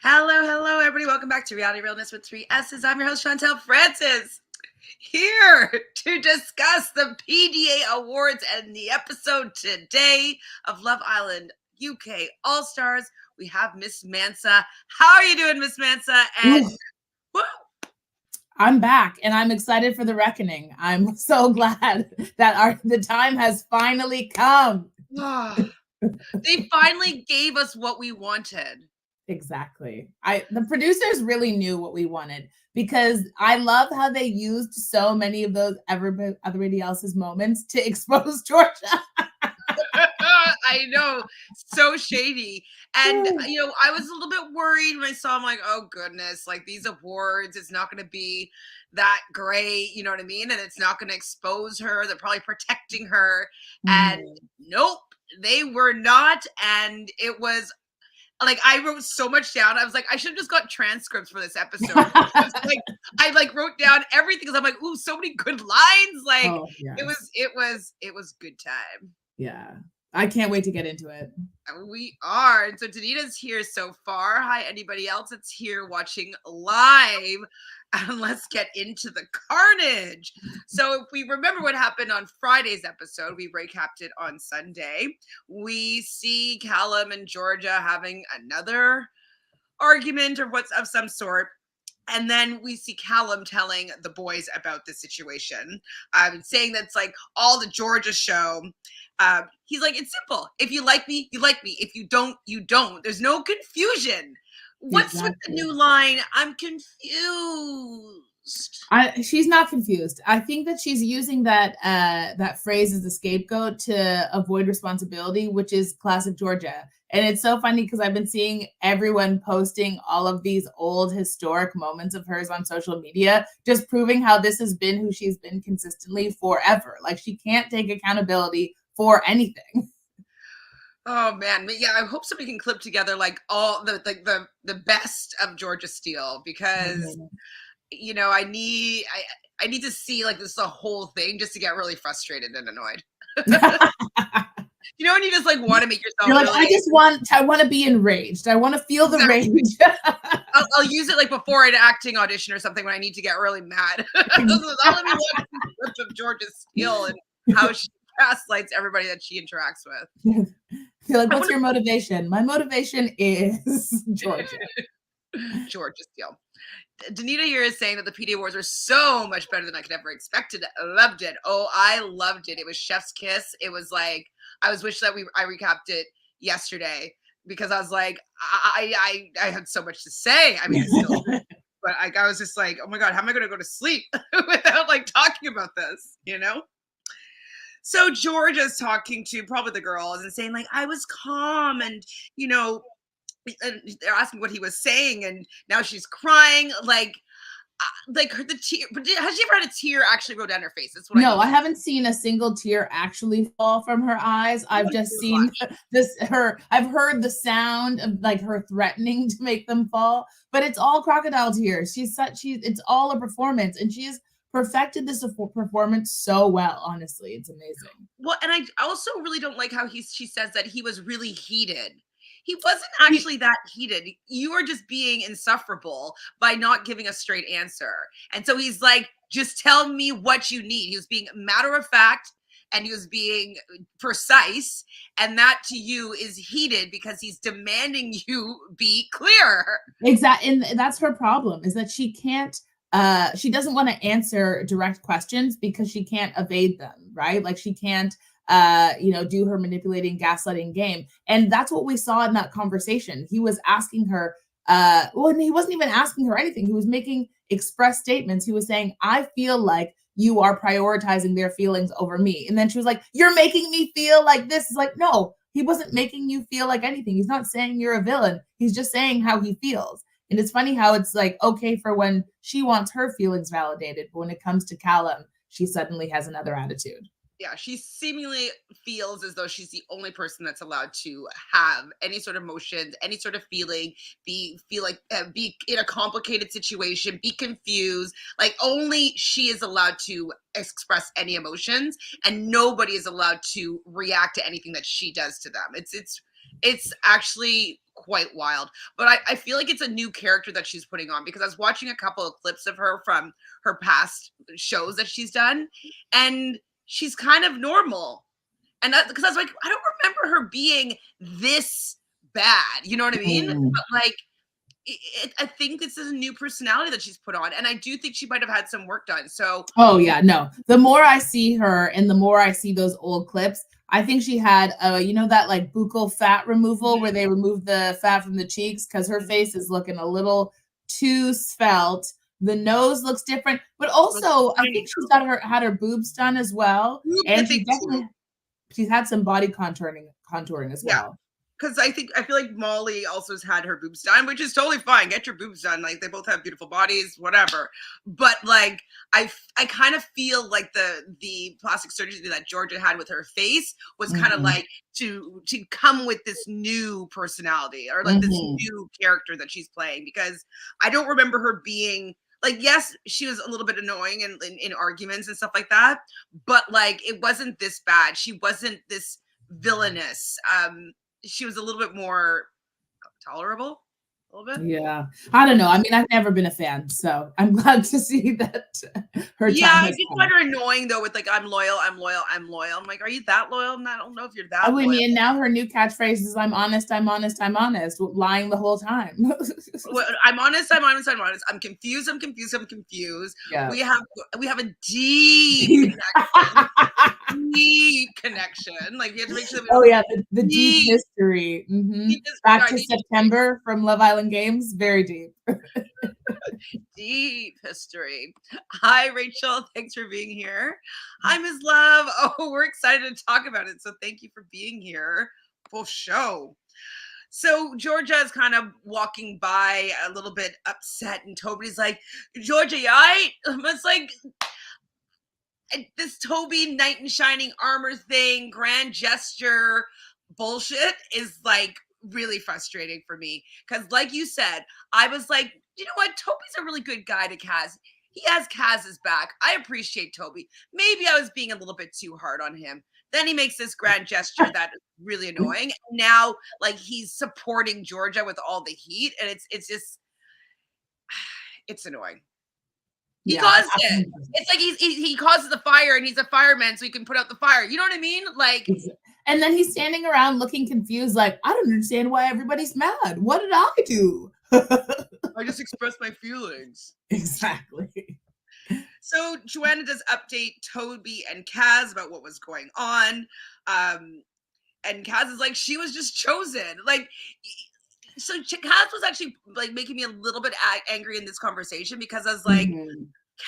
Hello, everybody. Welcome back to Realness with 3S's. I'm your host, Francis, here to discuss the PDA Awards and the episode today of Love Island UK Allstars. We have Miss Mansa. How are you doing, Miss Mansa? And I'm back, and I'm excited for the reckoning. I'm so glad that the time has finally come. They finally gave us what we wanted. Exactly. The producers really knew what we wanted, because I love how they used so many of those everybody else's moments to expose Georgia. I know, so shady. And I was a little bit worried when I saw them, like, oh goodness, like these awards, it's not going to be that great, you know what I mean? And it's not going to expose her. They're probably protecting her. And nope, they were not. And it was like, I wrote so much down. I was like, I should have just got transcripts for this episode. I wrote down everything because I'm like, ooh, so many good lines. Like, yes. it was good time. Yeah. I can't wait to get into it. We are. And so Danita's here so far. Hi, anybody else that's here watching live. And let's get into the carnage. So if we remember what happened on Friday's episode, we recapped it on Sunday. We see Callum and Georgia having another argument of some sort. And then we see Callum telling the boys about the situation, saying that's like all the Georgia show. He's like, it's simple. If you like me, you like me. If you don't, you don't. There's no confusion. What's with the new line? I'm confused. She's not confused. I think that she's using that phrase as a scapegoat to avoid responsibility, which is classic Georgia. And it's so funny because I've been seeing everyone posting all of these old historic moments of hers on social media, just proving how this has been who she's been consistently forever. Like, she can't take accountability for anything. Oh man, yeah, I hope somebody can clip together like all the best of Georgia Steele, because I need to see like this the whole thing just to get really frustrated and annoyed. When you just like want to make yourself. You're like, really, I want to be enraged. I want to feel the rage. I'll use it like before an acting audition or something when I need to get really mad. Let me watch clips of Georgia Steele and how she gaslights everybody that she interacts with. You're like, what's your motivation? My motivation is Georgia. Georgia Steele. Danita here is saying that the PDA Awards are so much better than I could ever expected. Loved it. Oh, I loved it. It was chef's kiss. It was like, I was wish that I recapped it yesterday, because I was like, I had so much to say. I mean, still, but I was just like, oh my God, how am I going to go to sleep without like talking about this, So Georgia's talking to probably the girls and saying like, I was calm, and and they're asking what he was saying, and now she's crying like the tear. But has she ever had a tear actually go down her face? That's what I haven't seen a single tear actually fall from her eyes. I've just seen I've heard the sound of like her threatening to make them fall, but it's all crocodile tears. It's all a performance, and she's perfected this performance so well. Honestly, it's amazing. Well, and I also really don't like how she says that he was really heated. He wasn't actually that heated. You are just being insufferable by not giving a straight answer. And so he's like, just tell me what you need. He was being matter of fact, and he was being precise. And that to you is heated because he's demanding you be clear. Exactly. And that's her problem, is that she can't, she doesn't want to answer direct questions because she can't evade them, right? Like, she can't do her manipulating, gaslighting game. And that's what we saw in that conversation. He was asking her, he wasn't even asking her anything. He was making express statements. He was saying, I feel like you are prioritizing their feelings over me. And then she was like, you're making me feel like this. Is like, no, he wasn't making you feel like anything. He's not saying you're a villain. He's just saying how he feels. And it's funny how it's like, okay, for when she wants her feelings validated, but when it comes to Callum, she suddenly has another attitude. Yeah, she seemingly feels as though she's the only person that's allowed to have any sort of emotions, any sort of feeling, be in a complicated situation, be confused. Like, only she is allowed to express any emotions, and nobody is allowed to react to anything that she does to them. It's actually quite wild. But I feel like it's a new character that she's putting on, because I was watching a couple of clips of her from her past shows that she's done, and she's kind of normal. And that, because I was like, I don't remember her being this bad. You know what I mean? Mm. But like, I think this is a new personality that she's put on, and I do think she might have had some work done. So, oh yeah, no. The more I see her, and the more I see those old clips, I think she had, you know, that like buccal fat removal where they remove the fat from the cheeks, because her face is looking a little too svelte. The nose looks different, but also I think she's got had her boobs done as well, I and think she's had some body contouring as yeah. well. Because I feel like Molly also has had her boobs done, which is totally fine. Get your boobs done. Like, they both have beautiful bodies, whatever. But like, I kind of feel like the plastic surgery that Georgia had with her face was kind of like to come with this new personality, or like this new character that she's playing, because I don't remember her being like, yes, she was a little bit annoying in arguments and stuff like that, but like, it wasn't this bad. She wasn't this villainous. She was a little bit more tolerable, a little bit. Yeah, I don't know. I mean, I've never been a fan, so I'm glad to see that her Yeah, time I has did come. find her annoying though, with like, I'm loyal, I'm loyal, I'm loyal. I'm like, are you that loyal? I don't know if you're that I loyal. mean, now her new catchphrase is "I'm honest, I'm honest, I'm honest," lying the whole time. I'm honest, I'm honest, I'm honest. I'm confused, I'm confused, I'm confused. Yeah. We have a deep connection. Deep connection. Like, we have to make sure that we Oh don't yeah, the deep history. Back to September from Love Island Games, very deep. Deep history. Hi, Rachel. Thanks for being here. Hi, Ms. Love. Oh, we're excited to talk about it. So thank you for being here. Full show. So Georgia is kind of walking by a little bit upset, and Toby's like, Georgia, you all right? It's like, this Toby knight in shining armor thing, grand gesture bullshit is like really frustrating for me. Because like you said, I was like, you know what? Toby's a really good guy to Kaz. He has Kaz's back. I appreciate Toby. Maybe I was being a little bit too hard on him. Then he makes this grand gesture that is really annoying. And now, like, he's supporting Georgia with all the heat, and it's just, it's annoying. He caused it. It's like he causes the fire, and he's a fireman, so he can put out the fire. You know what I mean? Like, and then he's standing around looking confused, like, I don't understand why everybody's mad. What did I do? I just expressed my feelings. Exactly. So Joanna does update Toby and Kaz about what was going on. And Kaz is like, she was just chosen. Like, so Kaz was actually like making me a little bit angry in this conversation, because I was like,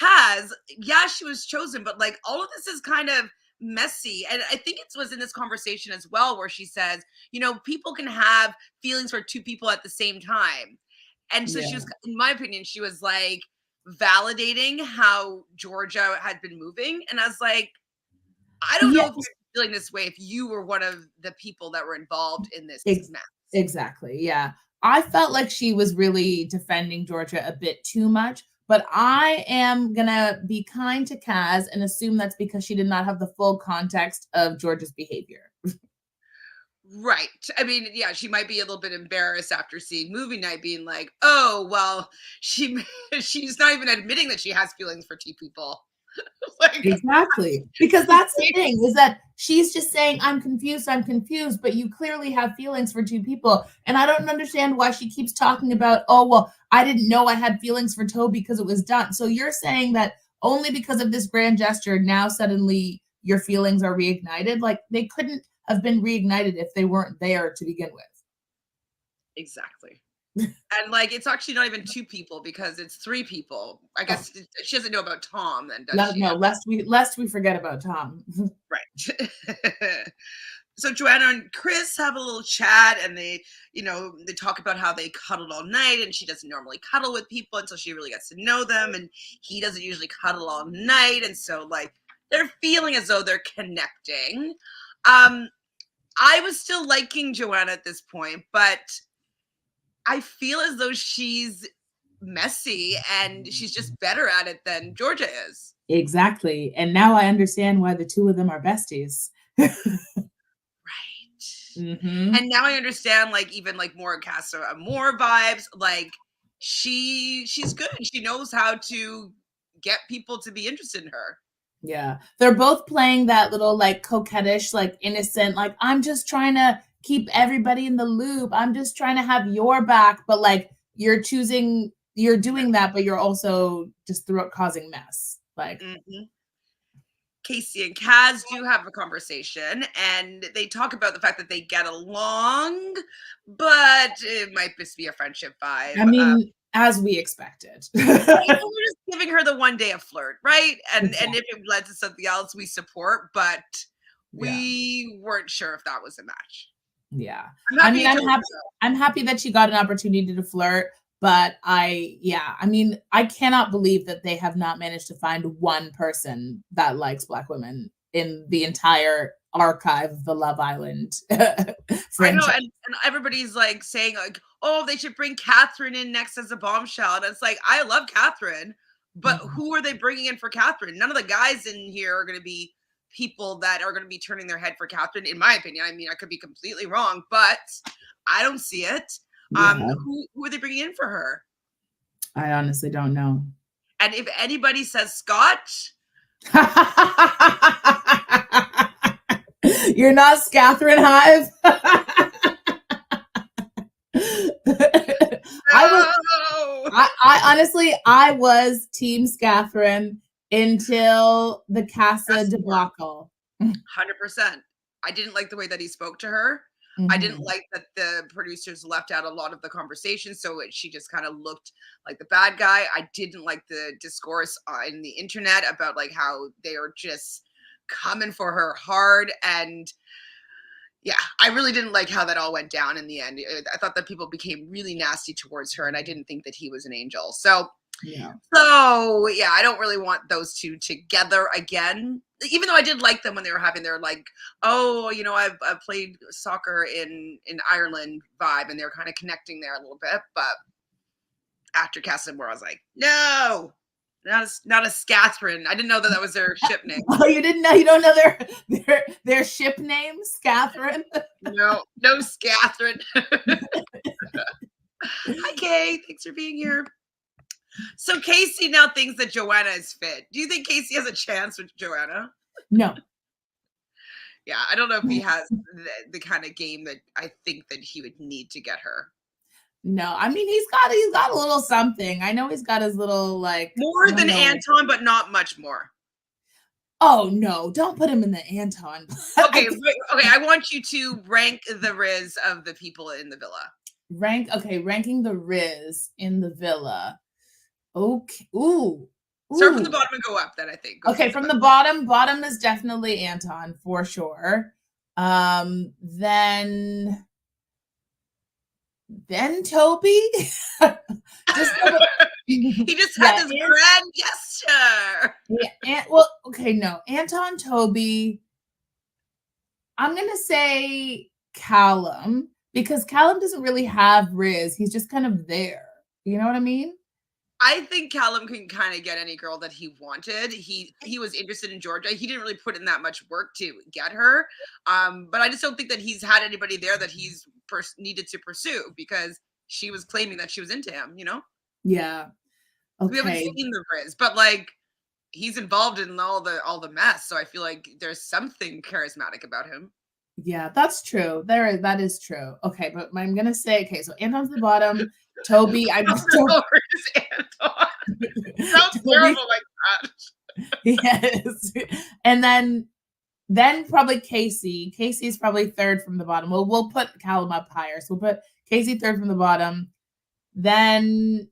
Kaz, yeah, she was chosen, but like, all of this is kind of messy. And I think it was in this conversation as well where she says, you know, people can have feelings for two people at the same time. And so she was, in my opinion, she was like validating how Georgia had been moving. And I was like, I don't know if you're feeling this way if you were one of the people that were involved in this mess. Exactly. Yeah. I felt like she was really defending Georgia a bit too much, but I am going to be kind to Kaz and assume that's because she did not have the full context of Georgia's behavior. Right. I mean, yeah, she might be a little bit embarrassed after seeing movie night, being like, oh, well, she's not even admitting that she has feelings for two people. Like, exactly. Because that's the thing, is that she's just saying, I'm confused, but you clearly have feelings for two people. And I don't understand why she keeps talking about, oh, well, I didn't know I had feelings for Toby because it was done. So you're saying that only because of this grand gesture, now suddenly your feelings are reignited? Like, they couldn't have been reignited if they weren't there to begin with. Exactly. And like, it's actually not even two people, because it's three people. I guess she doesn't know about Tom then, does she? No, lest we forget about Tom. Right. So Joanna and Chris have a little chat, and they talk about how they cuddled all night, and she doesn't normally cuddle with people until she really gets to know them, and he doesn't usually cuddle all night, and so like they're feeling as though they're connecting. I was still liking Joanna at this point, but I feel as though she's messy and she's just better at it than Georgia is. Exactly. And now I understand why the two of them are besties. Right. Mm-hmm. And now I understand, like, even like more Casa Amor vibes. Like, she's good. She knows how to get people to be interested in her. Yeah. They're both playing that little like coquettish, like innocent, like I'm just trying to keep everybody in the loop. I'm just trying to have your back. But like you're doing that, but you're also just causing mess. Like, Casey and Kaz do have a conversation, and they talk about the fact that they get along, but it might just be a friendship vibe. I mean, as we expected. We're just giving her the one day of flirt, right? And Exactly. if it led to something else, we support, but Yeah. we weren't sure if that was a match. Yeah. I'm I happy mean, it chose her. I'm happy that she got an opportunity to flirt, but I mean, I cannot believe that they have not managed to find one person that likes Black women in the entire archive of the Love Island I know, franchise. and everybody's like saying like, oh, they should bring Catherine in next as a bombshell. And it's like, I love Catherine, but who are they bringing in for Catherine? None of the guys in here are going to be people that are going to be turning their head for Catherine, in my opinion. I mean, I could be completely wrong, but I don't see it. Yeah. Who are they bringing in for her? I honestly don't know. And if anybody says Scott, you're not Catherine Hive. I honestly, I was Team Catherine until the Casa debacle. 100%. I didn't like the way that he spoke to her. I didn't like that the producers left out a lot of the conversation, so she just kind of looked like the bad guy. I didn't like the discourse on the internet about like how they are just coming for her hard, and yeah, I really didn't like how that all went down in the end. I thought that people became really nasty towards her, and I didn't think that he was an angel. So yeah, I don't really want those two together again. Even though I did like them when they were having their like, oh, you know, I've played soccer in Ireland vibe, and they're kind of connecting there a little bit. But after Casa Amor, I was like, no, not a Catherine. I didn't know that was their ship name. Oh, you didn't know? You don't know their ship names, Catherine? No Catherine. Hi, Kay. Thanks for being here. So Casey now thinks that Joanna is fit. Do you think Casey has a chance with Joanna? No. Yeah, I don't know if he has the kind of game that I think that he would need to get her. No, I mean he's got a little something. I know he's got his little like more than Anton, but not much more. Oh no! Don't put him in the Anton. Okay, I want you to rank the Riz of the people in the villa. Ranking the Riz in the villa. Okay. Ooh. Start from the bottom and go up. Then I think. Okay, from the bottom. Bottom is definitely Anton for sure. Then Toby. He just had this grand gesture. Yeah, no. Anton, Toby. I'm gonna say Callum because Callum doesn't really have Riz. He's just kind of there. You know what I mean? I think Callum can kind of get any girl that he wanted. He was interested in Georgia. He didn't really put in that much work to get her. But I just don't think that he's had anybody there that he's needed to pursue because she was claiming that she was into him, you know? Yeah. Okay. We haven't seen the Riz, but like he's involved in all the mess. So I feel like there's something charismatic about him. Yeah, that's true. That is true. Okay, but I'm gonna say so Anton's the bottom. Toby, I'm Anton. Sounds terrible like that. Yes. And then probably Casey. Casey's probably third from the bottom. We'll put Callum up higher. So we'll put Casey third from the bottom. Then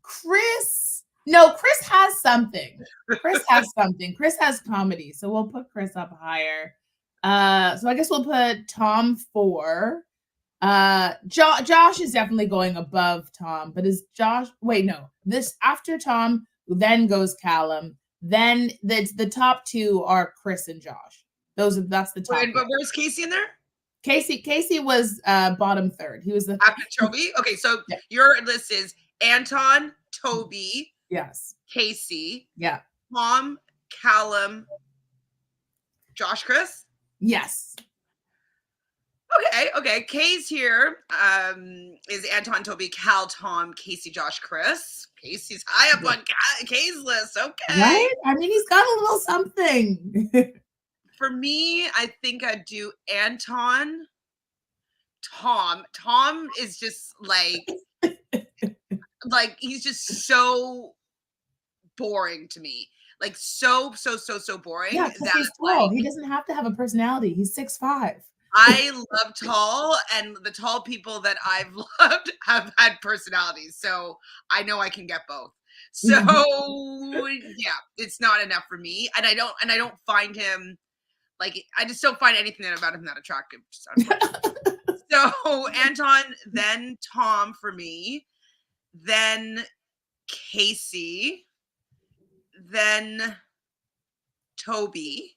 Chris. No, Chris has something. Chris has comedy. So we'll put Chris up higher. So I guess we'll put Tom 4. Josh is definitely going above Tom, but is Josh this after Tom then goes Callum, then the top two are Chris and Josh. That's the top. But where's Casey in there? Casey was bottom third. He was the after Toby. Okay, so your list is Anton, Toby, yes, Casey, Tom, Callum, Josh, Chris. Yes. Okay. Kay's here. Is Anton, Toby, Cal, Tom, Casey, Josh, Chris. Casey's high up on Kay's list. Okay. Right? I mean, he's got a little something. For me, I think I'd do Anton, Tom. Tom is just like he's just so boring to me. Like so boring. Yeah, because that he's tall. like He doesn't have to have a personality. He's 6'5". I love tall, and the tall people that I've loved have had personalities. So I know I can get both. So yeah, it's not enough for me. And I don't find him like, I just don't find anything about him that attractive. So Anton, then Tom for me, then Casey, then Toby,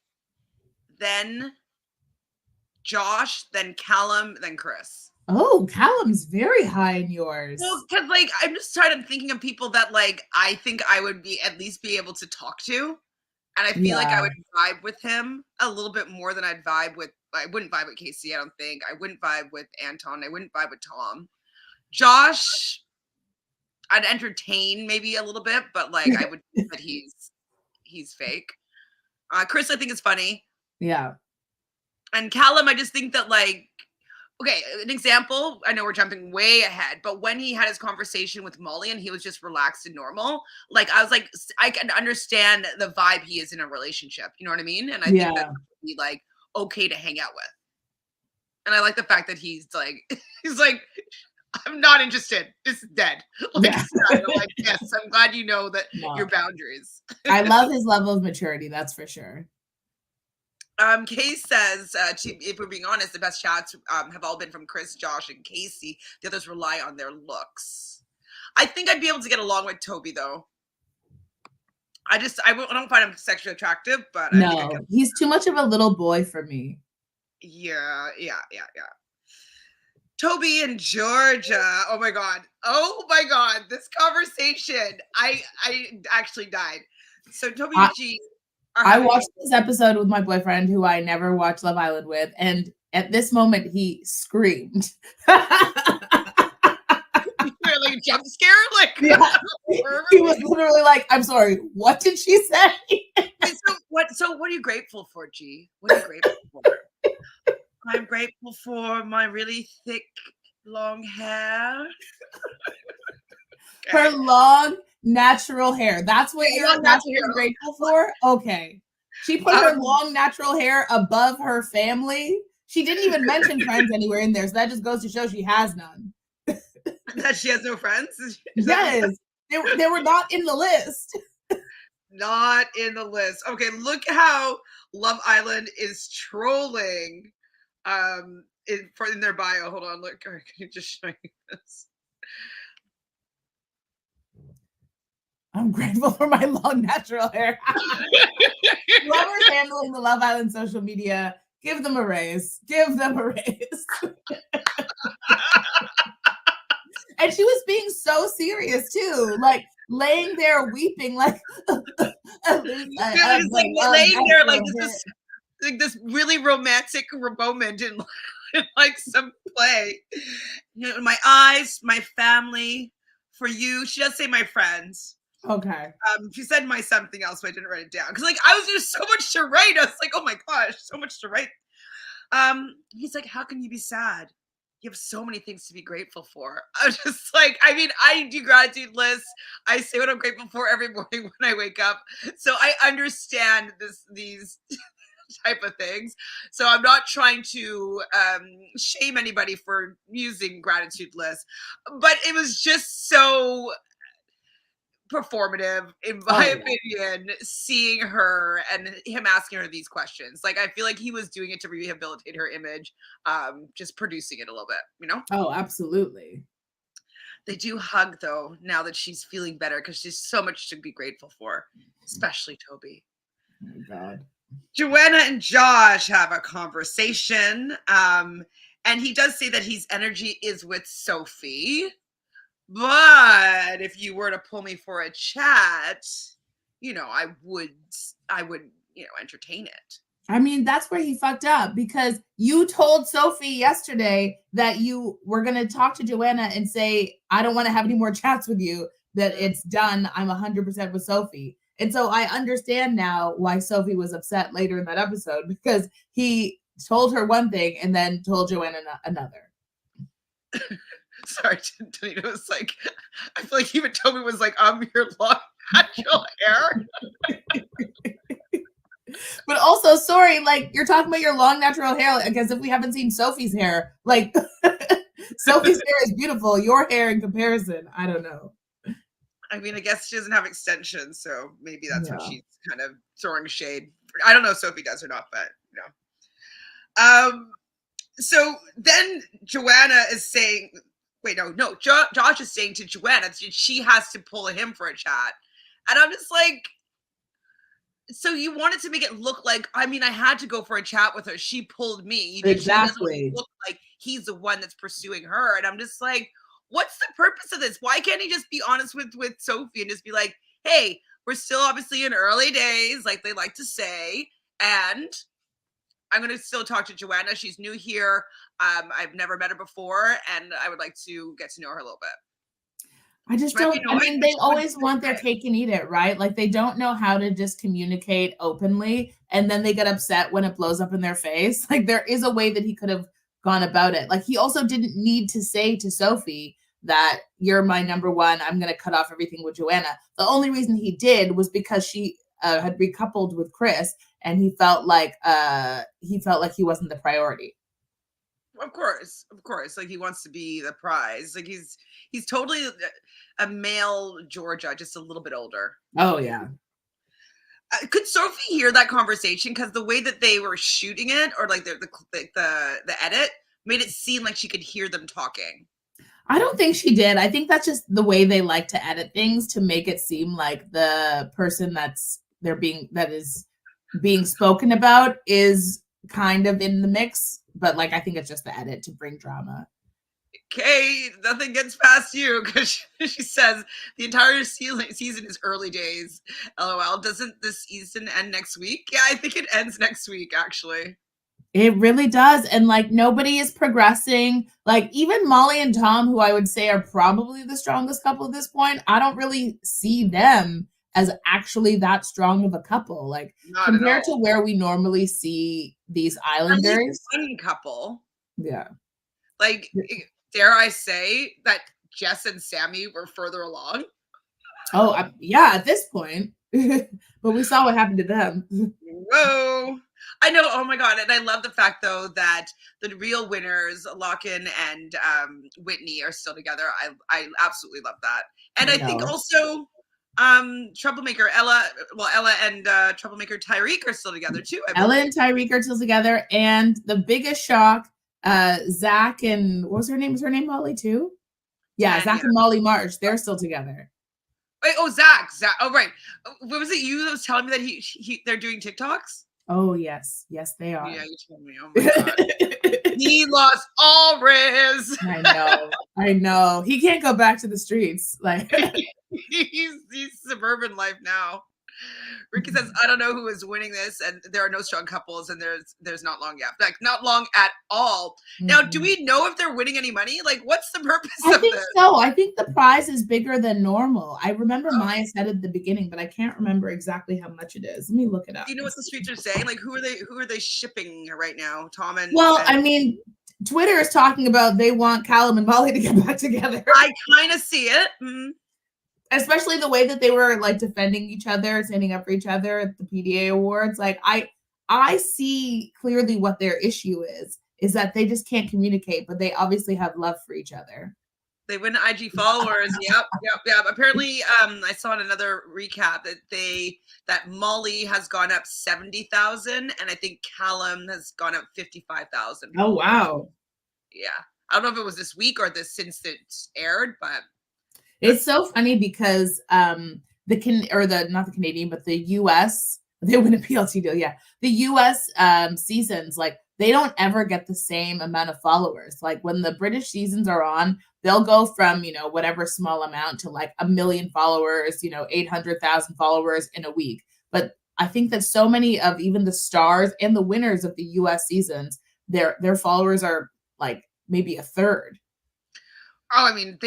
then Josh, then Callum, then Chris. Oh, Callum's very high in yours. Well, because like I'm just trying to thinking of people that like I think I would be at least be able to talk to, and I feel like I would vibe with him a little bit more than I'd vibe with. I wouldn't vibe with Casey. I don't think I wouldn't vibe with Anton. I wouldn't vibe with Tom. Josh, I'd entertain maybe a little bit, but like I would think that he's fake. Chris, I think is funny. Yeah. And Callum, I just think that like, okay, an example, I know we're jumping way ahead, but when he had his conversation with Molly and he was just relaxed and normal, like I was like, I can understand the vibe he is in a relationship. You know what I mean? And I think that would be like okay to hang out with. And I like the fact that he's like, I'm not interested. It's dead. Like, I'm like, yes, I'm glad you know that your boundaries. I love his level of maturity. That's for sure. Kay says, if we're being honest, the best chats have all been from Chris, Josh, and Casey. The others rely on their looks. I think I'd be able to get along with Toby, though. I don't find him sexually attractive, but no, I think he's too much of a little boy for me. Yeah. Toby and Georgia. Oh my god. This conversation. I actually died. So Toby and G. I watched this episode with my boyfriend, who I never watched Love Island with, and at this moment he screamed. Like jump scare, like he was literally like, "I'm sorry, what did she say?" So what are you grateful for, G? What are you grateful for? I'm grateful for my really thick, long hair. Okay. Her long, natural hair. That's what you're grateful for? Okay. She put her long, natural hair above her family. She didn't even mention friends anywhere in there, so that just goes to show she has none. That she has no friends? Yes. They were not in the list. Not in the list. Okay, look how Love Island is trolling in their bio. Hold on, look. Can you just show me this? I'm grateful for my long natural hair. Whoever's handling the Love Island social media, give them a raise. Give them a raise. And she was being so serious too, like laying there weeping, like laying there like this really romantic moment in like some play. You know, my eyes, my family, for you. She does say my friends. Okay. She said my something else, but I didn't write it down because like I was there's so much to write. I was like, oh my gosh, so much to write. He's like, how can you be sad? You have so many things to be grateful for. I was just like, I mean, I do gratitude lists. I say what I'm grateful for every morning when I wake up. So I understand these type of things. So I'm not trying to shame anybody for using gratitude lists, but it was just so performative, in my opinion, seeing her and him asking her these questions. Like, I feel like he was doing it to rehabilitate her image, just producing it a little bit, you know? Oh, absolutely. They do hug, though, now that she's feeling better, because she's so much to be grateful for, especially Toby. Oh, my God. Joanna and Josh have a conversation, and he does say that his energy is with Sophie. But if you were to pull me for a chat, you know, I would, you know, entertain it. I mean, that's where he fucked up, because you told Sophie yesterday that you were going to talk to Joanna and say, I don't want to have any more chats with you, that it's done. I'm 100% with Sophie. And so I understand now why Sophie was upset later in that episode, because he told her one thing and then told Joanna another. Sorry, Danita was like, I feel like even Toby was like, your long natural hair. But also, sorry, like, you're talking about your long natural hair, because if we haven't seen Sophie's hair, like, Sophie's hair is beautiful. Your hair in comparison, I don't know. I mean, I guess she doesn't have extensions, so maybe that's what she's kind of throwing shade. I don't know if Sophie does or not, but so then Joanna is saying, Josh is saying to Joanna she has to pull him for a chat. And I'm just like, so you wanted to make it look like, I mean, I had to go for a chat with her. She pulled me. Exactly. She look like he's the one that's pursuing her. And I'm just like, what's the purpose of this? Why can't he just be honest with Sophie and just be like, hey, we're still obviously in early days, like they like to say. And I'm going to still talk to Joanna. She's new here. I've never met her before. And I would like to get to know her a little bit. I just don't, I mean, they always want their cake and eat it, right? Like, they don't know how to just communicate openly, and then they get upset when it blows up in their face. Like, there is a way that he could have gone about it. Like, he also didn't need to say to Sophie that you're my number one, I'm going to cut off everything with Joanna. The only reason he did was because she had recoupled with Chris, and he felt like he wasn't the priority. Of course. Like, he wants to be the prize. Like, he's totally a male Georgia, just a little bit older. Oh yeah. Could Sophie hear that conversation? Because the way that they were shooting it, or like the edit, made it seem like she could hear them talking. I don't think she did. I think that's just the way they like to edit things, to make it seem like the person that is being spoken about is kind of in the mix. But like, I think it's just the edit to bring drama. Okay, nothing gets past you, because she says the entire season is early days. LOL. Doesn't this season end next week? Yeah, I think it ends next week, actually. It really does. And like, nobody is progressing. Like, even Molly and Tom, who I would say are probably the strongest couple at this point, I don't really see them as actually that strong of a couple. Like, not compared to where we normally see these Islanders. One couple. Yeah. Like, dare I say that Jess and Sammy were further along? Oh, yeah, at this point. But we saw what happened to them. Whoa. I know. Oh my God. And I love the fact, though, that the real winners, Locken and Whitney, are still together. I absolutely love that. And I think also Troublemaker Ella and Troublemaker Tyreek are still together too. Ella and Tyreek are still together. And the biggest shock, Zach and what was her name? Was her name Molly too? Yeah, Zach and Molly March, they're still together. Wait, Zach. Oh, right. What was it you that was telling me that they're doing TikToks? Oh, yes, they are. Yeah, you told me. Oh my God. He lost all Riz. I know. He can't go back to the streets. Like, he's suburban life now. Ricky says, I don't know who is winning this, and there are no strong couples, and there's not long yet. Like, not long at all. Now, do we know if they're winning any money? Like, what's the purpose of this? So. I think the prize is bigger than normal. I remember Maya said at the beginning, but I can't remember exactly how much it is. Let me look it up. Do you know what the streets are saying? Like, who are they shipping right now? Tom and I mean, Twitter is talking about they want Callum and Molly to get back together. I kind of see it. Mm-hmm. Especially the way that they were like defending each other, standing up for each other at the PDA Awards. Like, I see clearly what their issue is that they just can't communicate, but they obviously have love for each other. They win IG followers. Yep. Apparently, I saw in another recap that Molly has gone up 70,000, and I think Callum has gone up 55,000. Oh wow! Yeah, I don't know if it was this week or since it's aired, but it's so funny because not the Canadian, but the US, they win a PLT deal. Yeah, the US seasons, like, they don't ever get the same amount of followers. Like, when the British seasons are on, they'll go from, whatever small amount to like 1 million followers, 800,000 followers in a week. But I think that so many of even the stars and the winners of the US seasons, their followers are like maybe a third. Oh, I mean,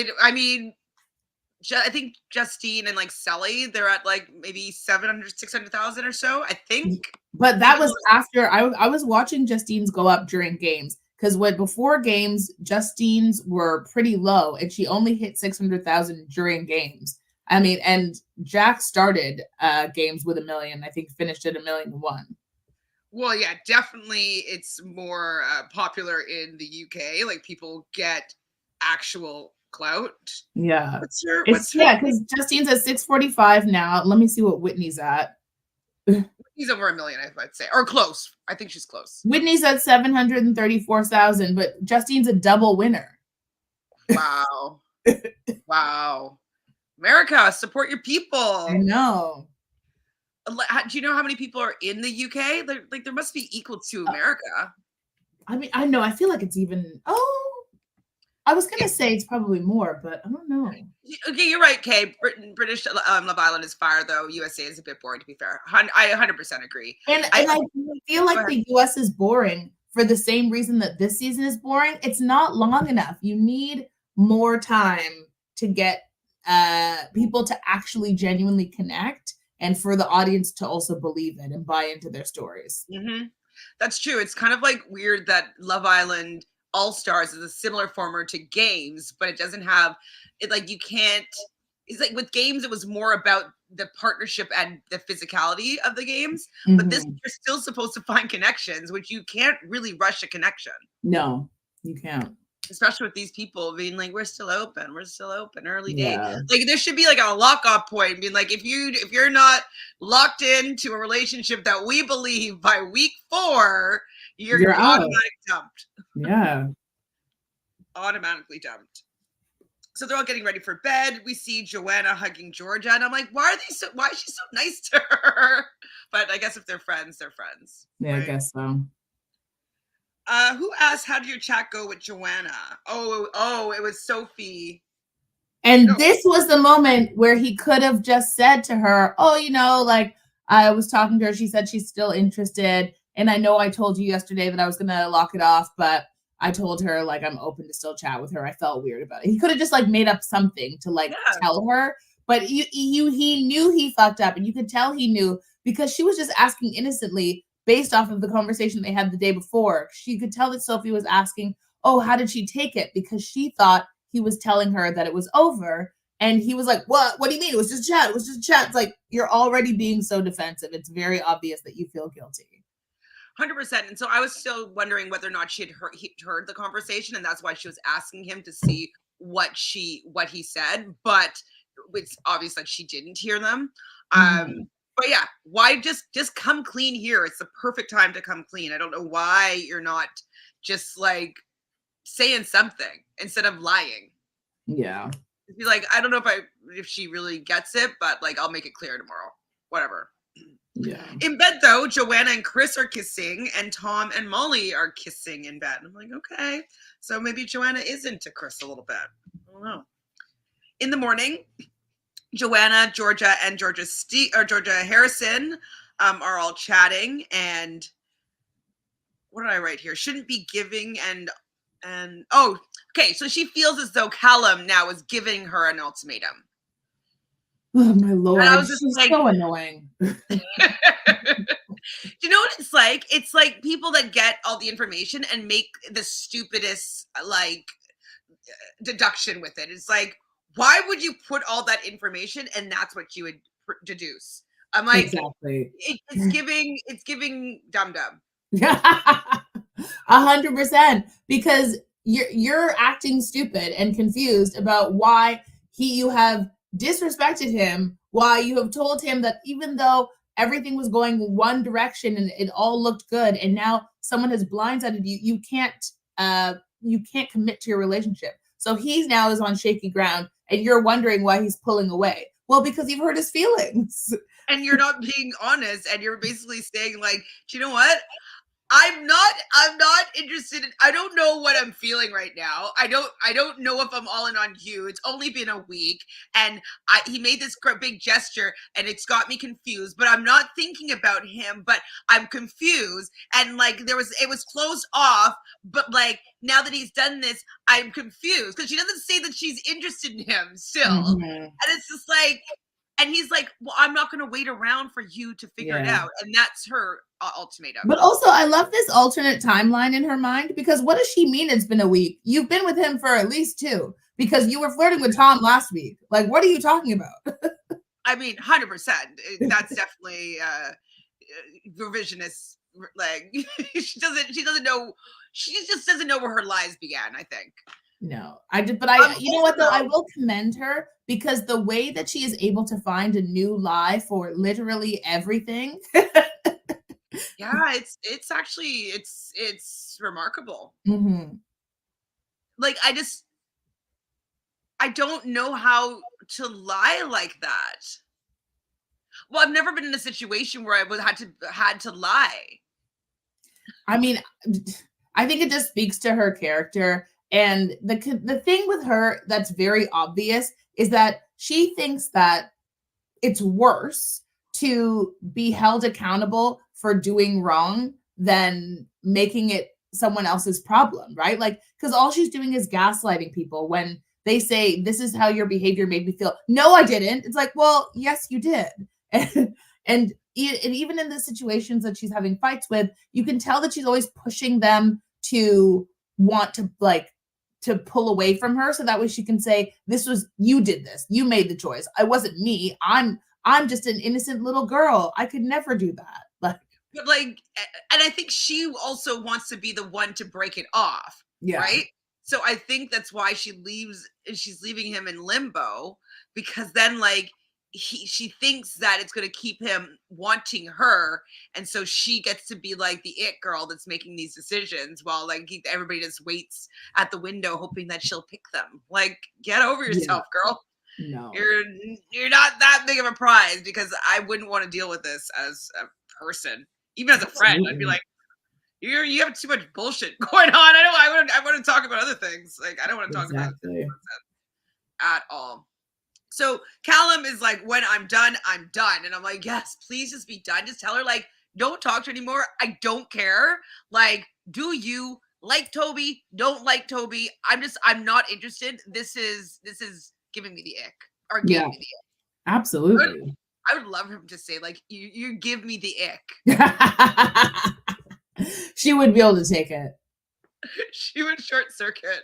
I think Justine and like Sally, they're at like maybe 700, 600,000 or so, I think. But that Even was though, after I was watching Justine's go up during games because when before games, Justine's were pretty low and she only hit 600,000 during games. I mean, and Jack started games with 1 million. I think finished at 1,000,001. well, yeah, definitely it's more popular in the UK. Like people get actual clout. Yeah, What's her because Justine's at 645 now. Let me see what Whitney's at. He's over 1 million, I'd say, or close. I think she's close. Whitney's at 734,000, but Justine's a double winner. Wow. Wow. America, support your people. I know. Do you know how many people are in the UK? There must be equal to America. I mean, I know. I feel like it's even. Oh, I was gonna say it's probably more, but I don't know. Okay, you're right, Kay. British Love Island is fire, though. USA is a bit boring, to be fair. I 100% agree. And I feel like the US is boring for the same reason that this season is boring. It's not long enough. You need more time to get people to actually genuinely connect and for the audience to also believe it and buy into their stories. Mm-hmm. That's true. It's kind of like weird that Love Island Allstars is a similar format to games, but it doesn't have it. Like you can't. It's like with games, it was more about the partnership and the physicality of the games. Mm-hmm. But this, you're still supposed to find connections, which you can't really rush a connection. No, you can't. Especially with these people being like, we're still open, early days. Like there should be like a lock-off point, being like, if you're not locked into a relationship that we believe by week 4, you're automatically dumped. Yeah. Automatically dumped. So they're all getting ready for bed. We see Joanna hugging Georgia, and I'm like, why is she so nice to her? But I guess if they're friends, they're friends. Yeah, right? I guess so. Who asked, how did your chat go with Joanna? Oh, it was Sophie. And this was the moment where he could have just said to her, oh, like I was talking to her. She said she's still interested. And I know I told you yesterday that I was going to lock it off, but I told her like I'm open to still chat with her. I felt weird about it. He could have just like made up something to tell her, but he knew he fucked up, and you could tell he knew because she was just asking innocently based off of the conversation they had the day before. She could tell that Sophie was asking, oh, how did she take it? Because she thought he was telling her that it was over. And he was like, what do you mean? It was just a chat. It was just a chat. It's like, you're already being so defensive. It's very obvious that you feel guilty. 100%. And so I was still wondering whether or not she had heard the conversation, and that's why she was asking him to see what he said. But it's obvious that she didn't hear them. But yeah, why just come clean here? It's the perfect time to come clean. I don't know why you're not just like saying something instead of lying. Yeah. Be like, I don't know if she really gets it, but like I'll make it clear tomorrow. Whatever. Yeah. In bed though, Joanna and Chris are kissing, and Tom and Molly are kissing in bed. I'm like, okay, so maybe Joanna is into Chris a little bit. I don't know. In the morning, Joanna, Georgia, and Georgia Harrison are all chatting, and what did I write here? Shouldn't be giving and oh, okay. So she feels as though Callum now is giving her an ultimatum. Oh my Lord, I was just like, so annoying. Do you know what it's like? It's like people that get all the information and make the stupidest like deduction with it. It's like, why would you put all that information and that's what you would deduce? I'm like, exactly. It's giving dumb. 100%, because you're acting stupid and confused about why you have disrespected him, why you have told him that even though everything was going one direction and it all looked good, and now someone has blindsided you, you can't commit to your relationship. So he now is on shaky ground, and you're wondering why he's pulling away. Well, because you've hurt his feelings. And you're not being honest, and you're basically saying like, do you know what? I'm not interested in, I don't know what I'm feeling right now. I don't know if I'm all in on you. It's only been a week and he made this big gesture and it's got me confused, but I'm not thinking about him, but I'm confused. And like it was closed off, but like now that he's done this, I'm confused because she doesn't say that she's interested in him still. Mm-hmm. And it's just like, and he's like, well, I'm not going to wait around for you to figure it out. And that's her ultimatum. But also, I love this alternate timeline in her mind because what does she mean it's been a week? You've been with him for at least 2 because you were flirting with Tom last week. Like, what are you talking about? I mean, 100%. That's definitely revisionist. Like, she doesn't know. She just doesn't know where her lies began, I think. No, you know what though? I will commend her because the way that she is able to find a new lie for literally everything. Yeah, it's actually it's remarkable. Mm-hmm. Like I don't know how to lie like that. Well, I've never been in a situation where I had to lie. I mean, I think it just speaks to her character. And the thing with her that's very obvious is that she thinks that it's worse to be held accountable for doing wrong than making it someone else's problem, right? Like, because all she's doing is gaslighting people when they say, this is how your behavior made me feel. No, I didn't. It's like, well, yes, you did. And even in the situations that she's having fights with, you can tell that she's always pushing them to want to to pull away from her so that way she can say, this was, you did this, you made the choice, it wasn't me, I'm just an innocent little girl, I could never do that. But like, and I think she also wants to be the one to break it off, right? So I think that's why she's leaving him in limbo, because then like she thinks that it's going to keep him wanting her, and so she gets to be like the it girl that's making these decisions while like everybody just waits at the window hoping that she'll pick them. Like, get over yourself, girl. No, you're not that big of a prize, because I wouldn't want to deal with this as a person, even as a friend. I'd be like, you have too much bullshit going on. I want to talk about other things. Like, I don't want to talk about this at all. So Callum is like, when I'm done, I'm done. And I'm like, yes, please just be done. Just tell her, like, don't talk to her anymore. I don't care. Like, do you like Toby? Don't like Toby. I'm not interested. This is giving me the ick, or giving me the ick. Absolutely. I would love him to say, like, you give me the ick. She would be able to take it. She would short circuit.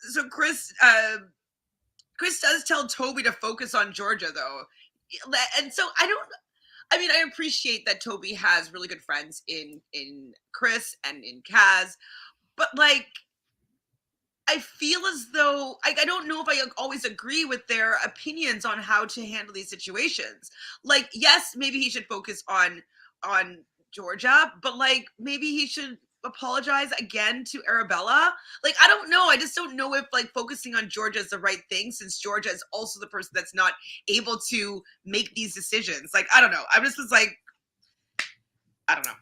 So Chris does tell Toby to focus on Georgia, though. And so I appreciate that Toby has really good friends in Chris and in Kaz, but like, I feel as though I don't know if I always agree with their opinions on how to handle these situations. Like, yes, maybe he should focus on Georgia, but like, maybe he should apologize again to Arabella. Like, I don't know. I just don't know if like focusing on Georgia is the right thing, since Georgia is also the person that's not able to make these decisions. Like, I don't know. I just was like, I don't know.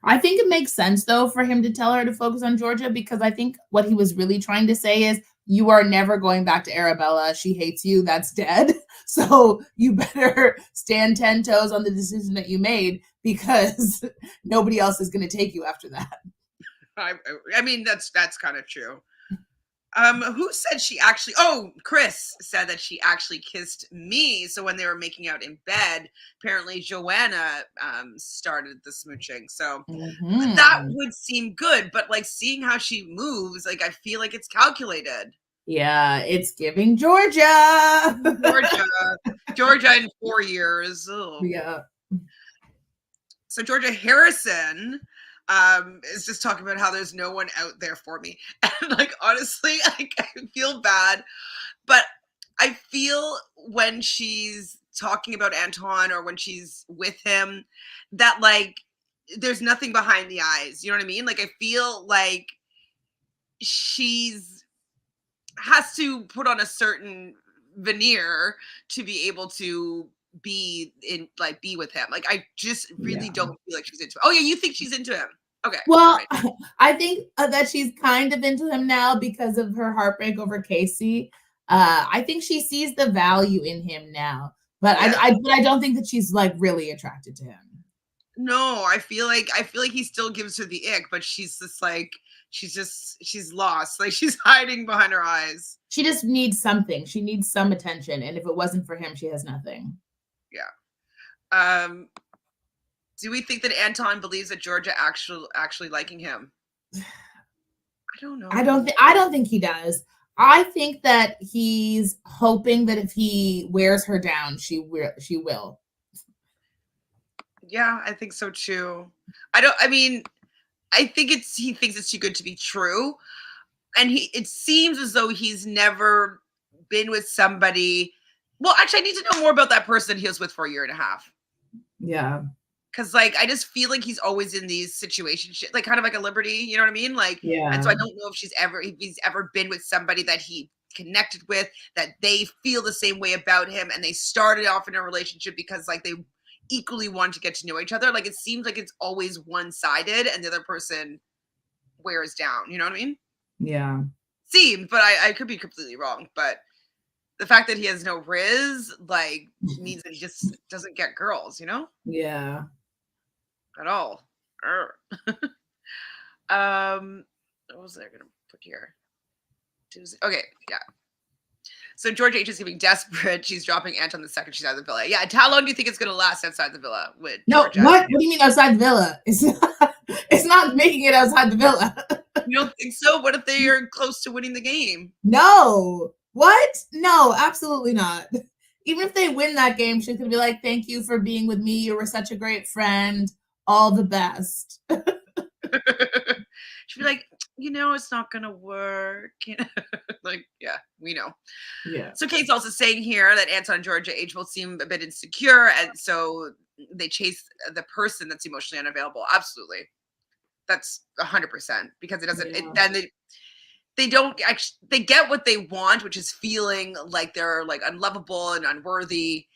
I think it makes sense, though, for him to tell her to focus on Georgia, because I think what he was really trying to say is, you are never going back to Arabella. She hates you. That's dead. So you better stand 10 toes on the decision that you made, because nobody else is going to take you after that. I mean, that's kind of true. Who said she actually? Oh, Chris said that she actually kissed me. So when they were making out in bed, apparently Joanna started the smooching. So that would seem good, but like, seeing how she moves, like, I feel like it's calculated. Yeah, it's giving Georgia. Georgia in 4 years. Ugh. Yeah. So Georgia Harrison is just talking about how there's no one out there for me. And like, honestly, I feel bad, but I feel when she's talking about Anton, or when she's with him, that like, there's nothing behind the eyes. You know what I mean? Like, I feel like she's has to put on a certain veneer to be able to be with him. Like, I just really Yeah. don't feel like she's into him. Oh yeah, you think she's into him? Okay, all Well, right. I think that she's kind of into him now because of her heartbreak over Casey. I think she sees the value in him now, but Yeah. but I don't think that she's like really attracted to him. No, I feel like he still gives her the ick, but she's just like she's lost. Like she's hiding behind her eyes. She just needs something. She needs some attention, and if it wasn't for him, she has nothing. Yeah. Do we think that Anton believes that Georgia actually liking him? I don't know. I don't think he does. I think that he's hoping that if he wears her down, she will. Yeah, I think so too. I mean, I think he thinks it's too good to be true. And it seems as though he's never been with somebody. Well, actually, I need to know more about that person he was with for a year and a half. Yeah. Cause like I just feel like he's always in these situations, like kind of like a Liberty, you know what I mean? Like, Yeah. and so I don't know if he's ever been with somebody that he connected with, that they feel the same way about him, and they started off in a relationship because like they equally want to get to know each other. Like it seems like it's always one-sided and the other person wears down, you know what I mean? Yeah. Seems, but I could be completely wrong. But the fact that he has no riz, like, means that he just doesn't get girls, you know? Yeah. At all. What was I gonna put here? Tuesday. Okay, yeah. So George H is getting desperate. She's dropping Anton the second she's out of the villa. Yeah, how long do you think it's gonna last outside the villa with No, Georgia? what? What do you mean outside the villa? It's not making it outside the villa. You don't think so? What if they are close to winning the game? No. What? No, absolutely not. Even if they win that game, she's gonna be like, "Thank you for being with me. You were such a great friend. All the best." She'd be like, it's not gonna work. Like, yeah, we know. Yeah. So Kate's also saying here that Anton and Georgia H both seem a bit insecure, and so they chase the person that's emotionally unavailable. Absolutely, that's 100%, because it doesn't. Yeah. Then they don't actually, they get what they want, which is feeling like they're like unlovable and unworthy,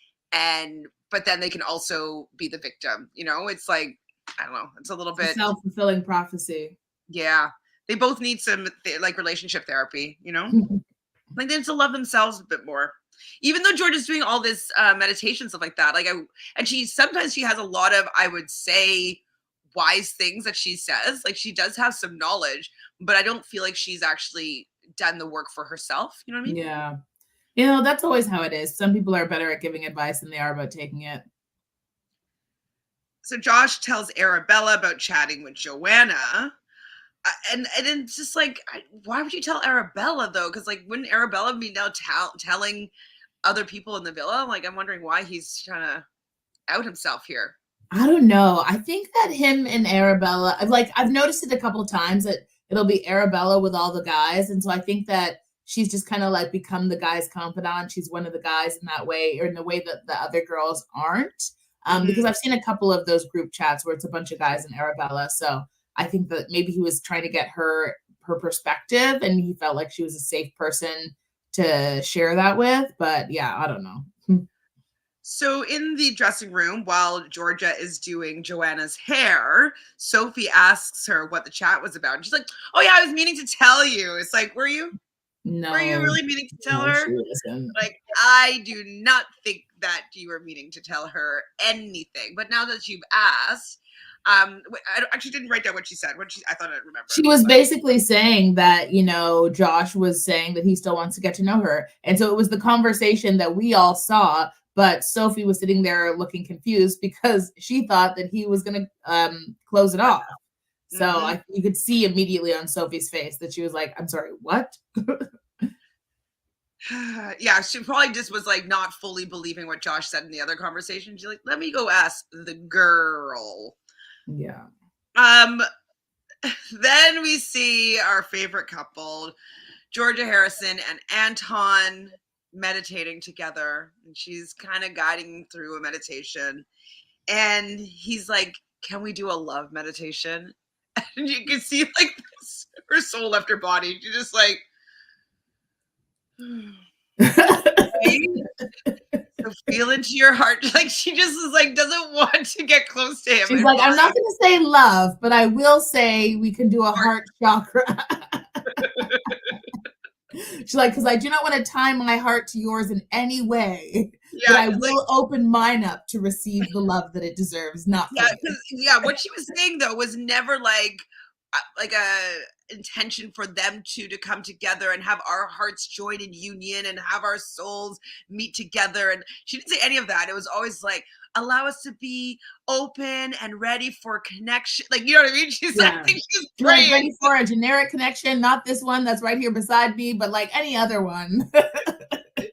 but then they can also be the victim. It's like, I don't know. It's a little bit self-fulfilling prophecy. Yeah, they both need some like relationship therapy. Like they need to love themselves a bit more. Even though Georgia's doing all this meditation stuff like that, and sometimes she has a lot of, I would say, wise things that she says. Like she does have some knowledge, but I don't feel like she's actually done the work for herself. You know what I mean? Yeah. That's always how it is. Some people are better at giving advice than they are about taking it. So Josh tells Arabella about chatting with Joanna. And it's just like, why would you tell Arabella though? Because like, wouldn't Arabella be now telling other people in the villa? Like, I'm wondering why he's trying to out himself here. I don't know. I think that him and Arabella, I've noticed it a couple of times that it'll be Arabella with all the guys, and so I think that she's just kind of like become the guy's confidant. She's one of the guys in that way, or in the way that the other girls aren't. Because I've seen a couple of those group chats where it's a bunch of guys and Arabella. So I think that maybe he was trying to get her perspective, and he felt like she was a safe person to share that with. But yeah, I don't know. So in the dressing room, while Georgia is doing Joanna's hair, Sophie asks her what the chat was about. And she's like, "Oh yeah, I was meaning to tell you." It's like, were you? No. Were you really meaning to tell her? Like, I do not think that you were meaning to tell her anything. But now that you've asked, I actually didn't write down what she said. I thought I'd remember. She was basically saying that, Josh was saying that he still wants to get to know her. And so it was the conversation that we all saw, but Sophie was sitting there looking confused because she thought that he was going to close it off. So you could see immediately on Sophie's face that she was like, "I'm sorry, what?" Yeah, she probably just was like not fully believing what Josh said in the other conversation. She's like, "Let me go ask the girl." Yeah. Then we see our favorite couple, Georgia Harrison and Anton, meditating together, and she's kind of guiding through a meditation, and he's like, "Can we do a love meditation?" And you can see like her soul left her body. She's just like, so So feel into your heart. Like she just is like doesn't want to get close to him. She's like, I'm not gonna say love, but I will say we can do a heart chakra. She's like, because I do not want to tie my heart to yours in any way, but I will open mine up to receive the love that it deserves. Not what she was saying though was never like a intention for them to come together and have our hearts join in union and have our souls meet together. And she didn't say any of that. It was always like, allow us to be open and ready for connection. Like, you know what I mean? I think she's praying. Ready for a generic connection, not this one that's right here beside me, but like any other one.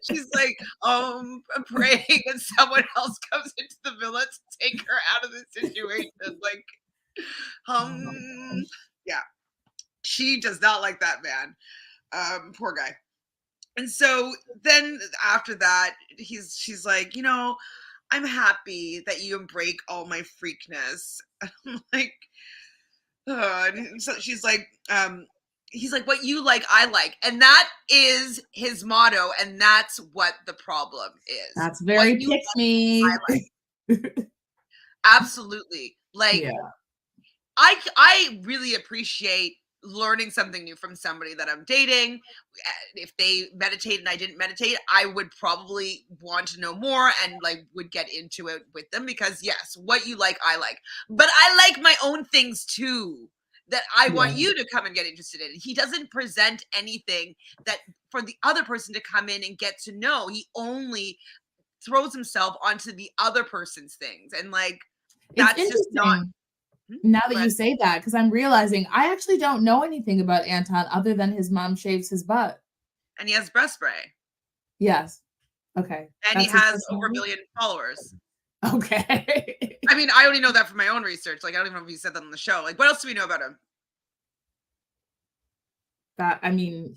She's like, I'm praying that someone else comes into the villa to take her out of this situation. Like, yeah, she does not like that man. Poor guy. And so then after that, she's like, I'm happy that you embrace all my freakness. I'm like, and so she's like, he's like, what you like, I like. And that is his motto. And that's what the problem is. That's very pick me. Like. Absolutely. Like, I really appreciate learning something new from somebody that I'm dating. If they meditate and I didn't meditate, I would probably want to know more and like would get into it with them because yes, what you like, I like. But I like my own things too that I want you to come and get interested in. He doesn't present anything that for the other person to come in and get to know. He only throws himself onto the other person's things. And like, that's just not. Now that you say that, because I'm realizing I actually don't know anything about Anton other than his mom shaves his butt. And he has breast spray. Yes. Okay. And he has over 1 billion followers. Okay. I mean, I only know that from my own research. Like, I don't even know if he said that on the show. Like, what else do we know about him?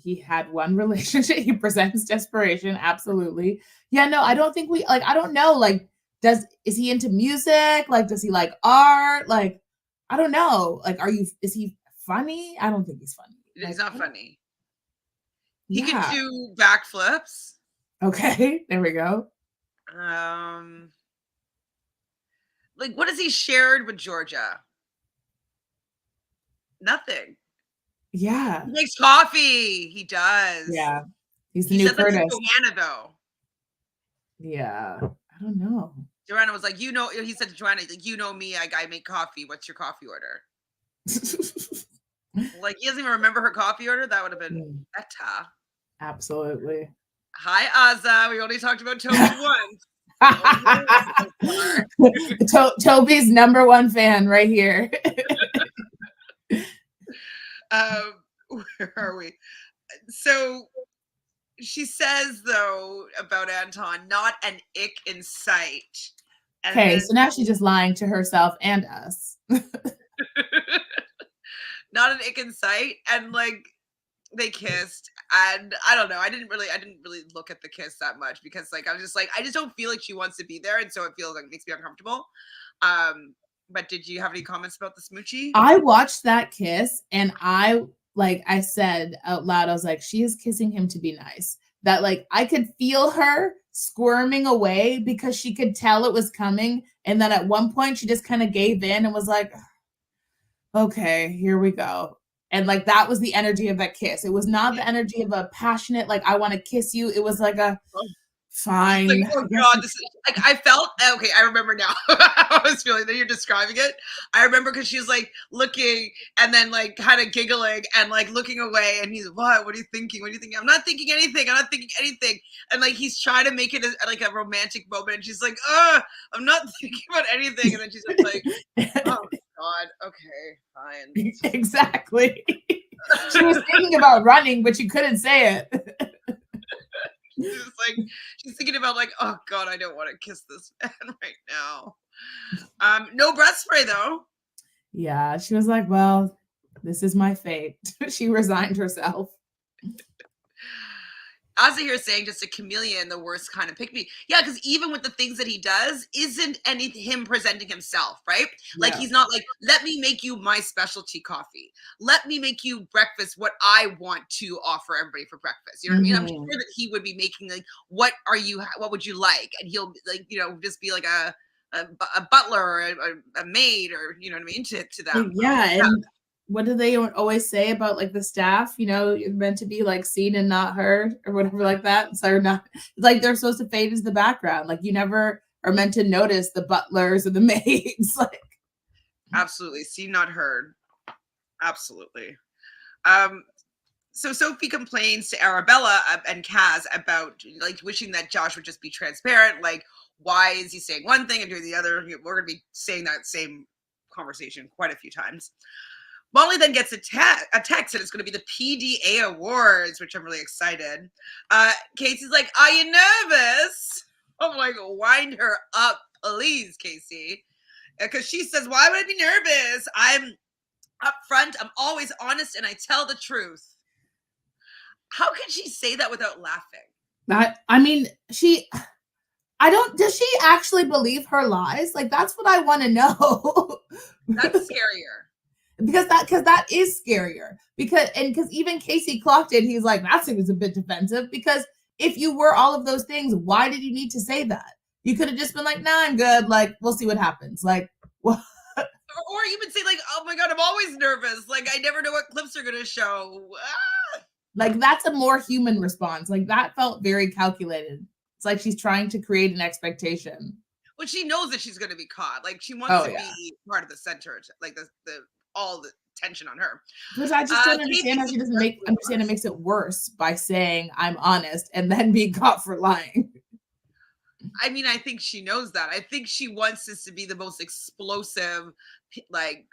He had one relationship. He presents desperation. Absolutely. Yeah, no, I don't think I don't know. Like, is he into music? Like, does he like art? Like, I don't know. Like, is he funny? I don't think he's funny. He's not funny. He can do backflips. Okay, there we go. Like, what has he shared with Georgia? Nothing. Yeah. He makes coffee. He does. Yeah. He's the new Curtis. Joanna, though. Yeah. I don't know. Joanna was like, he said to Joanna, like, me, I make coffee. What's your coffee order? Like, he doesn't even remember her coffee order. That would have been better. Absolutely. Hi, Azza. We only talked about Toby once. Toby's number one fan right here. Where are we? So she says, though, about Anton, not an ick in sight. Okay, so now she's just lying to herself and us. Not an ick in sight. And like, they kissed. And I don't know. I didn't really look at the kiss that much because like, I was just like, I just don't feel like she wants to be there. And so it feels like, makes me uncomfortable. But did you have any comments about the smoochie? I watched that kiss and I said out loud, I was like, she is kissing him to be nice. That like, I could feel her squirming away because she could tell it was coming. And then at one point she just kind of gave in and was like, okay, here we go. And like, that was the energy of that kiss. It was not the energy of a passionate, like, I want to kiss you. It was like a fine. Like, oh God, this is like, I felt, okay, I remember now. I was feeling that you're describing it. I remember because she was like looking and then like kind of giggling and like looking away. And he's, what are you thinking? What are you thinking? I'm not thinking anything. And like, he's trying to make it like a romantic moment. And she's like, I'm not thinking about anything. And then she's like, oh God, okay, fine. Exactly. She was thinking about running, but she couldn't say it. She's thinking about like, oh God, I don't want to kiss this man right now. No breast spray though. Yeah, she was like, well, this is my fate. She resigned herself. Asa here saying just a chameleon, the worst kind of pick me. Yeah, because even with the things that he does, isn't any him presenting himself, right? Like Yeah. he's not like, let me make you my specialty coffee. Let me make you breakfast what I want to offer everybody for breakfast. You know what I mean? I'm sure Mhm. that he would be making like, what would you like? And he'll like, just be like a butler or a maid or you know what I mean to them. Yeah, and what do they always say about like the staff? You're meant to be like seen and not heard or whatever like that. So not like they're supposed to fade as the background. Like you never are meant to notice the butlers or the maids. Like Absolutely. Seen, not heard. Absolutely. So Sophie complains to Arabella and Kaz about like wishing that Josh would just be transparent. Like, why is he saying one thing and doing the other? We're going to be saying that same conversation quite a few times. Molly then gets a text and it's going to be the PDA Awards, which I'm really excited. Casey's like, are you nervous? I'm like, wind her up, please, Casey. Because she says, why would I be nervous? I'm upfront. I'm always honest and I tell the truth. How can she say that without laughing? does she actually believe her lies? Like that's what I want to know. That's scarier. because that is scarier. Because even Casey clocked it. He's like, that seems a bit defensive. Because if you were all of those things, why did you need to say that? You could have just been like, nah, I'm good. Like, we'll see what happens. Like, what? Or even say like, oh my God, I'm always nervous. Like, I never know what clips are going to show. Ah! Like, that's a more human response. Like, that felt very calculated. It's like she's trying to create an expectation. Well, she knows that she's going to be caught. Like, she wants to be part of the center. Like, all the tension on her. Because I just don't understand how she doesn't understand it makes it worse by saying I'm honest and then being caught for lying. I mean, I think she knows that. I think she wants this to be the most explosive, like,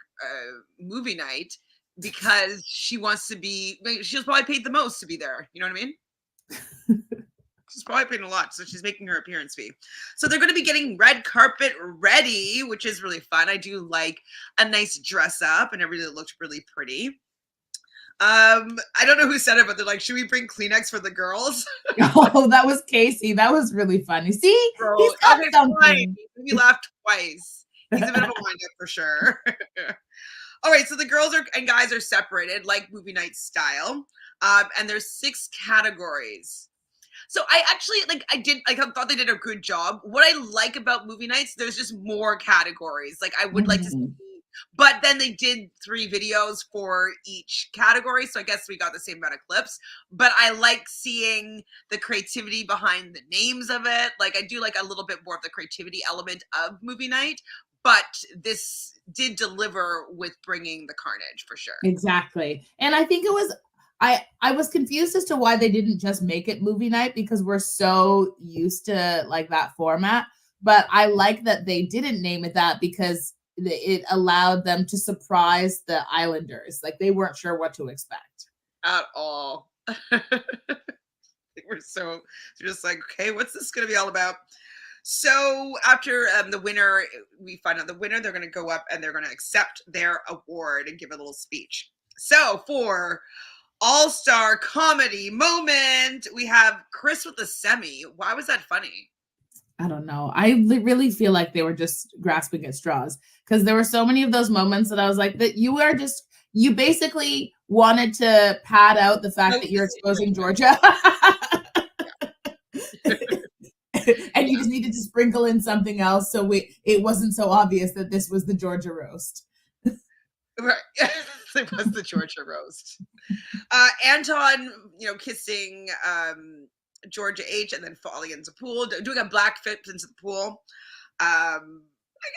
movie night because she wants to be. She was probably paid the most to be there. You know what I mean? She's probably paying a lot, so she's making her appearance fee. So they're going to be getting red carpet ready, which is really fun. I do like a nice dress up, and everything looked really pretty. I don't know who said it, but they're like, should we bring Kleenex for the girls? Oh, that was Casey. That was really funny. See, he's got something. Fine. We laughed twice. He's a bit of a wind-up for sure. All right, so the girls and guys are separated like movie night style, and there's 6 categories. So I actually I thought they did a good job. What I like about movie nights, there's just more categories. Like I would like to see, but then they did 3 videos for each category. So I guess we got the same amount of clips, but I like seeing the creativity behind the names of it. Like I do like a little bit more of the creativity element of movie night, but this did deliver with bringing the carnage for sure. Exactly. And I think it was, I was confused as to why they didn't just make it movie night because we're so used to like that format. But I like that they didn't name it that because it allowed them to surprise the Islanders. Like they weren't sure what to expect at all. They were so just like, okay, what's this going to be all about? So after the winner, we find out the winner, they're going to go up and they're going to accept their award and give a little speech. So for all-star comedy moment, we have Chris with the semi. Why was that funny? I don't know. I really feel like they were just grasping at straws because there were so many of those moments that I was like, that you basically wanted to pad out the fact that you're exposing Georgia. And you just needed to sprinkle in something else so it wasn't so obvious that this was the Georgia roast. Right. It was the Georgia roast. Anton, kissing Georgia H and then falling into the pool, doing a black flip into the pool. I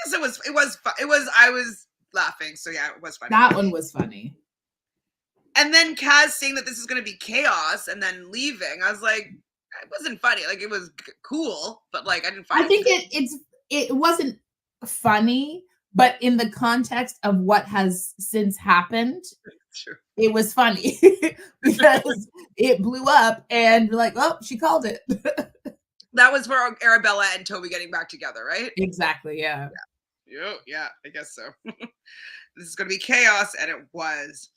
guess it was fun. I was laughing. So yeah, it was funny. That one was funny. And then Kaz saying that this is going to be chaos and then leaving. I was like, it wasn't funny. Like it was cool, but like I didn't find. I think it wasn't funny, but in the context of what has since happened, sure. It was funny because it blew up and like, oh, she called it. That was for Arabella and Toby getting back together, right? Exactly. Yeah. Yeah, I guess so. This is going to be chaos, and it was.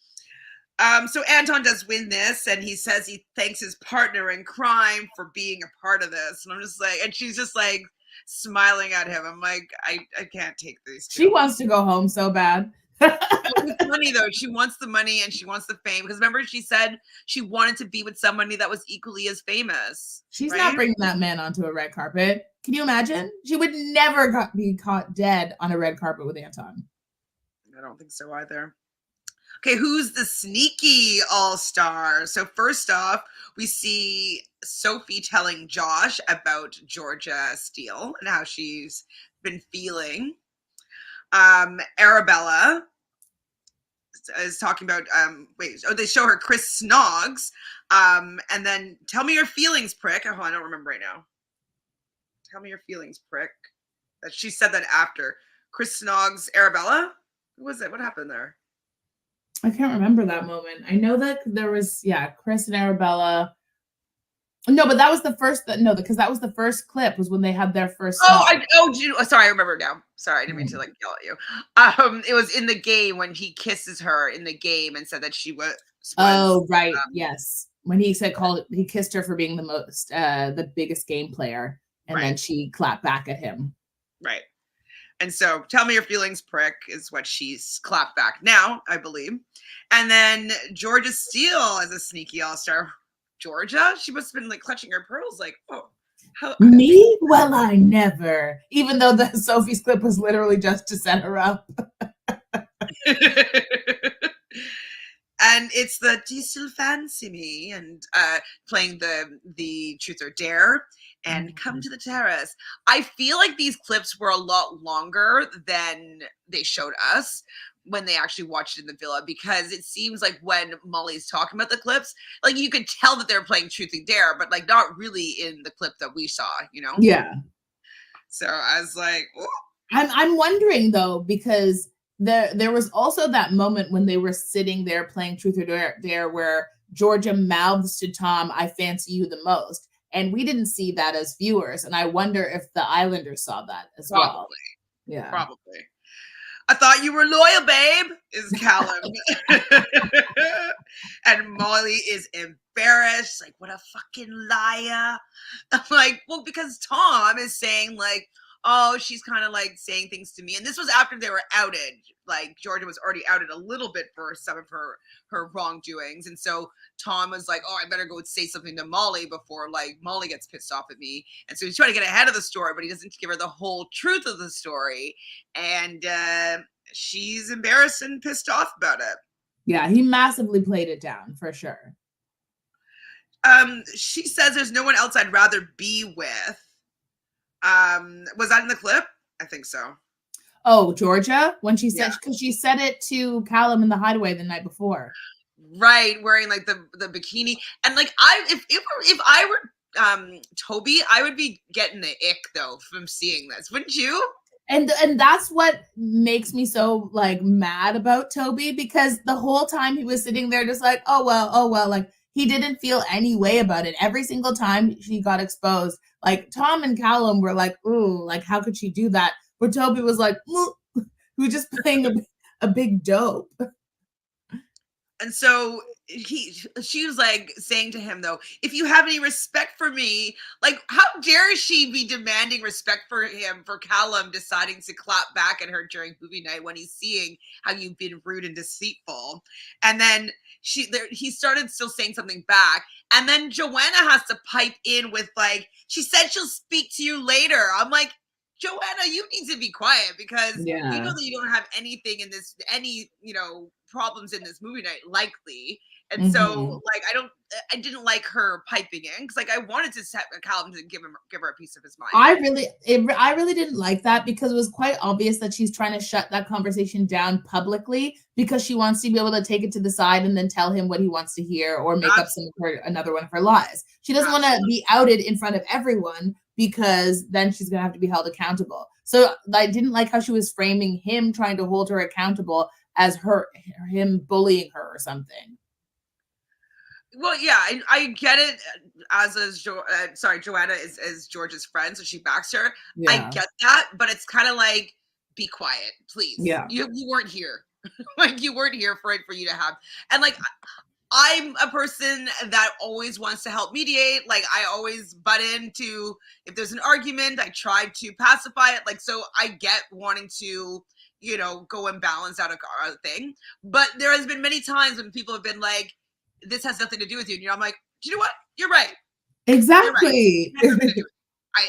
So Anton does win this, and he says he thanks his partner in crime for being a part of this. And I'm just like, and she's just like smiling at him. I'm like, I can't take these two. She wants to go home so bad. With money though, she wants the money and she wants the fame, because remember she said she wanted to be with somebody that was equally as famous. She's right? not bringing that man onto a red carpet. Can you imagine? She would never be caught dead on a red carpet with Anton. I don't think so either. Okay, who's the sneaky all-star? So first off, we see Sophie telling Josh about Georgia Steele and how she's been feeling. Arabella is talking about they show her Chris Snogs, and then tell me your feelings, prick. Oh, I don't remember right now. Tell me your feelings, prick. She said that after Chris Snogs, Arabella. Who was it? What happened there? I can't remember that moment. I know that there was Chris and Arabella. No, but that was the first. Because that was the first clip. Was when they had their first. Sorry, I remember now. Sorry, I didn't mean to like yell at you. It was in the game when he kisses her in the game and said that she was. Oh right, yes. When he he kissed her for being the biggest game player, and then she clapped back at him. Right. And so, tell me your feelings, prick, is what she's clapped back now, I believe. And then Georgia Steele as a sneaky all-star. Georgia? She must have been like clutching her pearls, like, oh. Me? Well, I never. Even though the Sophie's clip was literally just to set her up. And it's the "Do you still fancy me?" and playing the Truth or Dare and "Come to the Terrace." I feel like these clips were a lot longer than they showed us when they actually watched it in the villa, because it seems like when Molly's talking about the clips, like you could tell that they're playing Truth or Dare, but like not really in the clip that we saw, you know? Yeah. So I was like, oh. I'm wondering though, because there was also that moment when they were sitting there playing Truth or Dare where Georgia mouths to Tom, "I fancy you the most." And we didn't see that as viewers. And I wonder if the Islanders saw that as well. Yeah. Probably. "I thought you were loyal, babe," is Callum. And Molly is embarrassed. Like, what a fucking liar. I'm like, well, because Tom is saying like, oh, she's kind of like saying things to me. And this was after they were outed. Like Georgia was already outed a little bit for some of her wrongdoings. And so Tom was like, oh, I better go say something to Molly before like Molly gets pissed off at me. And so he's trying to get ahead of the story, but he doesn't give her the whole truth of the story. And she's embarrassed and pissed off about it. Yeah, he massively played it down for sure. She says there's no one else I'd rather be with. Was that in the clip? I think so. Oh, Georgia, when she said, because she said it to Callum in the hideaway the night before. Right, wearing like the bikini, and like if I were Toby, I would be getting the ick though from seeing this, wouldn't you? And that's what makes me so like mad about Toby, because the whole time he was sitting there just like, oh well, like he didn't feel any way about it. Every single time she got exposed, like Tom and Callum were like, ooh, like how could she do that? But Toby was like, he was just playing a big dope. And so she was like saying to him though, if you have any respect for me, like how dare she be demanding respect for him for Callum deciding to clap back at her during movie night when he's seeing how you've been rude and deceitful. And then he started still saying something back, and then Joanna has to pipe in with like, she said she'll speak to you later. I'm like, Joanna, you need to be quiet, because you know that you don't have anything in this, problems in this movie night, likely. And so like I didn't like her piping in, because like I wanted to set Callum to give her a piece of his mind. I really didn't like that, because it was quite obvious that she's trying to shut that conversation down publicly, because she wants to be able to take it to the side and then tell him what he wants to hear, or make up another one of her lies. She doesn't want to be outed in front of everyone, because then she's gonna have to be held accountable. So I didn't like how she was framing him trying to hold her accountable as him bullying her or something. Well, yeah, I get it. Joanna is George's friend, so she backs her. Yeah. I get that, but it's kind of like, be quiet, please. Yeah, you weren't here. Like, you weren't here for it for you to have. And like, I'm a person that always wants to help mediate. Like, I always butt into, if there's an argument, I try to pacify it. Like, so I get wanting to, go and balance out a thing. But there has been many times when people have been like, this has nothing to do with you. And I'm like, do you know what? You're right. Exactly. You're right.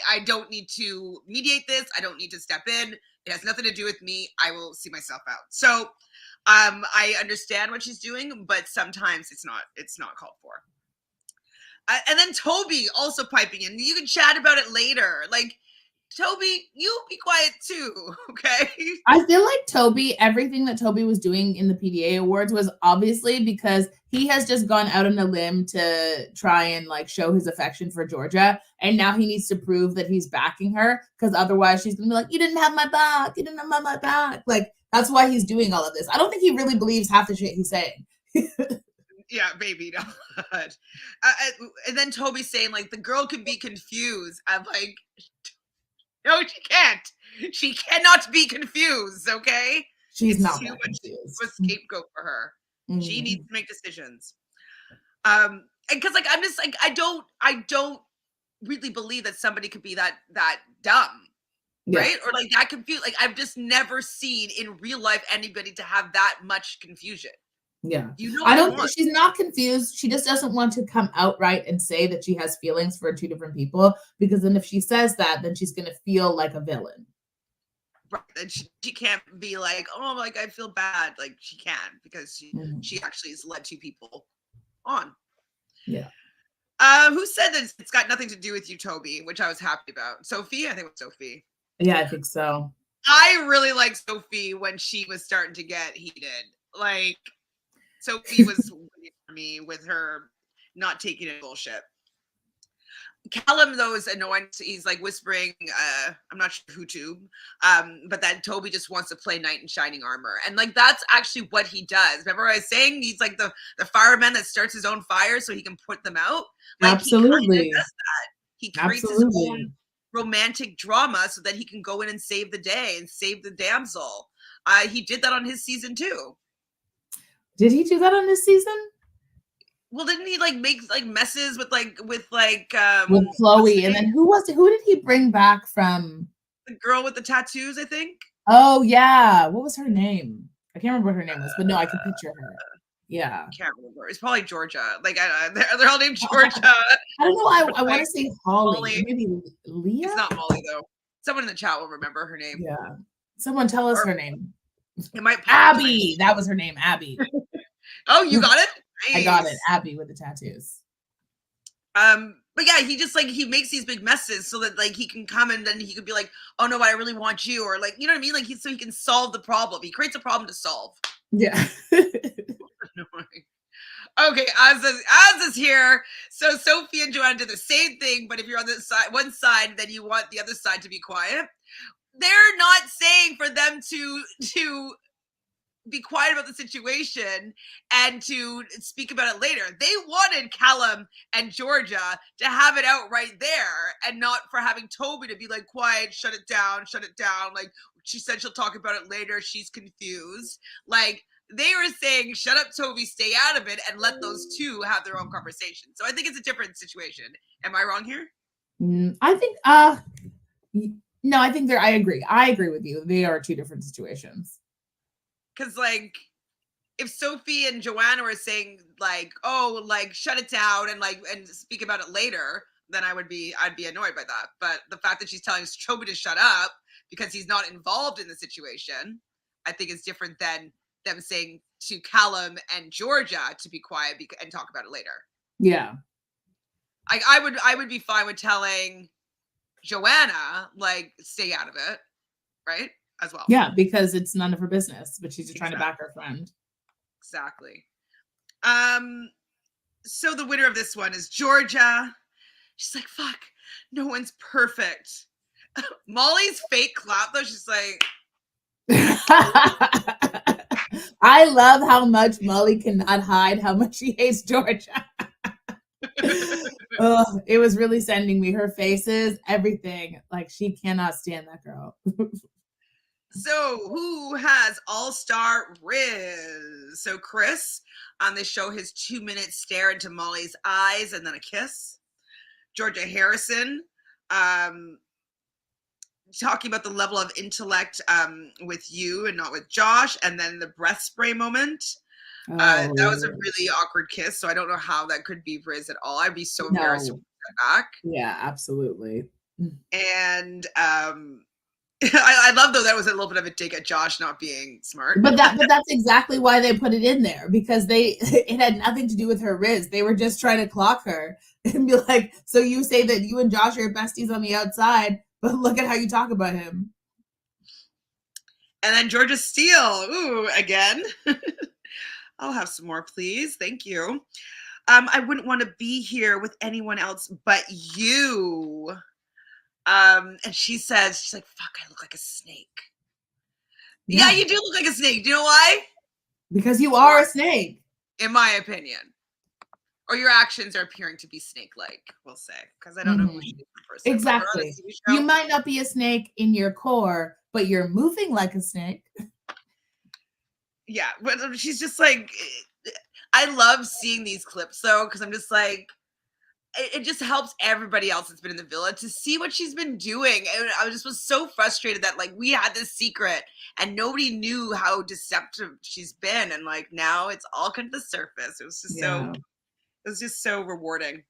I don't need to mediate this. I don't need to step in. It has nothing to do with me. I will see myself out. So I understand what she's doing, but sometimes it's not called for. And then Toby also piping in. You can chat about it later. Like, Toby, you be quiet too, okay? I feel like Toby, everything that Toby was doing in the PDA Awards was obviously because he has just gone out on a limb to try and like show his affection for Georgia. And now he needs to prove that he's backing her, because otherwise she's gonna be like, you didn't have my back. You didn't have my back. Like, that's why he's doing all of this. I don't think he really believes half the shit he's saying. Yeah, baby. No. And then Toby saying, like, the girl could be confused. I'm like, no, she can't. She cannot be confused, okay? She's it's not too much confused. of a scapegoat for her. Mm. She needs to make decisions. And because like I'm just like, I don't really believe that somebody could be that dumb. Yeah. Right? Or like that confused. Like, I've just never seen in real life anybody to have that much confusion. Yeah. I don't think she's not confused. She just doesn't want to come outright and say that she has feelings for two different people, because then if she says that, then she's going to feel like a villain. Right. And she can't be like, oh, like, I feel bad. Like, she can, because she actually has led two people on. Yeah. Who said that it's got nothing to do with you, Toby, which I was happy about? Sophie? I think it was Sophie. Yeah, I think so. I really liked Sophie when she was starting to get heated. Like, Sophie was winning for me with her not taking it bullshit. Callum, though, is annoying. He's like whispering, I'm not sure who to, but that Toby just wants to play knight in shining armor. And like, that's actually what he does. Remember I was saying he's like the fireman that starts his own fire so he can put them out? Like, absolutely. He does that. He creates his own romantic drama so that he can go in and save the day and save the damsel. He did that on his season too. Did he do that on this season? Well, didn't he like make like messes with with Chloe? And then who did he bring back from? The girl with the tattoos, I think. Oh yeah, what was her name? I can't remember what her name was, but no, I can picture her. Yeah, can't remember. It's probably Georgia. Like, they're all named Georgia. I don't know. I want to say Holly. Maybe Leah. It's not Molly though. Someone in the chat will remember her name. Yeah, someone tell us her name. It might Abby. That was her name, Abby. Oh, you got it? Nice. I got it. Abby with the tattoos. But yeah, he just like, he makes these big messes so that like he can come and then he could be like, oh no, I really want you, or like, you know what I mean? Like, so he can solve the problem. He creates a problem to solve. Yeah. Okay, Az is here. So Sophie and Joanna did the same thing, but if you're on the side, one side, then you want the other side to be quiet. They're not saying for them to be quiet about the situation and to speak about it later. They wanted Callum and Georgia to have it out right there, and not for having Toby to be like, quiet, shut it down. Like, she said she'll talk about it later. She's confused. Like, they were saying, shut up, Toby, stay out of it, and let those two have their own conversation. So I think it's a different situation. Am I wrong here? I think, no, I think I agree. I agree with you. They are two different situations. Because, like, if Sophie and Joanna were saying, like, oh, like, shut it down and speak about it later, then I'd be annoyed by that. But the fact that she's telling Toby to shut up because he's not involved in the situation, I think is different than them saying to Callum and Georgia to be quiet and talk about it later. Yeah. I would be fine with telling Joanna, like, stay out of it, right? As well. Yeah, because it's none of her business, but she's just trying to back her friend. Exactly. So the winner of this one is Georgia. She's like, fuck, no one's perfect. Molly's fake clap, though, she's like... I love how much Molly cannot hide how much she hates Georgia. Oh, it was really sending me her faces, everything. Like, she cannot stand that girl. So who has all-star Riz? So Chris, they show his 2-minute stare into Molly's eyes and then a kiss. Georgia Harrison, talking about the level of intellect with you and not with Josh, and then the breath spray moment. That was a really awkward kiss, so I don't know how that could be Riz at all. I'd be so embarrassed to put that back. Yeah, absolutely. And I love though that was a little bit of a dig at Josh not being smart. But that's exactly why they put it in there, because it had nothing to do with her Riz. They were just trying to clock her and be like, so you say that you and Josh are besties on the outside, but look at how you talk about him. And then Georgia Steele, ooh, again. I'll have some more, please. Thank you. I wouldn't want to be here with anyone else but you. And she says, she's like, fuck, I look like a snake. Yeah, you do look like a snake. Do you know why? Because you are a snake. In my opinion. Or your actions are appearing to be snake-like, we'll say. Because I don't know who she is in person. Exactly. You might not be a snake in your core, but you're moving like a snake. Yeah, but she's just like, I love seeing these clips though, because I'm just like, it just helps everybody else that's been in the villa to see what she's been doing. And I just was so frustrated that like we had this secret and nobody knew how deceptive she's been. And like now it's all come to the surface. It was just so rewarding.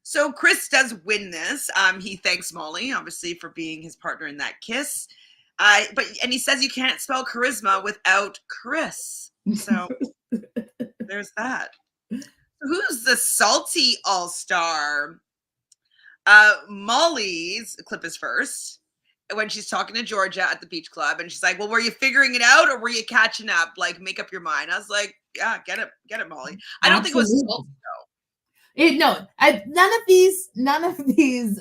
So Chris does win this. He thanks Molly, obviously, for being his partner in that kiss. And he says you can't spell charisma without Chris. So there's that. Who's the salty all-star? Molly's clip is first when she's talking to Georgia at the beach club, and she's like, well, were you figuring it out or were you catching up? Like, make up your mind. I was like, yeah, get it, Molly. I don't think it was salty though. None of these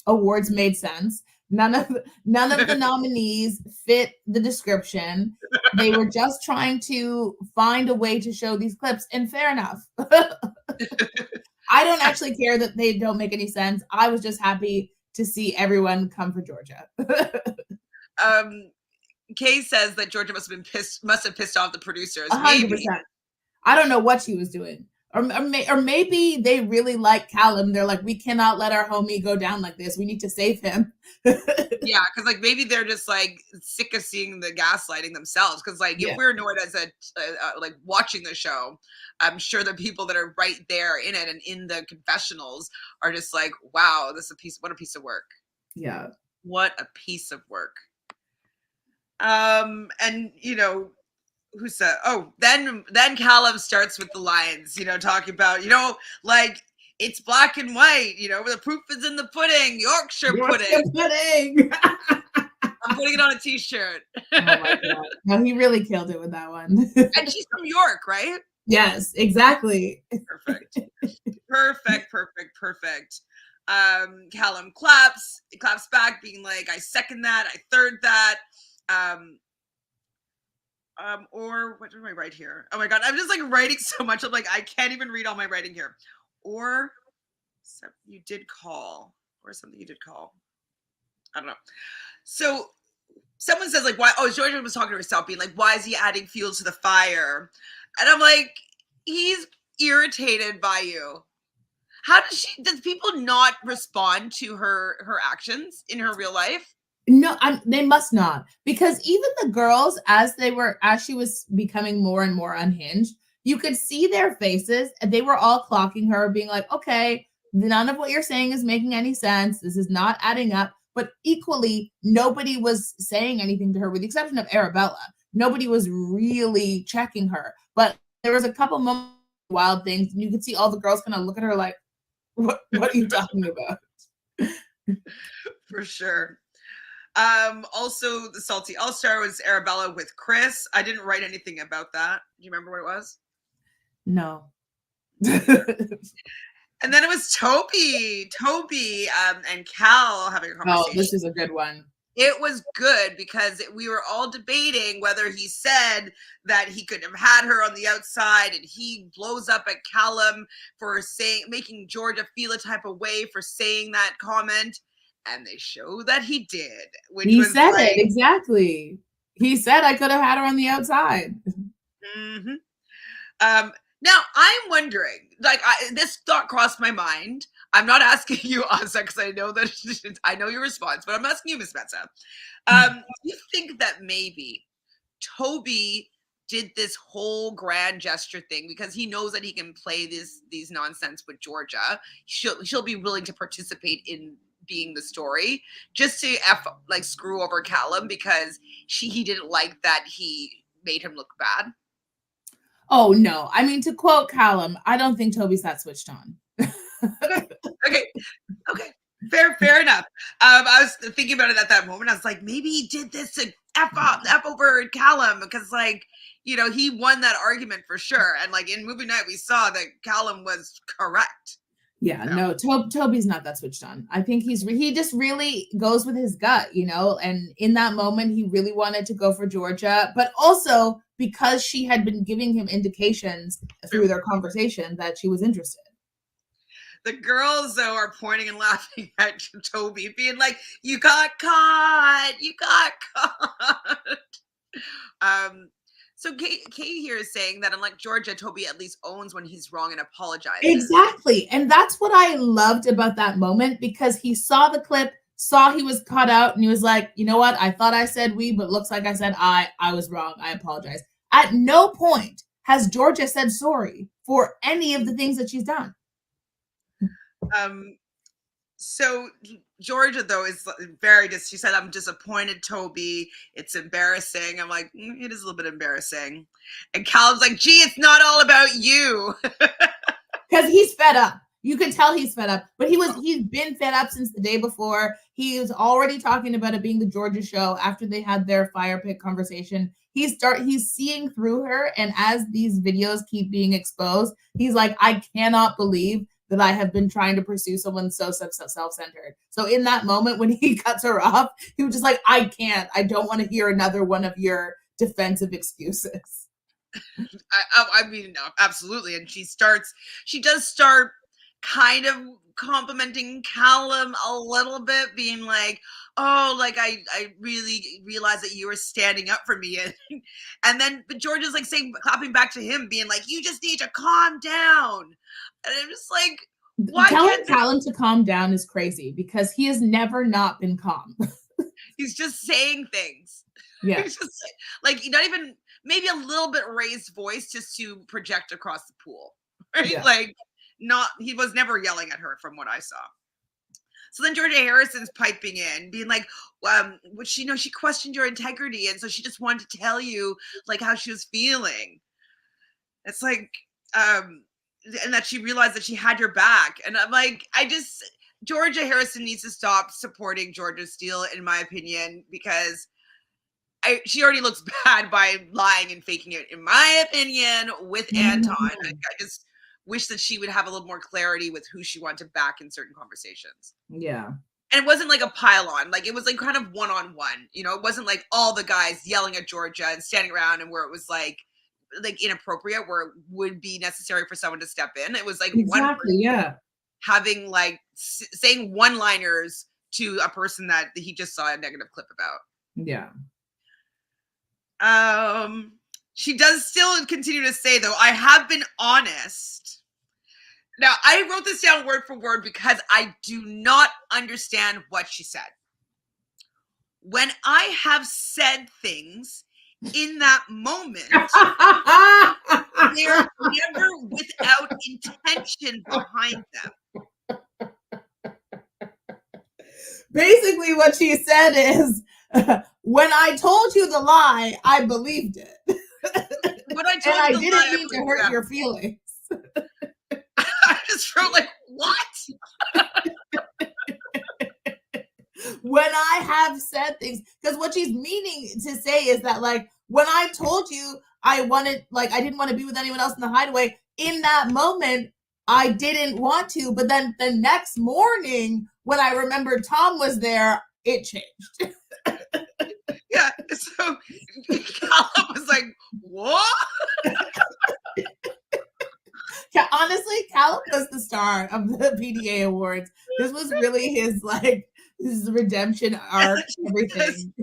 awards made sense. None of the nominees fit the description. They were just trying to find a way to show these clips, and fair enough. I don't actually care that they don't make any sense. I was just happy to see everyone come for Georgia. Kay says that Georgia must have pissed off the producers. 100%. Maybe. I don't know what she was doing. Or maybe they really like Callum. They're like, we cannot let our homie go down like this. We need to save him. Yeah, because like maybe they're just like sick of seeing the gaslighting themselves. Because like if we're annoyed as like watching the show, I'm sure the people that are right there in it and in the confessionals are just like, wow, what a piece of work. Yeah, what a piece of work. And you know. Who said, then Callum starts with the lines, talking about, like it's black and white, the proof is in the pudding, Yorkshire pudding. I'm putting it on a t-shirt. Oh my God. No, he really killed it with that one. And she's from York, right? Yes, exactly. Perfect. Callum claps back, being like, I second that, I third that. Or what did I write here? Oh my God, I'm just like writing so much. I'm like, I can't even read all my writing here. Or something you did call. I don't know. So someone says like, why? Oh, Georgia was talking to herself, being like, why is he adding fuel to the fire? And I'm like, he's irritated by you. How does people not respond to her actions in her real life? No, they must not, because even the girls, as she was becoming more and more unhinged, you could see their faces, and they were all clocking her, being like, okay, none of what you're saying is making any sense. This is not adding up. But equally, nobody was saying anything to her, with the exception of Arabella. Nobody was really checking her. But there was a couple moments, wild things, and you could see all the girls kind of look at her like, what are you talking about? For sure. Also, the salty all-star was Arabella with Chris. I didn't write anything about that. Do you remember what it was? No. And then it was Toby, and Cal having a conversation. Oh, this is a good one. It was good because we were all debating whether he said that he could have had her on the outside, and he blows up at Callum for making Georgia feel a type of way for saying that comment. And they show that he did, which He was said like, it, exactly. He said I could have had her on the outside. mm-hmm. Now I'm wondering, like, this thought crossed my mind. I'm not asking you, Asa, because I know that I know your response, but I'm asking you, Miss Metza. Do you think that maybe Toby did this whole grand gesture thing because he knows that he can play these nonsense with Georgia? She'll be willing to participate in being the story just to screw over Callum because he didn't like that he made him look bad. Oh no. I mean, to quote Callum, I don't think Toby's that switched on. Okay. Fair enough. I was thinking about it at that moment. I was like, maybe he did this to F over Callum because, like, you know, he won that argument for sure. And like in movie night, we saw that Callum was correct. Yeah, no, Toby's not that switched on. I think he just really goes with his gut, you know, and in that moment, he really wanted to go for Georgia, but also because she had been giving him indications through their conversation that she was interested. The girls, though, are pointing and laughing at Toby, being like, you got caught. You got caught. So Kay here is saying that unlike Georgia, Toby at least owns when he's wrong and apologizes. Exactly. And that's what I loved about that moment because he saw the clip, saw he was caught out, and he was like, you know what? I thought I said we, but looks like I said I was wrong. I apologize. At no point has Georgia said sorry for any of the things that she's done. So Georgia, though, is very she said, I'm disappointed, Toby. It's embarrassing. I'm like, it is a little bit embarrassing. And Callum's like, gee, it's not all about you. Because he's fed up. You can tell he's fed up, but he's been fed up since the day before. He was already talking about it being the Georgia show after they had their fire pit conversation. He's seeing through her, and as these videos keep being exposed, he's like, I cannot believe that I have been trying to pursue someone so self-centered. So in that moment when he cuts her off, he was just like, I don't want to hear another one of your defensive excuses. I mean, absolutely. And she does start kind of complimenting Callum a little bit, being like, oh, like I really realized that you were standing up for me. And then but Georgia's like clapping back to him, being like, you just need to calm down. And I'm just like, why telling Callum to calm down is crazy because he has never not been calm. He's just saying things. Yeah. He's just like not even maybe a little bit raised voice just to project across the pool. Right? Yeah. Like he was never yelling at her from what I saw. So then Georgia Harrison's piping in, being like, she questioned your integrity. And so she just wanted to tell you like how she was feeling. It's like, and that she realized that she had your back. And I'm like, Georgia Harrison needs to stop supporting Georgia Steele, in my opinion, because she already looks bad by lying and faking it, in my opinion, with Anton. I just wish that she would have a little more clarity with who she wanted to back in certain conversations. Yeah. And it wasn't like a pile-on. Like, it was like kind of one-on-one. You know, it wasn't like all the guys yelling at Georgia and standing around and where it was like inappropriate, where it would be necessary for someone to step in. It was like one person having like saying one-liners to a person that he just saw a negative clip about. Yeah. She does still continue to say, though, I have been honest. Now, I wrote this down word for word because I do not understand what she said. When I have said things in that moment, they're never without intention behind them. Basically, what she said is, when I told you the lie, I believed it. When I told and you I didn't mean to hurt your feelings. I just wrote like, what? When I have said things, because what she's meaning to say is that, like, when I told you I didn't want to be with anyone else in the hideaway, in that moment, I didn't want to. But then the next morning, when I remembered Tom was there, it changed. Yeah. So Callum was like, what? Honestly, Callum was the star of the PDA Awards. This was really his redemption arc, everything.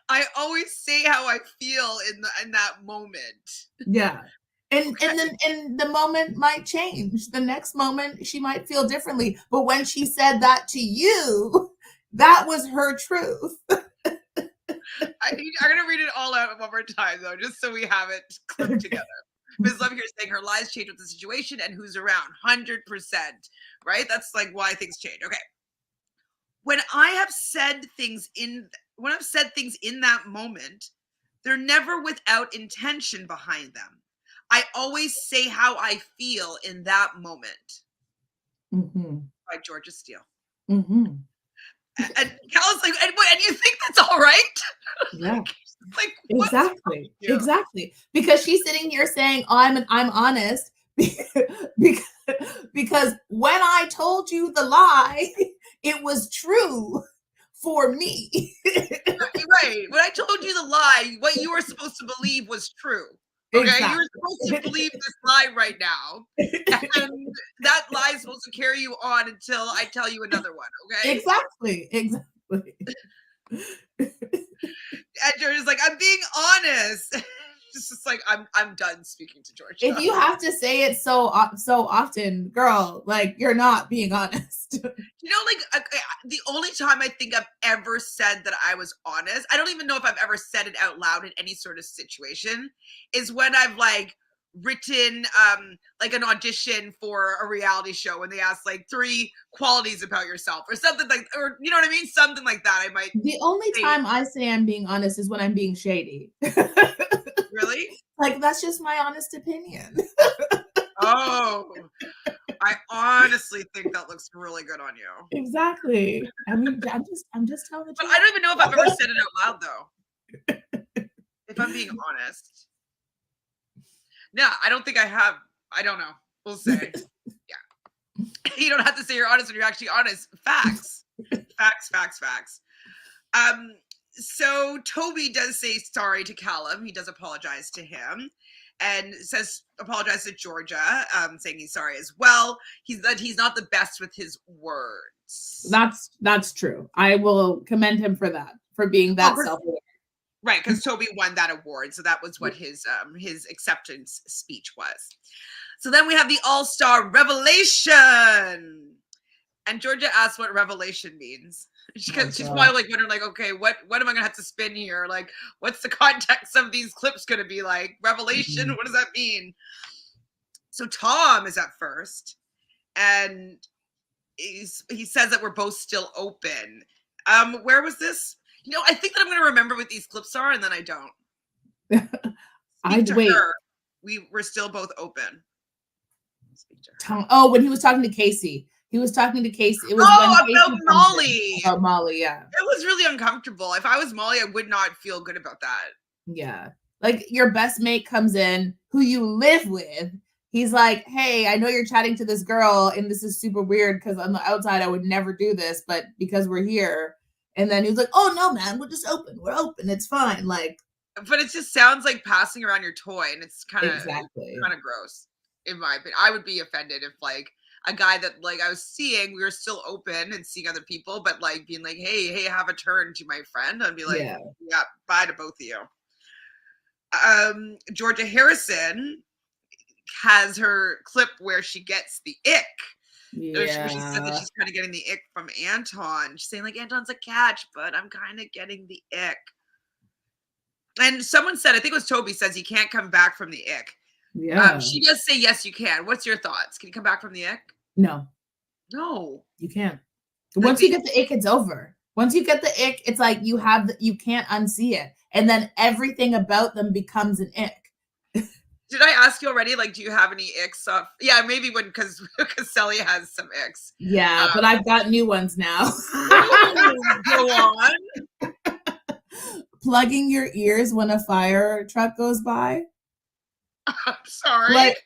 I always say how I feel in that moment. Yeah. And Okay. then the moment might change. The next moment she might feel differently. But when she said that to you, that was her truth. I'm gonna read it all out one more time though, just so we have it clipped together. Ms. Love here saying her lies change with the situation and who's around. 100%. Right? That's like why things change. Okay. When I've said things in that moment, they're never without intention behind them. I always say how I feel in that moment. Mm-hmm. By Georgia Steele. Mm-hmm. And Cal's like, and you think that's all right? Yeah. Like exactly. Because she's sitting here saying, I'm honest because when I told you the lie, it was true for me. Right. When I told you the lie, what you were supposed to believe was true. Okay, exactly. You were supposed to believe this lie right now, and that lie is supposed to carry you on until I tell you another one. Okay. Exactly. And Georgia's like, I'm being honest. It's just like I'm done speaking to Georgia. If you have to say it so often, girl, like you're not being honest. You know, like the only time I think I've ever said that I was honest, I don't even know if I've ever said it out loud in any sort of situation, is when I've like written like an audition for a reality show when they ask like 3 qualities about yourself or something like, or you know what I mean, something like that. I might. The only time I say I'm being honest is when I'm being shady. Really? Like that's just my honest opinion. Oh, I honestly think that looks really good on you. Exactly. I mean, I'm just telling the truth. But I don't even know if I've ever said it out loud though. If I'm being honest. No, I don't think I have. I don't know. We'll say. Yeah. You don't have to say you're honest when you're actually honest. Facts. Facts. So Toby does say sorry to Callum. He does apologize to him and apologize to Georgia, saying he's sorry as well. He's not the best with his words. That's true. I will commend him for that, for being that self-aware. Right, because Toby won that award, so that was what his acceptance speech was. So then we have the All-Star Revelation, and Georgia asked what revelation means. She's probably like wondering, like, okay, what am I gonna have to spin here? Like, what's the context of these clips gonna be like? Revelation, what does that mean? So Tom is at first, and he says that we're both still open. Where was this? You know, I think that I'm gonna remember what these clips are, and then I don't. Speak to her. We're still both open. Speak to her. Tom, oh, when he was talking to Casey. He was talking to Casey. It was about Molly. About Molly, yeah. It was really uncomfortable. If I was Molly, I would not feel good about that. Yeah. Like your best mate comes in, who you live with. He's like, hey, I know you're chatting to this girl, and this is super weird because on the outside, I would never do this, but because we're here. And then he's like, oh, no, man, we're just open. We're open. It's fine. Like, but it just sounds like passing around your toy, and it's kind of gross, in my opinion. I would be offended if like a guy that like I was seeing, we were still open and seeing other people, but like being like, hey, have a turn to my friend. I'd be like, yeah, bye to both of you. Georgia Harrison has her clip where she gets the ick. Yeah. She said that she's kind of getting the ick from Anton. She's saying like, Anton's a catch, but I'm kind of getting the ick. And someone said, I think it was Toby, says he can't come back from the ick. Yeah. She does say, yes, you can. What's your thoughts? Can you come back from the ick? No, you can't. Once you get the ick, it's over. Once you get the ick, it's like you can't unsee it. And then everything about them becomes an ick. Did I ask you already? Like, do you have any icks? Yeah, maybe because Celia has some icks. Yeah, but I've got new ones now. Go on. Plugging your ears when a fire truck goes by. I'm sorry. Like,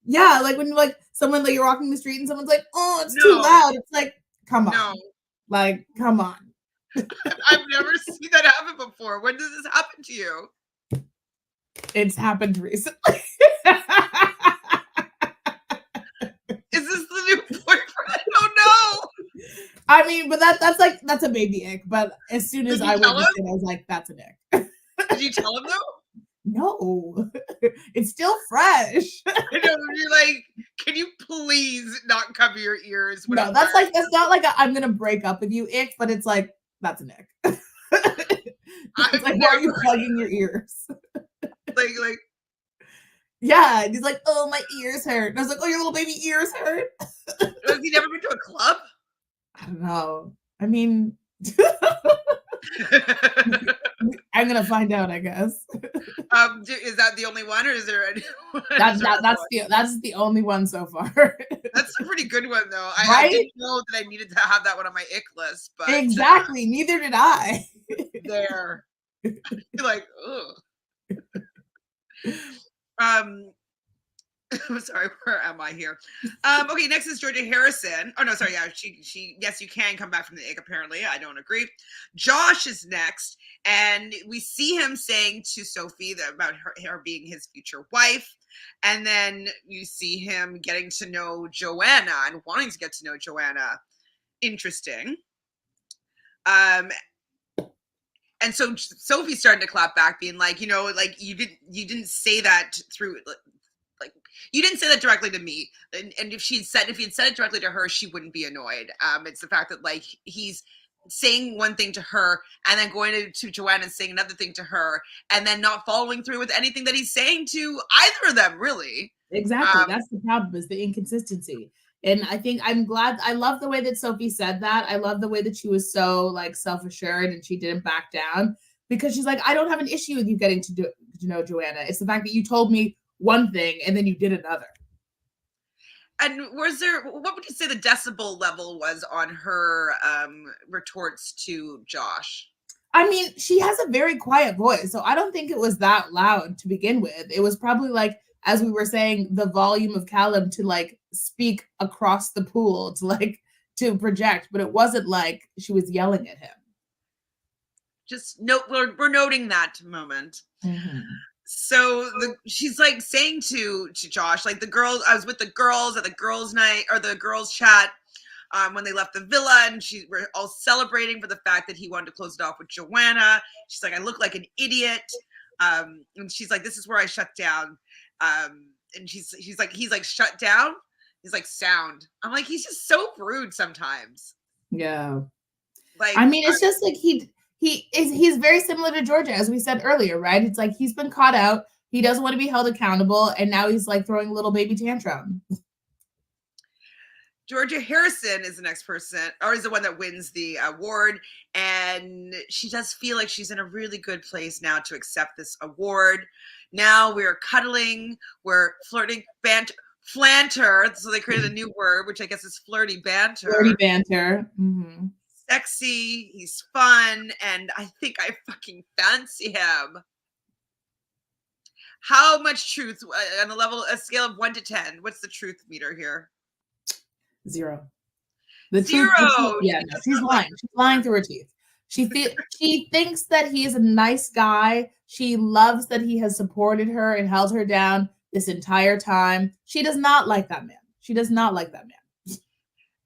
yeah, like when like someone like you're walking the street and someone's like, oh, it's too loud. It's like, come on. No. Like, come on. I've never seen that happen before. When does this happen to you? It's happened recently. Is this the new boyfriend? Oh no! I mean, but that's a baby ick. But as soon as Did you I tell witnessed him? it, I was like, that's an ick. Did you tell him though? No, it's still fresh. I know you're like, can you please not cover your ears when No, I'm that's wearing? not like I'm gonna break up with you ick, but it's like that's an ick. It's like, why are you plugging your ears? like Yeah, and he's like, oh, my ears hurt. And I was like, oh, your little baby ears hurt. has he never been to a club? I don't know. I mean, I'm gonna find out, I guess. Is that the only one, or is there anyone? That's the only one so far. That's a pretty good one, though. Right? I didn't know that I needed to have that one on my ick list, but Exactly. Neither did I. there, like, ugh. I'm sorry, where am I here? Okay, next is Georgia Harrison. Oh no, sorry, yeah, she yes, you can come back from the ick, apparently. I don't agree. Josh is next, and we see him saying to Sophie that about her being his future wife. And then you see him getting to know Joanna and wanting to get to know Joanna. Interesting. And so Sophie's starting to clap back, being like, like you didn't say that through, like you didn't say that directly to me. And if you'd said it directly to her, she wouldn't be annoyed. It's the fact that like he's saying one thing to her and then going to Joanna and saying another thing to her and then not following through with anything that he's saying to either of them, really. Exactly. That's the problem, is the inconsistency. And I love the way that Sophie said that. I love the way that she was so like self-assured and she didn't back down, because she's like, I don't have an issue with you getting to know Joanna. It's the fact that you told me one thing and then you did another. And what would you say the decibel level was on her retorts to Josh? I mean, she has a very quiet voice, so I don't think it was that loud to begin with. It was probably like, as we were saying, the volume of Callum to like speak across the pool to project, but it wasn't like she was yelling at him. Just we're noting that moment. Mm-hmm. So she's like saying to Josh, like, I was with the girls at the girls' night or the girls' chat when they left the villa, and we're all celebrating for the fact that he wanted to close it off with Joanna. She's like, I look like an idiot. And she's like, this is where I shut down. And he's like, shut down? He's like, sound. I'm like, he's just so rude sometimes. Yeah. Like, I mean, it's just like he's very similar to Georgia, as we said earlier, right? It's like he's been caught out. He doesn't want to be held accountable, and now he's like throwing a little baby tantrum. Georgia Harrison is the next person, or is the one that wins the award, and she does feel like she's in a really good place now to accept this award. Now we're cuddling, we're flirting, flanter. So they created a new word, which I guess is flirty banter. Flirty banter. Mm-hmm. Sexy, he's fun, and I think I fucking fancy him. How much truth on a scale of 1 to 10? What's the truth meter here? 0. Zero. Yeah, no, she's lying. She's lying through her teeth. She thinks that he is a nice guy. She loves that he has supported her and held her down this entire time. She does not like that man. She does not like that man.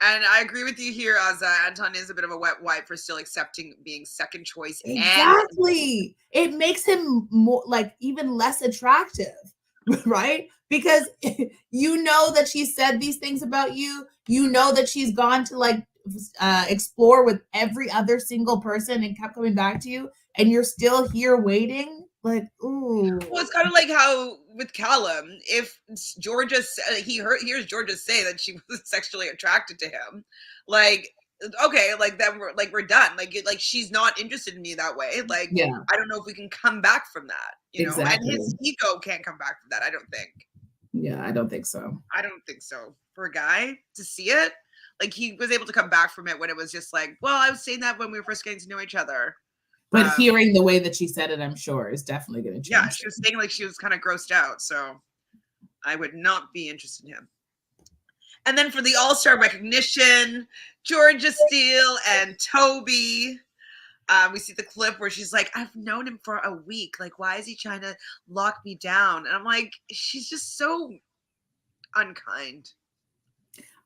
And I agree with you here, as Anton is a bit of a wet wipe for still accepting being second choice. Exactly. It makes him more like even less attractive, right? Because you know that she said these things about you. You know that she's gone to like explore with every other single person and kept coming back to you, and you're still here waiting. Like, ooh. Well, it's kind of like how with Callum, if Georgia hears Georgia say that she was sexually attracted to him, like, okay, like then we're done. Like she's not interested in me that way. Like, yeah. I don't know if we can come back from that. You know, exactly. And his ego can't come back from that. I don't think. Yeah, I don't think so. I don't think so. For a guy to see it, like he was able to come back from it when it was just like, well, I was saying that when we were first getting to know each other. But hearing the way that she said it, I'm sure, is definitely going to change. Yeah, she was saying like she was kind of grossed out. So I would not be interested in him. And then for the All-Star recognition, Georgia Steele and Toby. We see the clip where she's like, I've known him for a week. Like, why is he trying to lock me down? And I'm like, she's just so unkind.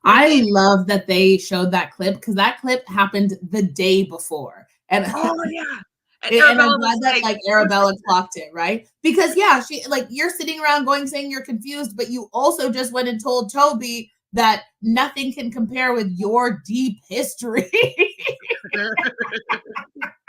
I love that they showed that clip because that clip happened the day before. And Oh yeah. And and I'm Arabella was glad that like, like Arabella clocked it, right? Because yeah, she like you're sitting around going saying you're confused, but you also just went and told Toby that nothing can compare with your deep history.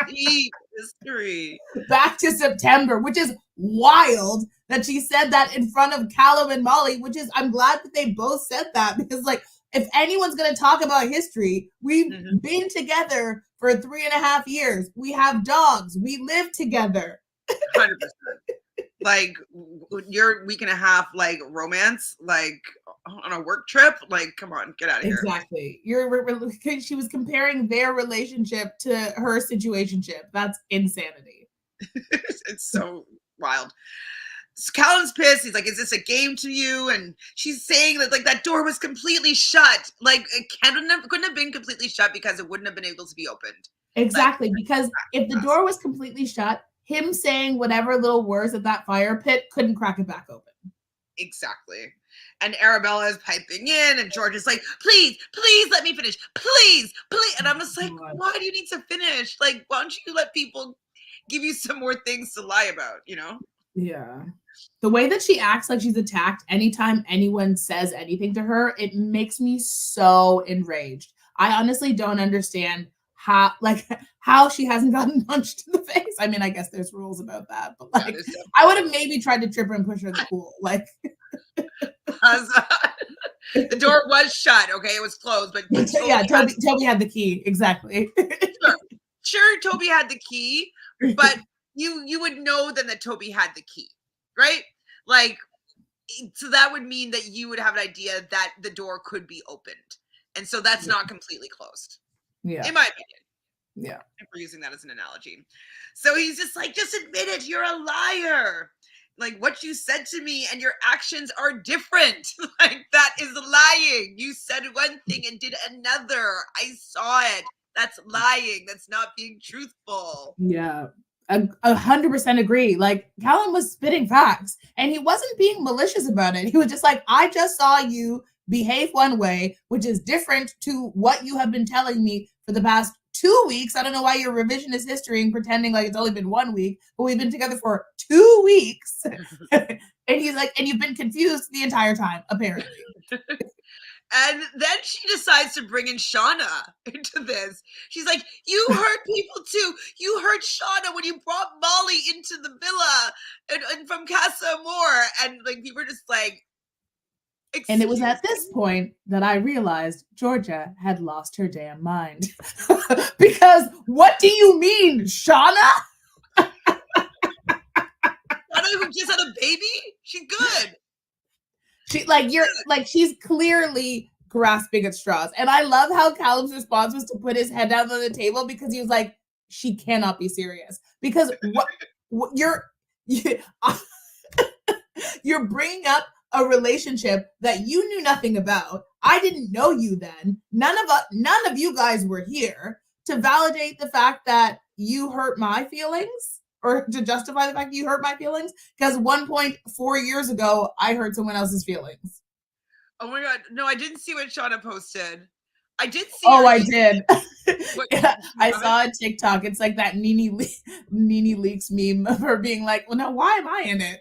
deep history. Back to September, which is wild that she said that in front of Callum and Molly, which is I'm glad that they both said that because like if anyone's going to talk about history, we've been together for 3.5 years. We have dogs. We live together. 100%. Like your week and a half, like romance, like on a work trip. Like, come on, get out of here. Exactly. She was comparing their relationship to her situationship. That's insanity. It's so wild. Callum's pissed. He's like, "Is this a game to you?" And she's saying that like that door was completely shut. Like it couldn't have been completely shut because it wouldn't have been able to be opened. Exactly, like, because if the door was completely shut, him saying whatever little words at that fire pit couldn't crack it back open. Exactly. And Arabella is piping in, and George is like, "Please, please let me finish. Please, please." And I'm just like, why do you need to finish? Like, why don't you let people give you some more things to lie about, you know? Yeah. The way that she acts like she's attacked anytime anyone says anything to her, it makes me so enraged. I honestly don't understand how she hasn't gotten punched in the face. I mean, I guess there's rules about that, but like I would have maybe tried to trip her and push her in the pool. Like the door was shut, okay? It was closed, but Toby had the key. Exactly. Sure, Toby had the key, but you would know then that Toby had the key, right? Like, so that would mean that you would have an idea that the door could be opened. And so that's not completely closed. Yeah. In my opinion. Yeah. If we're using that as an analogy. So he's just like, just admit it, you're a liar. Like what you said to me and your actions are different. Like that is lying. You said one thing and did another. I saw it. That's lying. That's not being truthful. Yeah. 100% agree. Like Callum was spitting facts and he wasn't being malicious about it. He was just like, I just saw you behave one way, which is different to what you have been telling me for the past 2 weeks. I don't know why you're revisionist history and pretending like it's only been 1 week, but we've been together for 2 weeks. And he's like, and you've been confused the entire time, apparently. And then she decides to bring in Shauna into this. She's like, you hurt people too. You hurt Shauna when you brought Molly into the villa and from Casa Amor. And like people were just like, and it was at this point that I realized Georgia had lost her damn mind. Because what do you mean, Shauna? Shauna who just had a baby? She's good. She's clearly grasping at straws. And I love how Callum's response was to put his head down on the table because he was like, she cannot be serious. Because you're bringing up a relationship that you knew nothing about. I didn't know you then. None of you guys were here to validate the fact that you hurt my feelings or to justify the fact that you hurt my feelings. Because 1.4 years ago, I hurt someone else's feelings. Oh my God. No, I didn't see what Shauna posted. I did see. Oh, I did. Yeah, I saw a TikTok. It's like that Nene Leakes meme of her being like, well, now why am I in it?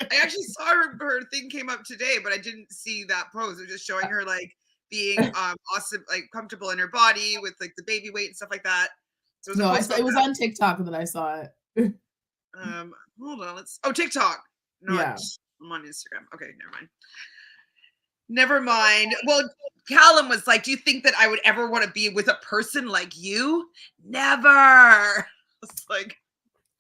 I actually saw her thing came up today, but I didn't see that post. It was just showing her like being awesome, like comfortable in her body with like the baby weight and stuff like that. So it was on TikTok that I saw it. Hold on, TikTok. Yeah. I'm on Instagram. Okay, never mind. Well, Callum was like, do you think that I would ever want to be with a person like you? Never. It's like,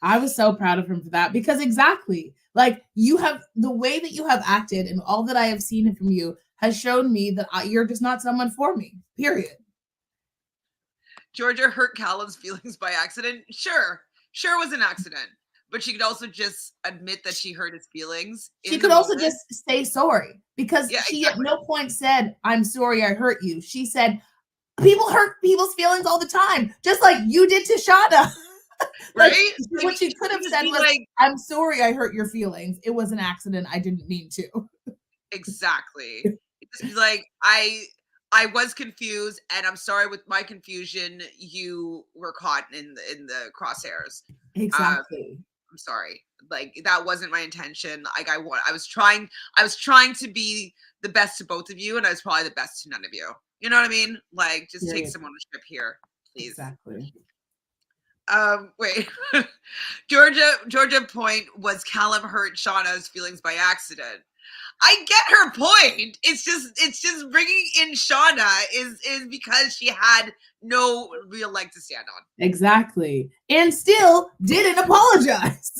I was so proud of him for that because exactly like you have the way that you have acted and all that I have seen from you has shown me that you're just not someone for me, period. Georgia hurt Callum's feelings by accident. Sure it was an accident, but she could also just admit that she hurt his feelings. She could also just say sorry because she at no point said, I'm sorry I hurt you. She said, people hurt people's feelings all the time, just like you did to Shauna. Right? What she could have said was, I'm sorry I hurt your feelings. It was an accident. I didn't mean to. Exactly. It just be like, I was confused, and I'm sorry with my confusion, you were caught in the crosshairs. Um, Exactly. I'm sorry. Like, that wasn't my intention. Like, I was trying to be the best to both of you, and I was probably the best to none of you. You know what I mean? Like, just take Period. some ownership here, please. Exactly. Wait. Georgia point was Callum hurt Shauna's feelings by accident. I get her point. It's just bringing in Shauna is because she had no real leg to stand on. Exactly. And still didn't apologize.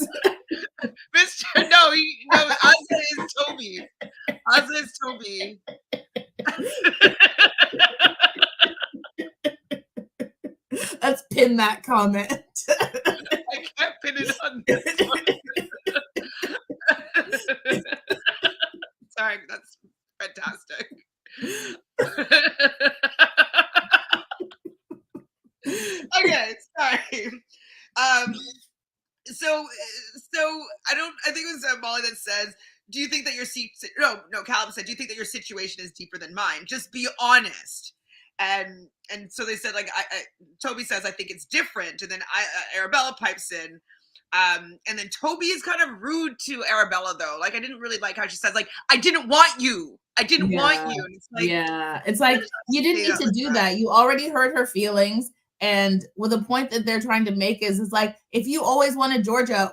Mr. No, Ozzy is Toby. Ozzy is Toby. Let's pin that comment. I can't pin it on this one. Sorry, that's fantastic. Okay, sorry. So I think it was Molly that says, do you think that your Callum said, do you think that your situation is deeper than mine? Just be honest. And so they said, like, Toby says, I think it's different. And then Arabella pipes in. And then Toby is kind of rude to Arabella, though. Like, I didn't really like how she says, like, I didn't want you. I didn't want you. And It's like you didn't need to do that. You already hurt her feelings. And with the point that they're trying to make is like, if you always wanted Georgia,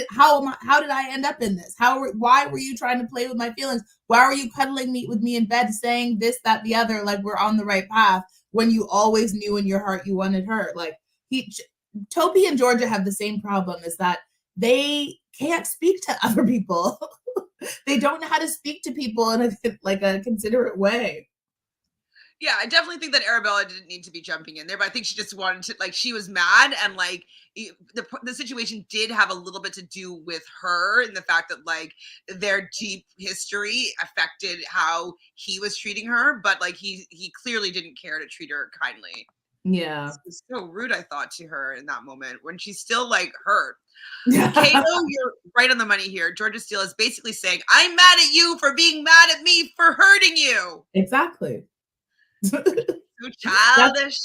how did I end up in this? Why were you trying to play with my feelings? Why were you cuddling with me in bed saying this, that, the other, like we're on the right path when you always knew in your heart you wanted her? Like Toby and Georgia have the same problem, is that they can't speak to other people. They don't know how to speak to people in a considerate way. Yeah, I definitely think that Arabella didn't need to be jumping in there, but I think she just wanted to, like, she was mad, and like the situation did have a little bit to do with her, and the fact that like their deep history affected how he was treating her, but like he clearly didn't care to treat her kindly. Yeah. It was so rude, I thought, to her in that moment when she's still like hurt. Kato, you're right on the money here. Georgia Steele is basically saying, I'm mad at you for being mad at me for hurting you. Exactly. So childish.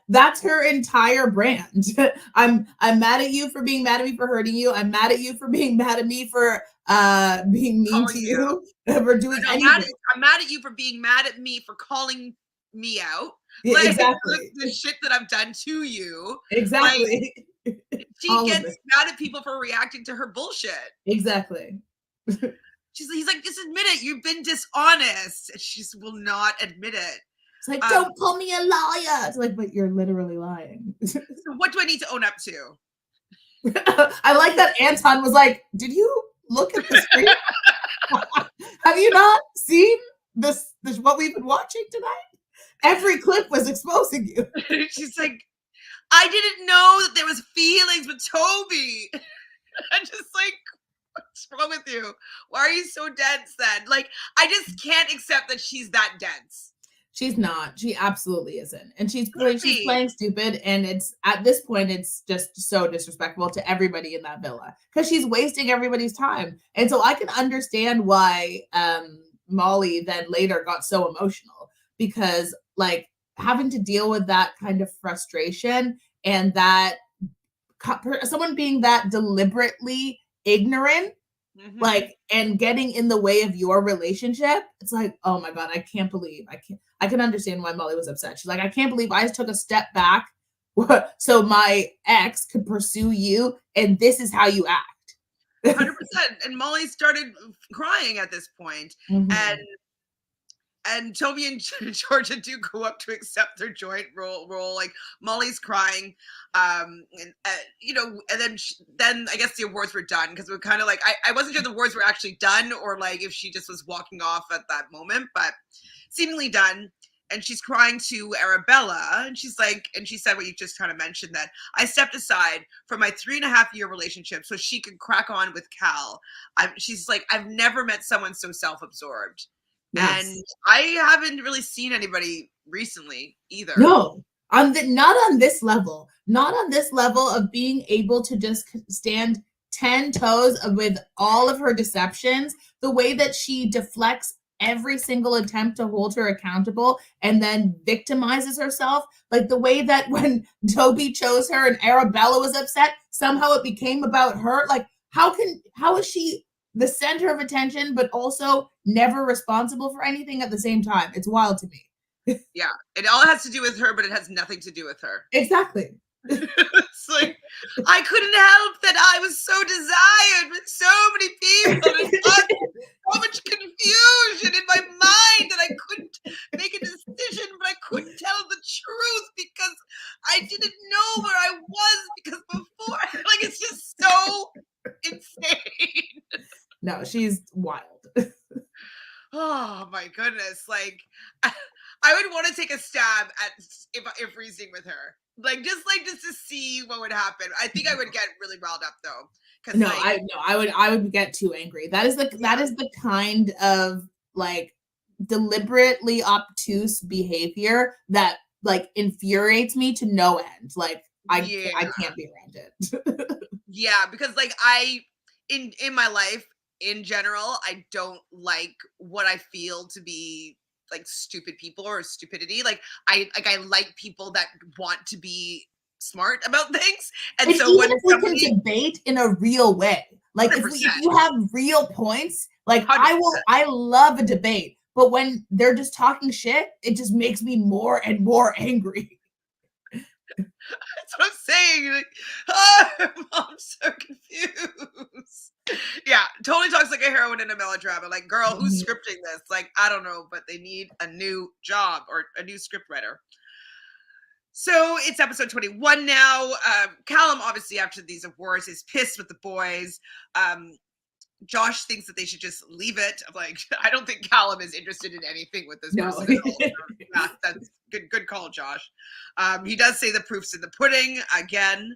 That's her entire brand. I'm mad at you for being mad at me for hurting you. I'm mad at you for being mad at me for being mean to you. For doing anything. I'm mad at you for being mad at me for calling me out. Yeah, like, exactly. The shit that I've done to you. Exactly. Like, she gets mad at people for reacting to her bullshit. Exactly. He's like, just admit it. You've been dishonest. And she just will not admit it. It's like, don't call me a liar. It's like, but you're literally lying. So what do I need to own up to? I like that Anton was like, did you look at the screen? Have you not seen this what we've been watching tonight? Every clip was exposing you. She's like, I didn't know that there was feelings with Toby. I'm just like, what's wrong with you? Why are you so dense then? Like, I just can't accept that she's that dense. She's not. She absolutely isn't. And she's playing stupid. And it's at this point, it's just so disrespectful to everybody in that villa because she's wasting everybody's time. And so I can understand why Molly then later got so emotional, because like having to deal with that kind of frustration and that someone being that deliberately ignorant, like, and getting in the way of your relationship, it's like, oh my God, I can't believe I can understand why Molly was upset. She's like, I can't believe I took a step back so my ex could pursue you, and this is how you act. 100%. And Molly started crying at this point. And Toby and Georgia do go up to accept their joint role. Like, Molly's crying, and then I guess the awards were done, because we're kind of like, I wasn't sure the awards were actually done or like if she just was walking off at that moment, but seemingly done. And she's crying to Arabella, and she's like, and she said what you just kind of mentioned, that I stepped aside from my 3.5-year relationship so she could crack on with Cal. She's like, I've never met someone so self-absorbed. Yes. And I haven't really seen anybody recently either. No, not on this level. Not on this level of being able to just stand 10 toes with all of her deceptions, the way that she deflects every single attempt to hold her accountable and then victimizes herself. Like the way that when Toby chose her and Arabella was upset, somehow it became about her. Like, how is she the center of attention, but also never responsible for anything at the same time? It's wild to me. Yeah, it all has to do with her, but it has nothing to do with her. Exactly. It's like, I couldn't help that I was so desired with so many people and so much confusion in my mind that I couldn't make a decision, but I couldn't tell the truth because I didn't know where I was because before, like, it's just so insane. No, she's wild. Oh my goodness. Like, I would want to take a stab at if reasoning with her. Like just to see what would happen. I think I would get really riled up though. No, I would get too angry. That is the kind of like deliberately obtuse behavior that like infuriates me to no end. Like I can't be around it. Yeah, because like in my life in general, I don't like what I feel to be like stupid people or stupidity. Like I like people that want to be smart about things. And so even when if we can debate in a real way, like if you have real points, like 100%. I love a debate, but when they're just talking shit, it just makes me more and more angry. That's what I'm saying. Like, oh, I'm so confused. Yeah, totally talks like a heroine in a melodrama. Like, girl, who's scripting this? Like, I don't know, but they need a new job or a new script writer. So it's episode 21 now. Callum, obviously, after these awards, is pissed with the boys. Josh thinks that they should just leave it. I'm like, I don't think Callum is interested in anything with this person at all. So that's good call, Josh. He does say the proof's in the pudding again.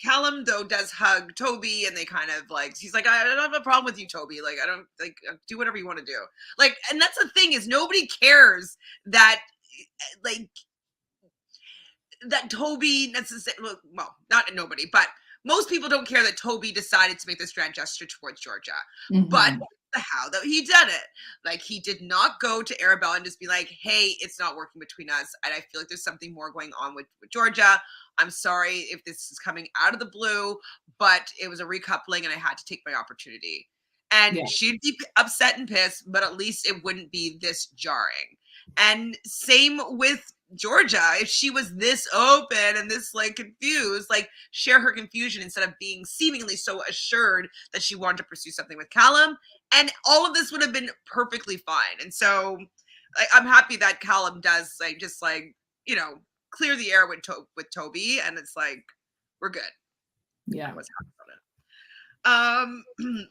Callum though does hug Toby, and they kind of like, he's like, I don't have a problem with you, Toby. Like, I don't like do whatever you want to do. Like, and that's the thing is nobody cares that like that Toby necessarily. Well, not nobody, but most people don't care that Toby decided to make this grand gesture towards Georgia, but how that he did it. Like, he did not go to Arabella and just be like, hey, it's not working between us. And I feel like there's something more going on with Georgia. I'm sorry if this is coming out of the blue, but it was a recoupling and I had to take my opportunity. And she'd be upset and pissed, but at least it wouldn't be this jarring. And same with Georgia. If she was this open and this like confused, like share her confusion instead of being seemingly so assured that she wanted to pursue something with Callum, and all of this would have been perfectly fine. And so I'm happy that Callum does like just like, you know, clear the air with Toby, and it's like we're good. Yeah. What's happening?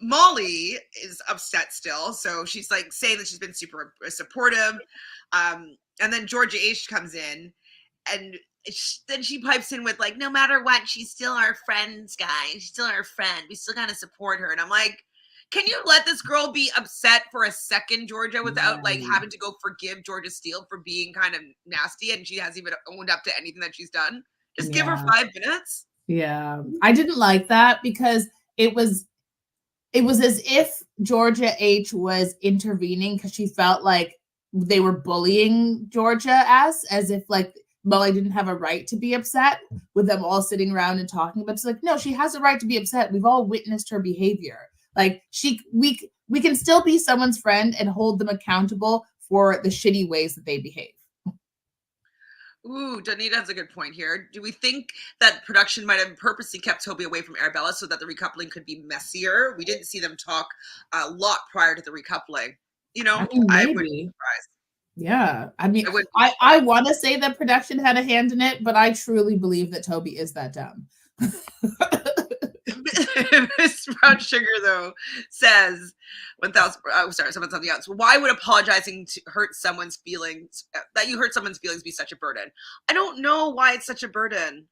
Molly is upset still, so she's like saying that she's been super supportive. And then Georgia H comes in, and then she pipes in with like, no matter what, she's still our friends, guys. She's still our friend. We still gotta support her. And I'm like, can you let this girl be upset for a second, Georgia, without like having to go forgive Georgia Steele for being kind of nasty and she hasn't even owned up to anything that she's done? Just give her 5 minutes. Yeah, I didn't like that because it was as if Georgia H was intervening because she felt like they were bullying Georgia as if like Molly didn't have a right to be upset with them all sitting around and talking. But it's like, no, she has a right to be upset. We've all witnessed her behavior. Like we can still be someone's friend and hold them accountable for the shitty ways that they behave. Ooh, Danita has a good point here. Do we think that production might have purposely kept Toby away from Arabella so that the recoupling could be messier? We didn't see them talk a lot prior to the recoupling. You know, I wouldn't be surprised. Yeah, I mean, I want to say that production had a hand in it, but I truly believe that Toby is that dumb. Miss Brown Sugar though says 1,000. Oh, sorry, something else. Why would apologizing to hurt someone's feelings? That you hurt someone's feelings be such a burden? I don't know why it's such a burden.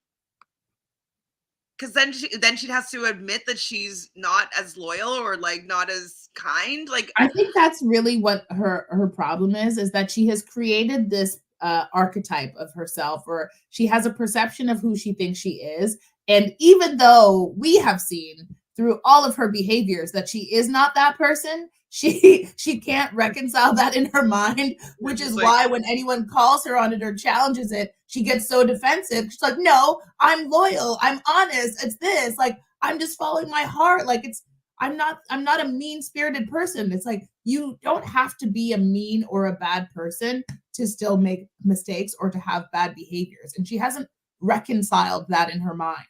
Because then she has to admit that she's not as loyal or like not as kind. Like I think that's really what her problem is that she has created this archetype of herself, or she has a perception of who she thinks she is. And even though we have seen through all of her behaviors that she is not that person, she can't reconcile that in her mind, which is like, why when anyone calls her on it or challenges it, she gets so defensive. She's like, no, I'm loyal, I'm honest, it's this, like, I'm just following my heart. Like, it's, I'm not a mean-spirited person. It's like, you don't have to be a mean or a bad person to still make mistakes or to have bad behaviors. And she hasn't reconciled that in her mind.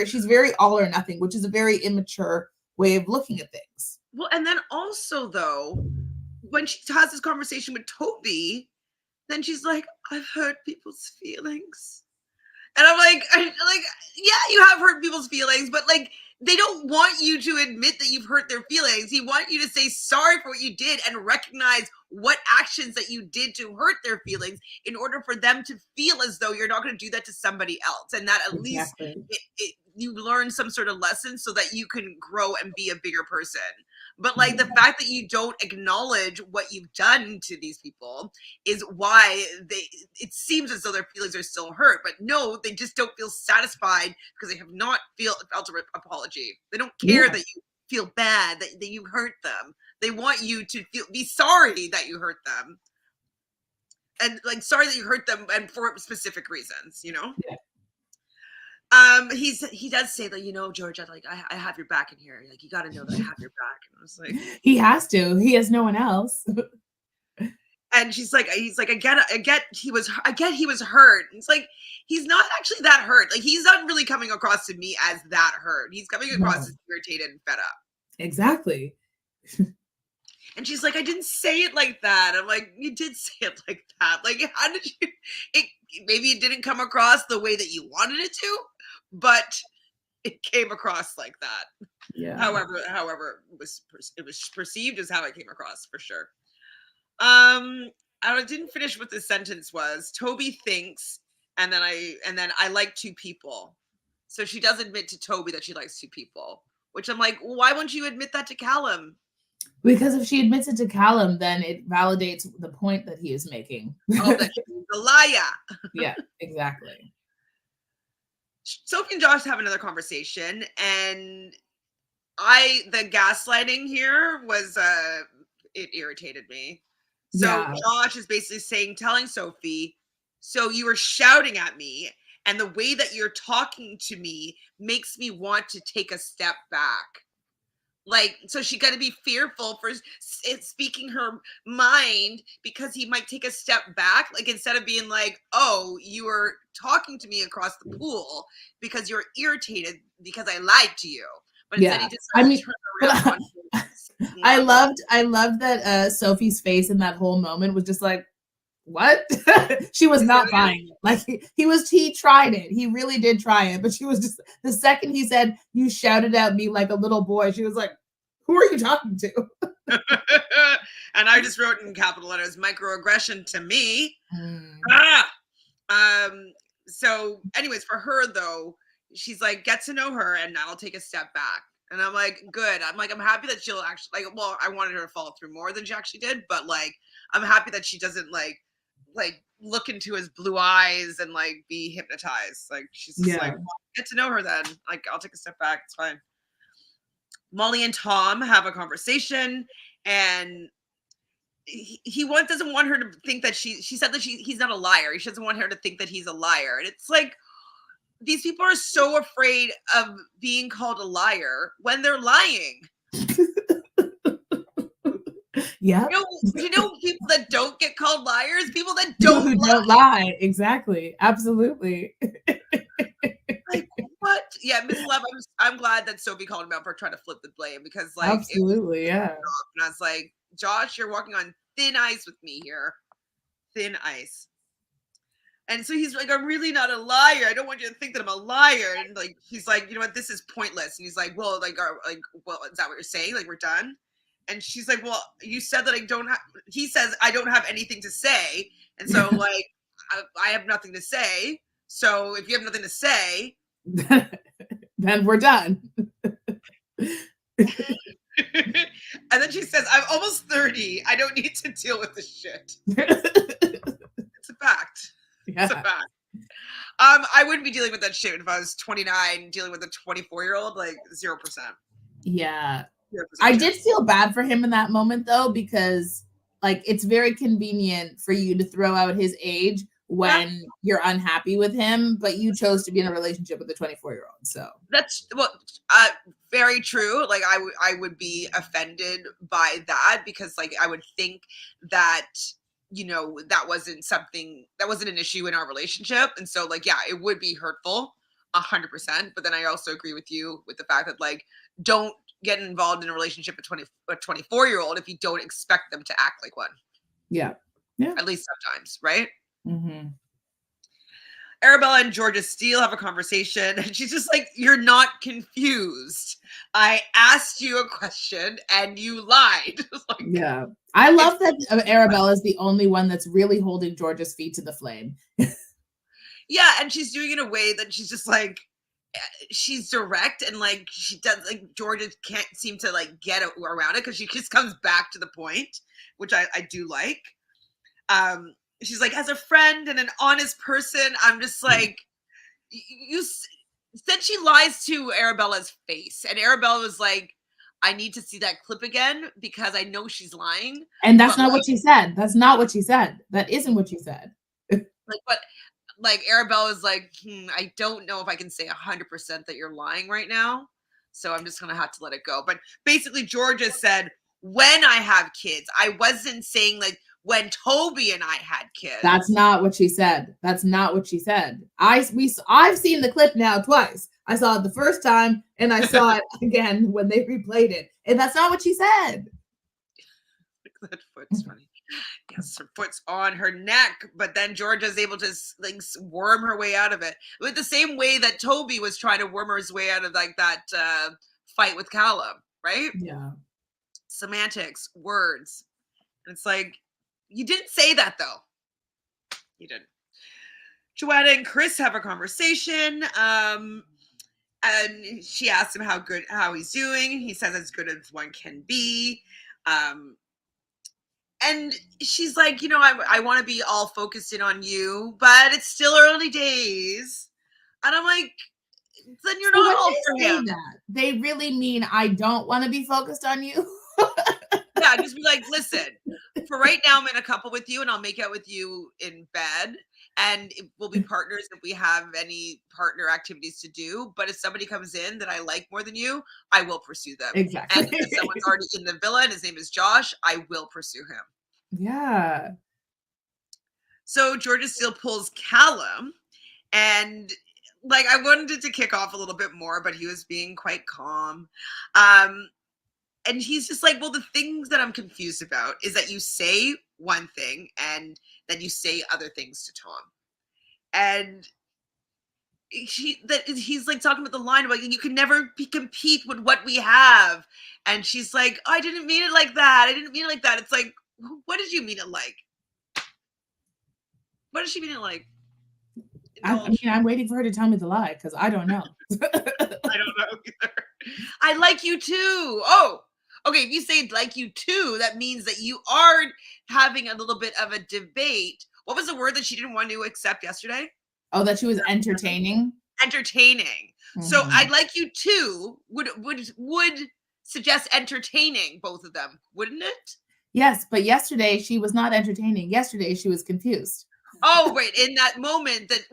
She's very all or nothing, which is a very immature way of looking at things. Well, and then also though, when she has this conversation with Toby, then she's like, I've hurt people's feelings. And I'm like, yeah, you have hurt people's feelings, but like, they don't want you to admit that you've hurt their feelings. He want you to say sorry for what you did and recognize what actions that you did to hurt their feelings in order for them to feel as though you're not going to do that to somebody else. And that at least you learn some sort of lesson so that you can grow and be a bigger person. But like the fact that you don't acknowledge what you've done to these people is why it seems as though their feelings are still hurt. But no, they just don't feel satisfied because they have not felt an apology. They don't care that you feel bad, that you hurt them. They want you to be sorry that you hurt them. And like, sorry that you hurt them and for specific reasons, you know? Yeah. He does say that, you know, George, I have your back in here. Like, you got to know that I have your back. And I was like, he has to. He has no one else. And he's like, I get he was hurt. And it's like, he's not actually that hurt. Like, he's not really coming across to me as that hurt. He's coming across as irritated and fed up. Exactly. And she's like, I didn't say it like that. I'm like, you did say it like that. Like, how did you? Maybe it didn't come across the way that you wanted it to, but it came across like that. Yeah. However, it was perceived as how it came across for sure. I didn't finish what the sentence was. Toby thinks, and then I like two people. So she does admit to Toby that she likes two people, which I'm like, well, why won't you admit that to Callum? Because if she admits it to Callum, then it validates the point that he is making. Oh, that she's a liar. Yeah, exactly. Sophie and Josh have another conversation, and the gaslighting here was it irritated me. So Josh is basically telling Sophie, so you were shouting at me, and the way that you're talking to me makes me want to take a step back. Like, so she got to be fearful for speaking her mind because he might take a step back. Like, instead of being like, oh, you were talking to me across the pool because you're irritated because I lied to you. But instead he just turned around. I loved that Sophie's face in that whole moment was just like, what? She was not buying it. Like, he tried it. He really did try it. But she was just, the second he said, you shouted at me like a little boy, she was like, who are you talking to? And I just wrote in capital letters, microaggression to me. So anyways, for her though, she's like, get to know her and I'll take a step back. And I'm like, good. I'm like, I'm happy that she'll actually, like, well, I wanted her to follow through more than she actually did, but like, I'm happy that she doesn't like look into his blue eyes and like be hypnotized. Like, she's just like, well, get to know her then. Like, I'll take a step back. It's fine. Molly and Tom have a conversation, and he doesn't want her to think that she said that he's not a liar. He doesn't want her to think that he's a liar. And it's like, these people are so afraid of being called a liar when they're lying. Yeah. You know people that don't get called liars? People that don't lie. Exactly. Absolutely. Like, what? Yeah, Miss Love, I'm glad that Sophie called him out for trying to flip the blame, because like, absolutely, yeah. And I was like, Josh, you're walking on thin ice with me here. Thin ice. And so he's like, I'm really not a liar. I don't want you to think that I'm a liar. And like, he's like, you know what? This is pointless. And he's like, well, well, is that what you're saying? Like, we're done? And she's like, well, you said that I don't have, he says, I don't have anything to say. And so like, I have nothing to say. So if you have nothing to say, then we're done. And then she says, I'm almost 30. I don't need to deal with this shit. It's a fact. Yeah. It's a fact. I wouldn't be dealing with that shit if I was 29 dealing with a 24-year-old, like 0%. Yeah. I did feel bad for him in that moment though, because like it's very convenient for you to throw out his age when you're unhappy with him, but you chose to be in a relationship with a 24-year-old. So that's very true. Like I would be offended by that, because like I would think that, you know, that wasn't an issue in our relationship. And so like, yeah, it would be hurtful 100%. But then I also agree with you with the fact that like, don't get involved in a relationship with a 24-year-old if you don't expect them to act like one. Yeah. At least sometimes, right? Mm-hmm. Arabella and Georgia Steele have a conversation, and she's just like, you're not confused. I asked you a question and you lied. Like, yeah. I love that Arabella is the only one that's really holding Georgia's feet to the flame. Yeah, and she's doing it in a way that she's just like, she's direct, and like she does, like Georgia can't seem to like get around it because she just comes back to the point, which I do like. She's like, as a friend and an honest person, I'm just like, you said she lies to Arabella's face, and Arabella was like, I need to see that clip again because I know she's lying. And that's not what she said. That's not what she said. That isn't what she said. Like Arabella was like, I don't know if I can say 100% that you're lying right now, so I'm just gonna have to let it go. But basically, Georgia said, when I have kids, I wasn't saying like when Toby and I had kids. That's not what she said. That's not what she said. I've seen the clip now twice. I saw it the first time, and I saw it again when they replayed it, and that's not what she said. That foot's funny. Yes, her foot's on her neck, but then Georgia's able to like worm her way out of it, with the same way that Toby was trying to worm his way out of like that fight with Callum, right? Yeah. Semantics, words. And it's like, you didn't say that though. You didn't. Joanna and Chris have a conversation. And she asks him how he's doing. He says as good as one can be. And she's like, you know, I want to be all focused in on you, but it's still early days. And I'm like, then you're not all for him. That, they really mean I don't want to be focused on you. Yeah, just be like, listen, for right now, I'm in a couple with you, and I'll make out with you in bed, and we'll be partners if we have any partner activities to do. But if somebody comes in that I like more than you, I will pursue them. Exactly. And if someone's already in the villa and his name is Josh, I will pursue him. Yeah. So Georgia Steele pulls Callum, and like I wanted to kick off a little bit more, but he was being quite calm. And he's just like, well, the things that I'm confused about is that you say one thing and then you say other things to Tom. And he's like talking about the line about you can never compete with what we have. And she's like, I didn't mean it like that. I didn't mean it like that. It's like, what did you mean it like? What does she mean it like? I mean, I'm waiting for her to tell me the lie because I don't know. I don't know either. I like you too. Oh, okay. If you say like you too, that means that you are having a little bit of a debate. What was the word that she didn't want to accept yesterday? Oh, that she was entertaining. Entertaining. Mm-hmm. So I like you too would suggest entertaining both of them, wouldn't it? Yes, but yesterday she was not entertaining. Yesterday she was confused. Oh, wait, in that moment that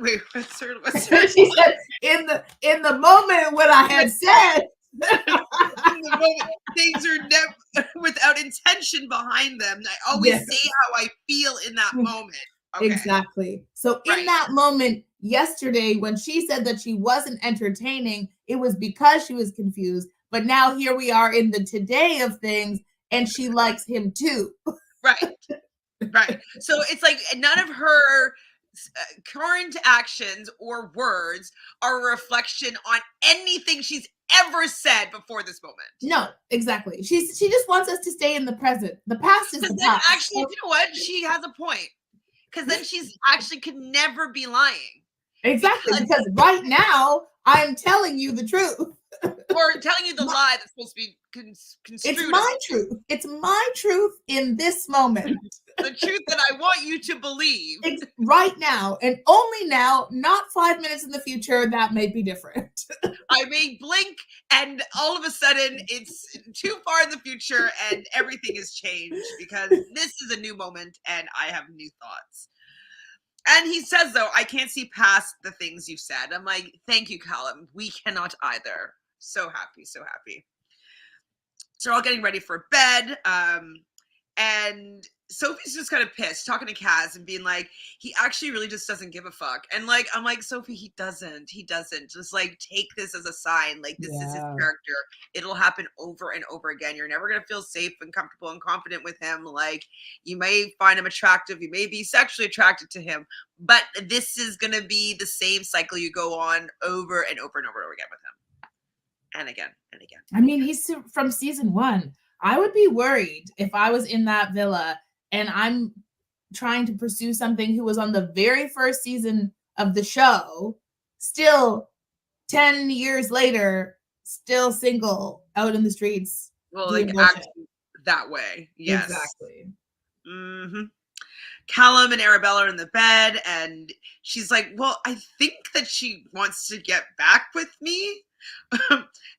she said in the moment when I had said in the moment, things are never without intention behind them. I always say how I feel in that moment. Okay. Exactly. So in that moment yesterday, when she said that she wasn't entertaining, it was because she was confused. But now here we are in the today of things, and she likes him too. Right. Right. So it's like none of her current actions or words are a reflection on anything she's ever said before this moment. No, exactly. She just wants us to stay in the present. The past is the past. Actually, you know what? She has a point. Because then she's actually could never be lying. Exactly. Because right now I'm telling you the truth. or telling you the lie that's supposed to be construed. It's my truth. It's my truth in this moment. The truth that I want you to believe. It's right now, and only now, not 5 minutes in the future. That may be different. I may blink, and all of a sudden, it's too far in the future, and everything has changed because this is a new moment, and I have new thoughts. And he says, though, I can't see past the things you've said. I'm like, thank you, Callum. We cannot either. So happy, so happy. So we're all getting ready for bed. And Sophie's just kind of pissed, talking to Kaz and being like, he actually really just doesn't give a fuck. And like, I'm like, Sophie, he doesn't. Just like, take this as a sign. Like, this is his character. It'll happen over and over again. You're never going to feel safe and comfortable and confident with him. Like, you may find him attractive. You may be sexually attracted to him. But this is going to be the same cycle you go on over and over and over and over again with him. And again and again. I mean, he's from season 1. I would be worried if I was in that villa and I'm trying to pursue something who was on the very first season of the show, still 10 years later, still single, out in the streets. Well, like acting that way. Yes. Exactly. Mm-hmm. Callum and Arabella are in the bed, and she's like, well, I think that she wants to get back with me.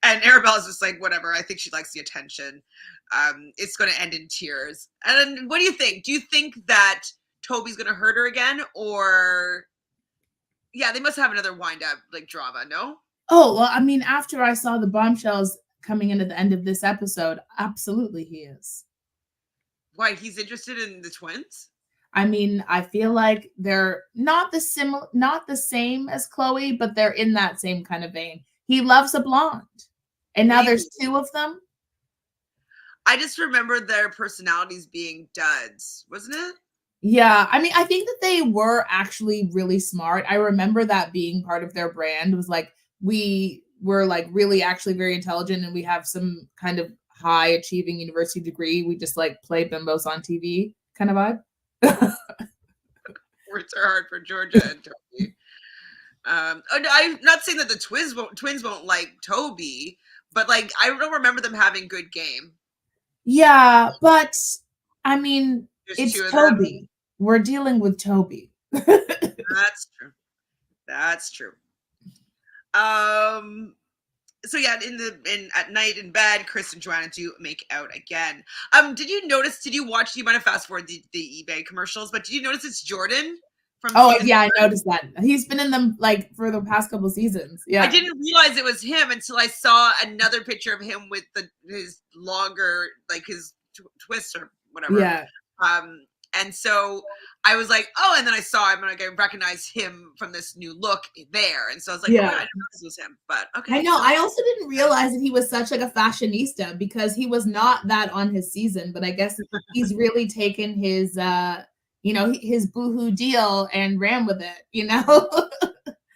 And Arabella's just like, whatever, I think she likes the attention. It's going to end in tears. And what do you think? Do you think that Toby's going to hurt her again? Or, yeah, they must have another wind-up, like, drama, no? Oh, well, I mean, after I saw the bombshells coming in at the end of this episode, absolutely he is. Why, he's interested in the twins? I mean, I feel like they're not the same as Chloe, but they're in that same kind of vein. He loves a blonde. And now there's 2 of them. I just remember their personalities being duds, wasn't it? Yeah. I mean, I think that they were actually really smart. I remember that being part of their brand. It was like, we were like really actually very intelligent and we have some kind of high achieving university degree. We just like play bimbos on TV kind of vibe. Words are hard for Georgia and Toby. I'm not saying that the twins won't like Toby, but like I don't remember them having good game. Yeah, but I mean, There's it's Toby. We're dealing with Toby. That's true. That's true. So yeah, at night in bed, Chris and Joanna do make out again. Did you might have fast forwarded the eBay commercials, but did you notice it's Jordan? I noticed that. He's been in them like for the past couple seasons. Yeah. I didn't realize it was him until I saw another picture of him with his longer, like his twist or whatever. Yeah. And so I was like, oh, and then I saw him and I recognized him from this new look there. And so I was like, yeah. Oh, I didn't know this was him, but okay. I know. I also didn't realize that he was such like a fashionista because he was not that on his season, but I guess he's really taken his, his boohoo deal and ran with it,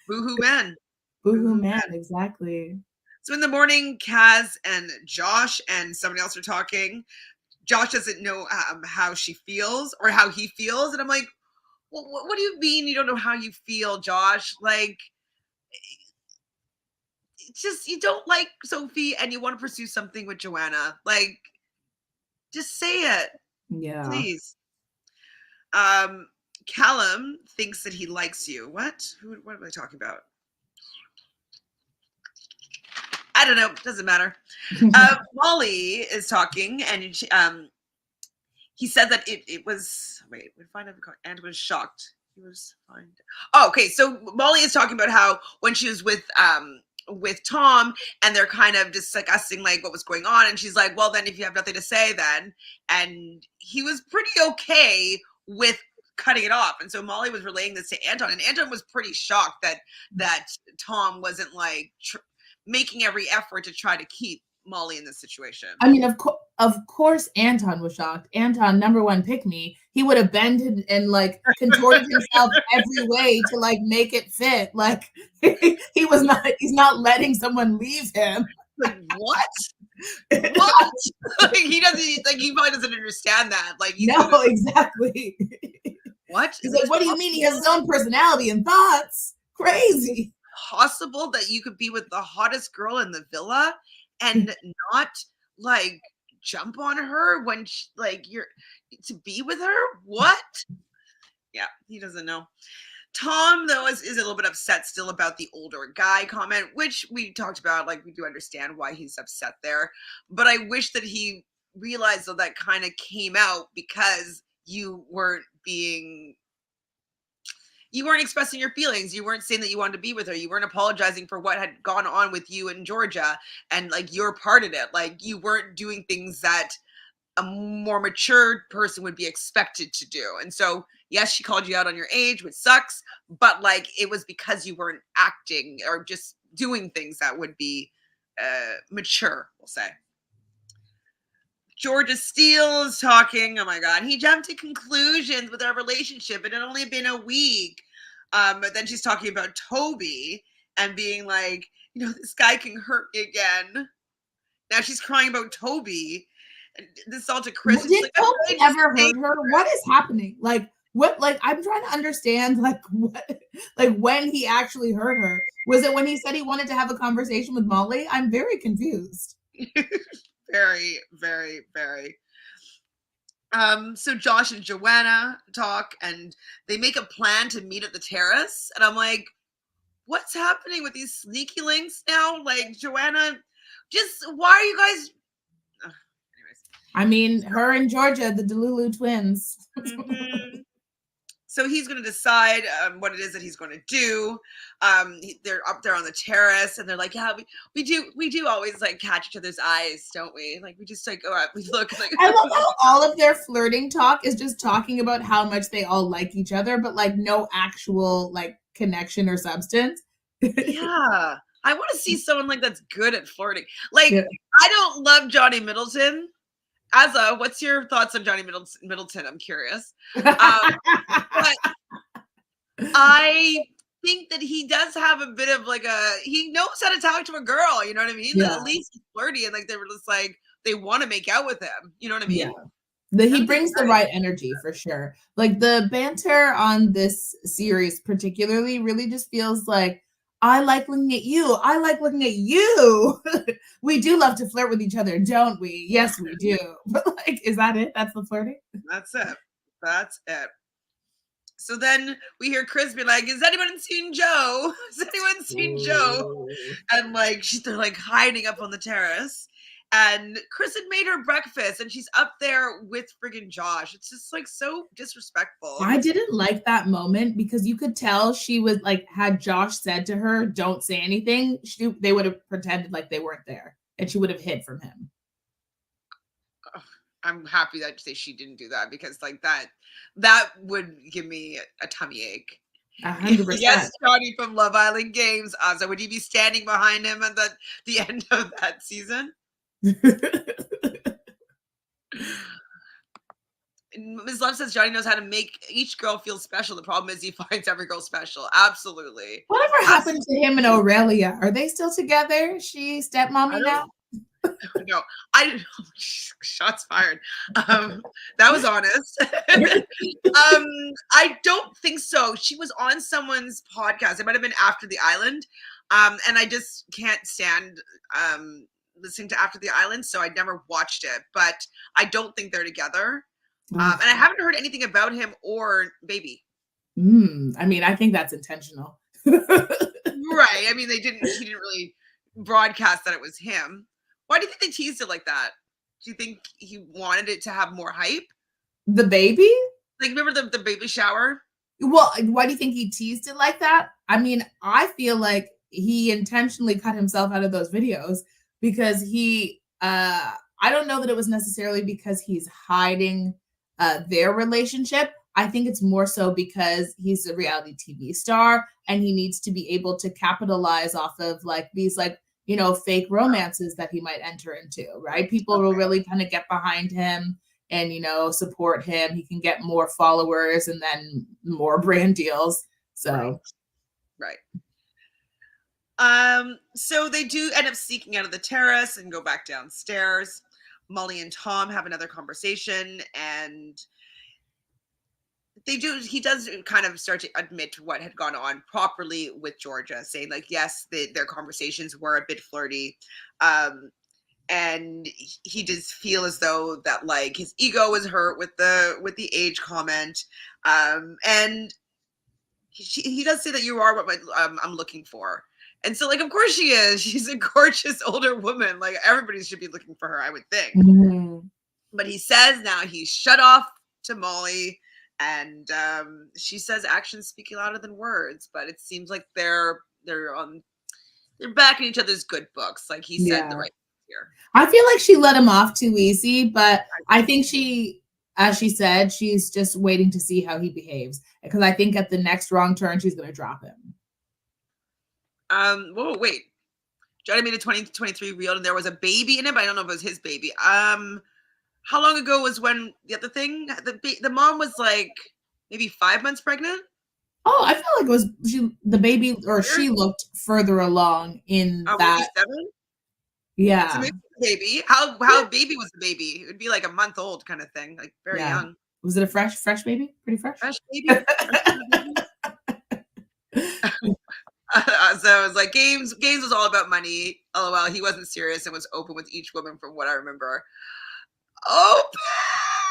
Boohoo man. Boohoo man, exactly. So in the morning, Kaz and Josh and somebody else are talking. Josh doesn't know how she feels or how he feels. And I'm like, well, what do you mean you don't know how you feel, Josh? Like, it's just, you don't like Sophie and you want to pursue something with Joanna. Like, just say it. Yeah. Please. Callum thinks that he likes you. What am I talking about? I don't know. Doesn't matter. Molly is talking, and he said that it was. Wait, we find out. And was shocked. He was fine. Oh, okay. So Molly is talking about how when she was with Tom, and they're kind of discussing like what was going on, and she's like, "Well, then if you have nothing to say, then," and he was pretty okay with cutting it off. And so Molly was relaying this to Anton, and Anton was pretty shocked that Tom wasn't like making every effort to try to keep Molly in this situation. I mean, of course Anton was shocked. Anton, number one pick me. He would have bended and like contorted himself every way to like make it fit. Like he's not letting someone leave him. Like what? What? Like he probably doesn't understand that. Like no, exactly. What? He's like, what do you mean? He has his own personality and thoughts. Crazy. possible that you could be with the hottest girl in the villa and not like jump on her when she, like you're to be with her? What? Yeah, he doesn't know. Tom, though, is a little bit upset still about the older guy comment, which we talked about. Like, we do understand why he's upset there. But I wish that he realized that kind of came out because you weren't expressing your feelings. You weren't saying that you wanted to be with her. You weren't apologizing for what had gone on with you in Georgia and like your part in it. Like, you weren't doing things that a more mature person would be expected to do. And so, yes, she called you out on your age, which sucks, but like it was because you weren't acting or just doing things that would be mature, we'll say. Georgia Steele is talking. Oh my God. He jumped to conclusions with our relationship. It had only been a week. But then she's talking about Toby and being like, this guy can hurt me again. Now she's crying about Toby. And this all to Chris. Did Toby ever hurt her? What is happening? Like, what? Like, I'm trying to understand, like, what? Like, when he actually hurt her? Was it when he said he wanted to have a conversation with Molly? I'm very confused. Very, very, very. So Josh and Joanna talk and they make a plan to meet at the terrace. And I'm like, what's happening with these sneaky links now? Like, Joanna, just why are you guys? Anyways. I mean, her and Georgia, the Delulu twins. Mm-hmm. So he's going to decide what it is that he's going to do. They're up there on the terrace, and they're like, "Yeah, we do always like catch each other's eyes, don't we? Like we just like go out, we look like." I love how all of their flirting talk is just talking about how much they all like each other, but like no actual like connection or substance. Yeah, I want to see someone like that's good at flirting. Like, yeah. I don't love Johnny Middleton. Azza, what's your thoughts on Johnny Middleton? I'm curious. But I think that he does have a bit of like he knows how to talk to a girl, you know what I mean? Yeah. At least he's flirty and like they were just like, they want to make out with him. You know what I mean? Yeah. He brings the right energy for sure. Like the banter on this series particularly really just feels like, I like looking at you. I like looking at you. We do love to flirt with each other, don't we? Yes, we do. But like, is that it? That's the flirting? That's it. That's it. So then we hear Chris be like, has anyone seen Joe? Has anyone seen Joe? And like, they're like hiding up on the terrace. And Chris had made her breakfast and she's up there with friggin' Josh. It's just like so disrespectful. I didn't like that moment because you could tell she was like, had Josh said to her, don't say anything, they would have pretended like they weren't there and she would have hid from him. I'm happy that she didn't do that because like that would give me a tummy ache. 100%. Yes, Johnny from Love Island Games. So would you be standing behind him at the end of that season? Ms. Love says Johnny knows how to make each girl feel special. The problem is he finds every girl special. Absolutely. Whatever happened to him and Aurelia? Are they still together? She stepmommy now? No, I didn't know. Shots fired. That was honest. I don't think so. She was on someone's podcast. It might have been After the Island. And I just can't stand listening to After the Island, so I never watched it. But I don't think they're together. And I haven't heard anything about him or Baby. I mean, I think that's intentional. Right. I mean, he didn't really broadcast that it was him. Why do you think they teased it like that? Do you think he wanted it to have more hype? The baby? Like, remember the baby shower? Well, why do you think he teased it like that? I mean, I feel like he intentionally cut himself out of those videos because I don't know that it was necessarily because he's hiding their relationship. I think it's more so because he's a reality TV star and he needs to be able to capitalize off of like these like, fake romances that he might enter into, right? People will really kind of get behind him and, support him. He can get more followers and then more brand deals. So, right. So they do end up sneaking out of the terrace and go back downstairs. Molly and Tom have another conversation and he does kind of start to admit what had gone on properly with Georgia, saying like, yes, their conversations were a bit flirty. And he does feel as though that like his ego was hurt with the age comment. And he does say that you are what I'm looking for. And so, like, of course she is. She's a gorgeous older woman. Like, everybody should be looking for her, I would think. Mm-hmm. But he says now he's shut off to Molly, and she says actions speak louder than words. But it seems like they're back in each other's good books. Like he said the right thing here. I feel like she let him off too easy, but I think she, as she said, she's just waiting to see how he behaves. Because I think at the next wrong turn, she's going to drop him. Whoa, wait. Johnny made a 2023 reel and there was a baby in it, but I don't know if it was his baby. How long ago was when the other thing? The mom was like maybe 5 months pregnant. Oh, I feel like it was the baby, or she looked further along in that. 7? Yeah. So maybe the baby. How baby was the baby? It would be like a month old kind of thing, like very young. Was it a fresh baby? Pretty fresh? Fresh baby. So it was like games was all about money. LOL. He wasn't serious and was open with each woman from what I remember. Oh,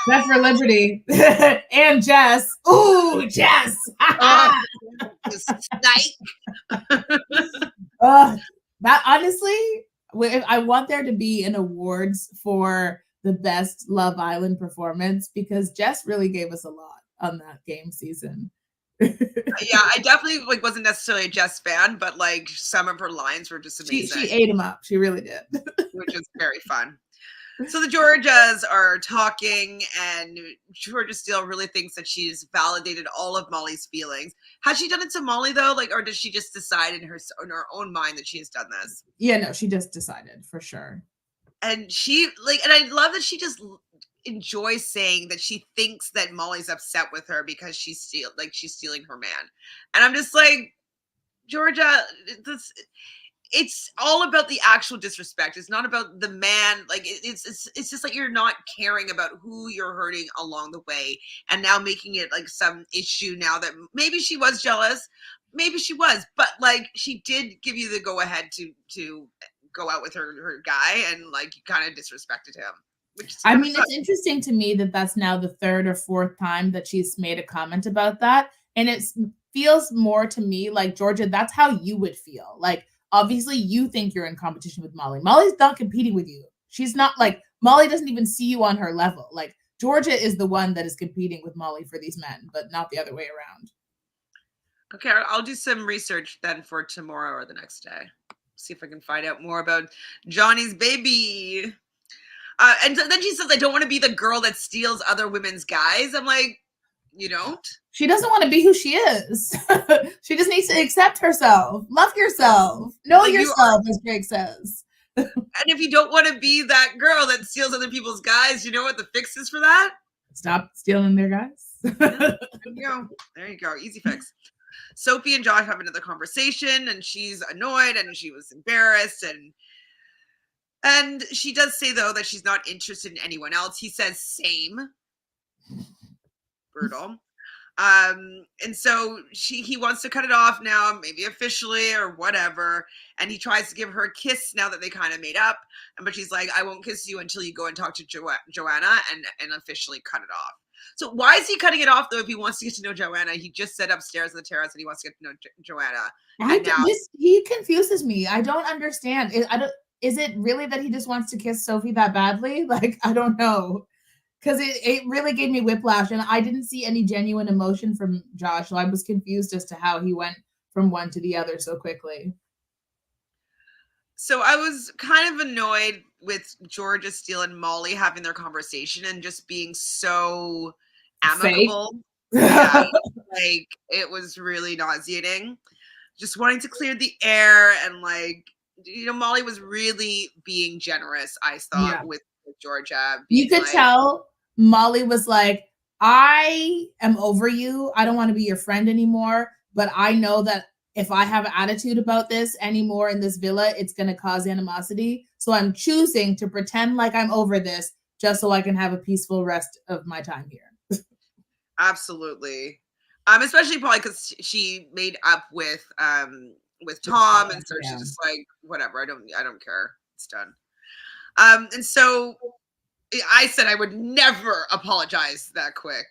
Jess for Liberty. And Jess. Ooh, Jess. Snake. That honestly, I want there to be an awards for the best Love Island performance, because Jess really gave us a lot on that game season. Yeah, I definitely wasn't necessarily a Jess fan, but like some of her lines were just amazing. She ate him up. She really did. Which is very fun. So the Georgias are talking, and Georgia still really thinks that she's validated all of Molly's feelings. Has she done it to Molly though? Like, or does she just decide in her own mind that she has done this? Yeah, no, she just decided for sure. And and I love that she just enjoys saying that she thinks that Molly's upset with her because she's stealing her man. And I'm just like, Georgia, it's all about the actual disrespect. It's not about the man. Like it's just like you're not caring about who you're hurting along the way, and now making it like some issue now that maybe she was jealous, maybe she was, but like she did give you the go ahead to go out with her guy, and like you kind of disrespected him. I mean, it's interesting to me that that's now the third or fourth time that she's made a comment about that. And it feels more to me like, Georgia, that's how you would feel. Like, obviously you think you're in competition with Molly. Molly's not competing with you. She's not, like, Molly doesn't even see you on her level. Like, Georgia is the one that is competing with Molly for these men, but not the other way around. Okay, I'll do some research then for tomorrow or the next day. See if I can find out more about Johnny's baby. And then she says, I don't want to be the girl that steals other women's guys. I'm like, you don't? She doesn't want to be who she is. She just needs to accept herself. Love yourself. Know yourself, as Jake says. And if you don't want to be that girl that steals other people's guys, you know what the fix is for that? Stop stealing their guys. There you go. There you go. Easy fix. Sophie and Josh have another conversation, and she's annoyed and she was embarrassed, and she does say though that she's not interested in anyone else. He says same. Brutal. And so he wants to cut it off now, maybe officially or whatever. And he tries to give her a kiss now that they kind of made up. But she's like, I won't kiss you until you go and talk to Joanna and officially cut it off. So why is he cutting it off though if he wants to get to know Joanna? He just said upstairs on the terrace and he wants to get to know Joanna. He confuses me. I don't understand. Is it really that he just wants to kiss Sophie that badly? Like, I don't know. Because it really gave me whiplash, and I didn't see any genuine emotion from Josh, so I was confused as to how he went from one to the other so quickly. So I was kind of annoyed with Georgia Steele and Molly having their conversation and just being so amicable. Yeah, like it was really nauseating. Just wanting to clear the air, and like, you know, Molly was really being generous, I thought, with Georgia. You could tell Molly was like, I am over you. I don't want to be your friend anymore. But I know that if I have attitude about this anymore in this villa, it's going to cause animosity. So I'm choosing to pretend like I'm over this just so I can have a peaceful rest of my time here. Absolutely. Especially probably because she made up with Tom, and so Yeah. she's just like, whatever, I don't care. It's done. And so I said I would never apologize that quick.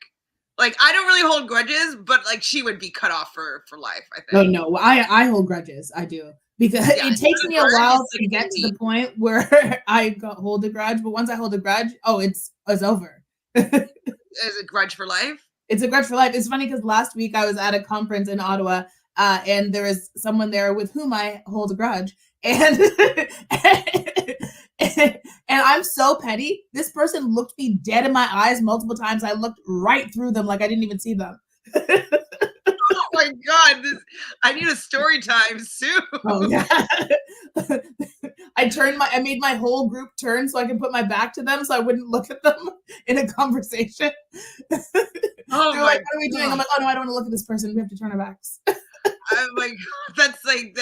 Like, I don't really hold grudges, but like she would be cut off for life, I Oh think. no, I hold grudges. I do, because Yeah, it takes me a grudge is while like to get to the elite. point where hold a grudge. But once I hold a grudge, oh, it's over. Is a grudge for life. It's a grudge for life. It's funny because last week I was at a conference in Ottawa, and there was someone there with whom I hold a grudge, and and I'm so petty. This person looked me dead in my eyes multiple times. I looked right through them like I didn't even see them. Oh my god, I need a story time soon. Oh yeah. I made my whole group turn so I could put my back to them so I wouldn't look at them in a conversation. Oh They're my like, what are we doing? I'm like, oh no, I don't want to look at this person. We have to turn our backs. I'm like, that's like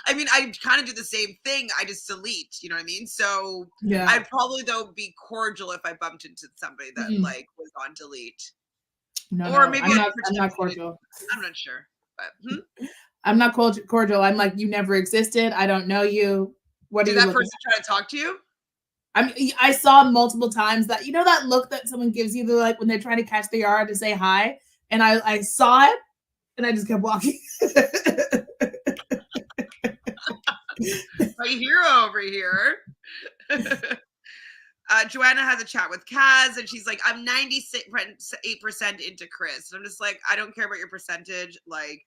I mean, I kind of do the same thing. I just delete, you know what I mean? So Yeah. I'd probably though be cordial if I bumped into somebody that like was on delete. No, Or no, maybe I'm not cordial. I'm not sure. But I'm not cordial. I'm like, you never existed. I don't know you. What are did you that looking person try to talk to you? I saw multiple times that, you know, that look that someone gives you, like when they're trying to catch the yard to say hi. And I saw it and I just kept walking. My hero over here. Joanna has a chat with Kaz, and she's like, I'm 98% into Chris. And I'm just like, I don't care about your percentage. Like,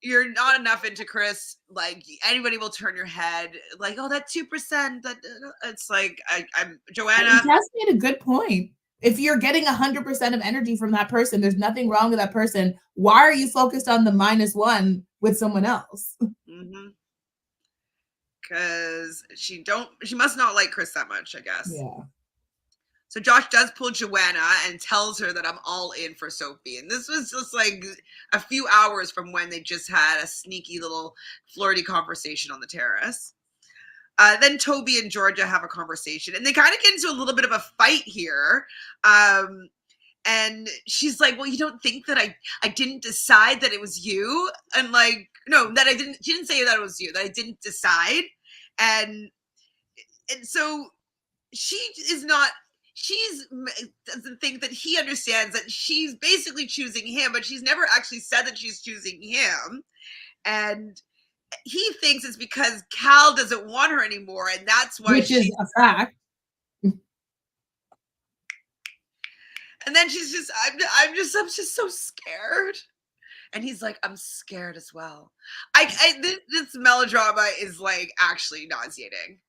you're not enough into Chris. Like, anybody will turn your head. Like, oh, that 2%. That it's like, I'm Joanna. Kaz made a good point. If you're getting 100% of energy from that person, there's nothing wrong with that person. Why are you focused on the -1 with someone else? Mm-hmm. Because she must not like Chris that much, I guess. Yeah. So Josh does pull Joanna and tells her that I'm all in for Sophie. And this was just like a few hours from when they just had a sneaky little flirty conversation on the terrace. Then Toby and Georgia have a conversation, and they kind of get into a little bit of a fight here. And she's like, well, you don't think that I didn't decide that it was you? And like, no, that she didn't say that it was you, that I didn't decide. And so she doesn't think that he understands that she's basically choosing him, but she's never actually said that she's choosing him. And he thinks it's because Cal doesn't want her anymore, and that's why Which is a fact. And then she's just, I'm just so scared. And he's like, I'm scared as well. This melodrama is like actually nauseating.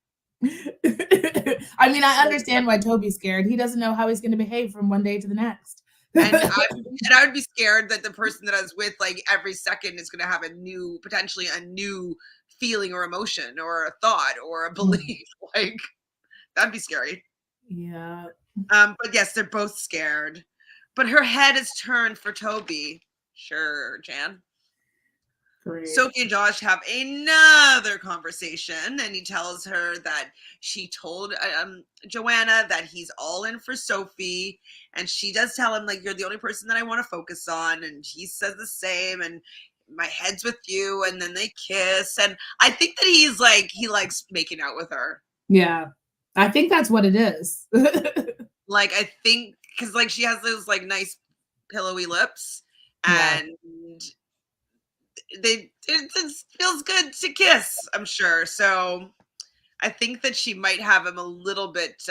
I mean, I understand why Toby's scared. He doesn't know how he's going to behave from one day to the next. And I would be scared that the person that I was with, like every second, is going to have potentially a new feeling or emotion or a thought or a belief. Like, that'd be scary. Yeah. But yes, they're both scared. But her head is turned for Toby. Sure, Jan. Great. Sophie and Josh have another conversation, and he tells her that she told Joanna that he's all in for Sophie, and she does tell him, like, you're the only person that I want to focus on, and he says the same, and my head's with you, and then they kiss, and I think that he likes making out with her. Yeah, I think that's what it is. Like, I think, because, like, she has those, like, nice pillowy lips, and it feels good to kiss, I'm sure. So I think that she might have him a little bit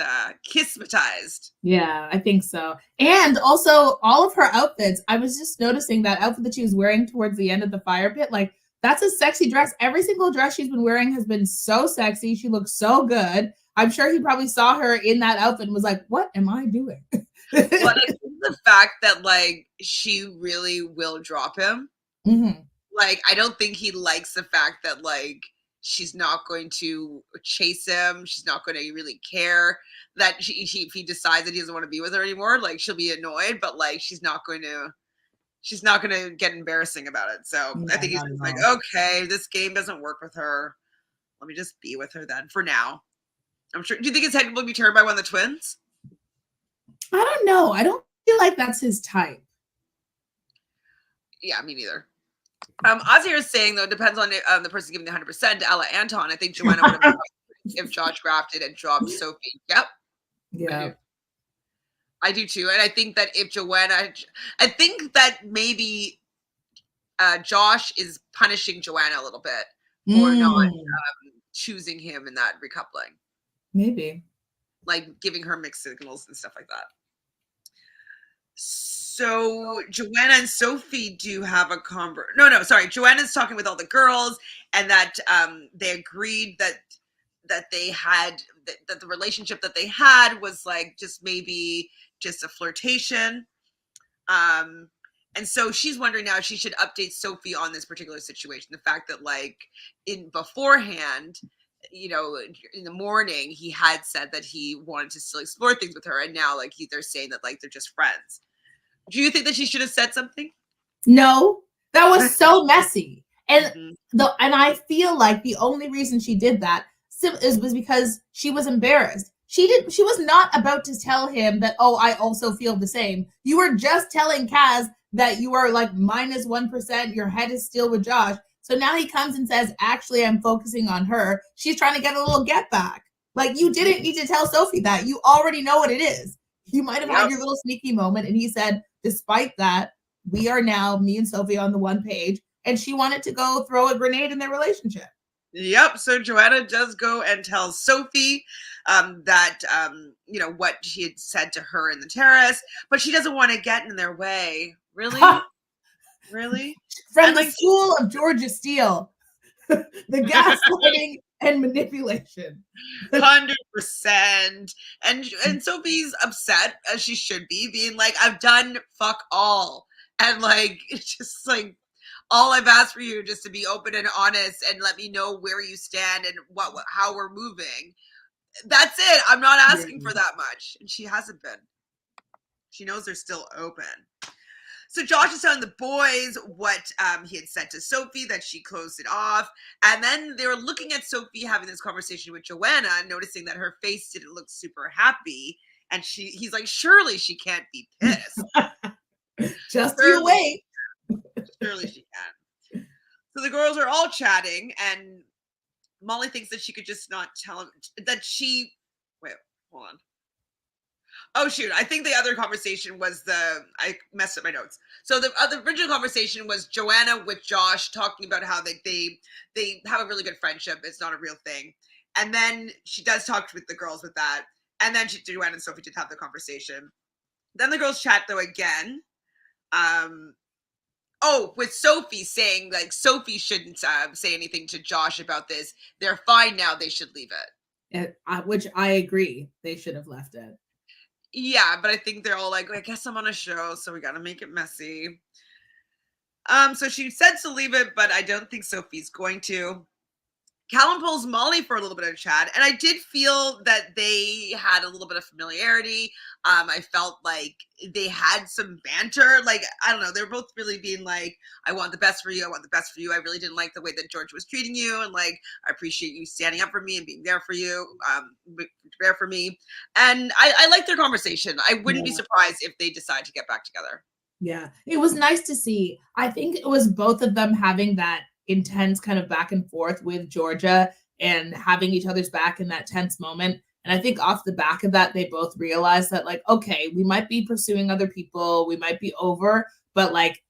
kismatized. Yeah, I think so. And also all of her outfits, I was just noticing that outfit that she was wearing towards the end of the fire pit, like that's a sexy dress. Every single dress she's been wearing has been so sexy. She looks so good. I'm sure he probably saw her in that outfit and was like, what am I doing? But I think the fact that like she really will drop him. Mm-hmm. Like, I don't think he likes the fact that like she's not going to chase him. She's not going to really care that if he decides that he doesn't want to be with her anymore. Like, she'll be annoyed, but like she's not going to get embarrassing about it. So yeah, I think he's just like, okay, this game doesn't work with her. Let me just be with her then for now. I'm sure. Do you think his head will be turned by one of the twins? I don't know. I don't feel like that's his type. Yeah, me neither. Ozzy is saying, though, it depends on the person giving the 100% to Ella Anton. I think Joanna would have if Josh grafted and dropped Sophie. Yep. Yeah. I do too. And I think that if Joanna, I think that maybe Josh is punishing Joanna a little bit for not choosing him in that recoupling. Maybe. Like giving her mixed signals and stuff like that. So Joanna and Sophie do have a Joanna's talking with all the girls, and that they agreed that they had that the relationship that they had was like just maybe just a flirtation. And so she's wondering now if she should update Sophie on this particular situation. The fact that like in beforehand, you know, in the morning, he had said that he wanted to still explore things with her. And now like they're saying that like they're just friends. Do you think that she should have said something? No, that was so messy. And and I feel like the only reason she did that was because she was embarrassed. She was not about to tell him that, oh, I also feel the same. You were just telling Kaz that you are like -1%, your head is still with Josh. So now he comes and says, actually, I'm focusing on her. She's trying to get a little get back. Like, you didn't need to tell Sophie that. You already know what it is. You might have had your little sneaky moment. And he said, despite that, we are now, me and Sophie, on the one page. And she wanted to go throw a grenade in their relationship. Yep. So Joanna does go and tells Sophie that, you know, what she had said to her in the terrace, but she doesn't want to get in their way. Really? Really? From the school of Georgia Steele, the gaslighting and manipulation. 100%. And Sophie's upset, as she should be, being like, I've done fuck all. And like, it's just like, all I've asked for you just to be open and honest and let me know where you stand and how we're moving. That's it. I'm not asking for that much. And she hasn't been. She knows they're still open. So Josh is telling the boys what he had said to Sophie, that she closed it off. And then they were looking at Sophie having this conversation with Joanna, noticing that her face didn't look super happy. And he's like, surely she can't be pissed. Just you wait. Surely she can. So the girls are all chatting, and Molly thinks that she could just not tell him that she. Wait, hold on. Oh shoot! I think the other conversation was I messed up my notes. So the original conversation was Joanna with Josh talking about how they have a really good friendship. It's not a real thing, and then she does talk with the girls with that, and then Joanna and Sophie did have the conversation. Then the girls chat though again. With Sophie saying like Sophie shouldn't say anything to Josh about this. They're fine now. They should leave it. Which I agree. They should have left it. Yeah, but I think they're all like, I guess I'm on a show, so we got to make it messy. So she said to leave it, but I don't think Sophie's going to. Callum pulls Molly for a little bit of chat, and I did feel that they had a little bit of familiarity. I felt like they had some banter. Like, I don't know, they were both really being like, I want the best for you. I want the best for you. I really didn't like the way that George was treating you, and like, I appreciate you standing up for me and being there for you, there for me. And I liked their conversation. I wouldn't be surprised if they decide to get back together. Yeah, it was nice to see. I think it was both of them having that intense kind of back and forth with Georgia and having each other's back in that tense moment. And I think off the back of that, they both realized that like, okay, we might be pursuing other people, we might be over, but like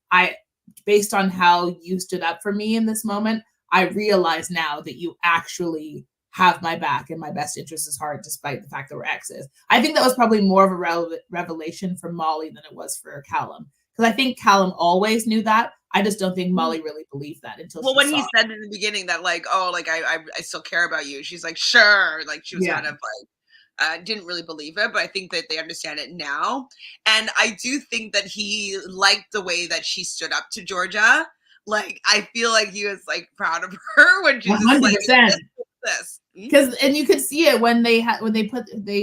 based on how you stood up for me in this moment, I realize now that you actually have my back and my best interest is heart, despite the fact that we're exes. I think that was probably more of a revelation for Molly than it was for Callum. Because I think Callum always knew that. I just don't think Molly really believed that until when he said in the beginning that like, oh, like I still care about you. She's like, sure. Like she was kind of like, didn't really believe it, but I think that they understand it now. And I do think that he liked the way that she stood up to Georgia. Like, I feel like he was like proud of her when she was 100%. like, this. Because and you could see it when they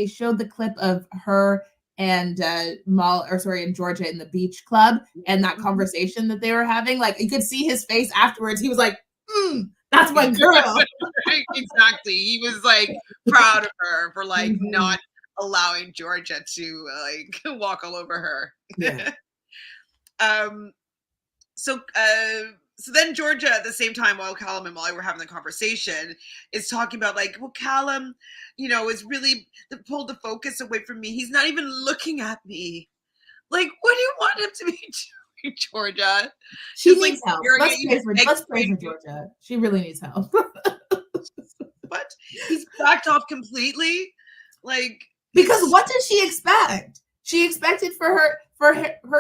showed the clip of her and and Georgia in the beach club and that conversation that they were having. Like you could see his face afterwards. He was like, that's my girl. Exactly. He was like proud of her for like not allowing Georgia to like walk all over her. Yeah. So so then Georgia at the same time, while Callum and Molly were having the conversation, is talking about like, well, Callum, is really pulled the focus away from me. He's not even looking at me. Like, what do you want him to be doing, Georgia? She Just needs like help. staring Let's at you, pray for Georgia. She really needs help. What? He's backed off completely. Like, because what did she expect? She expected for her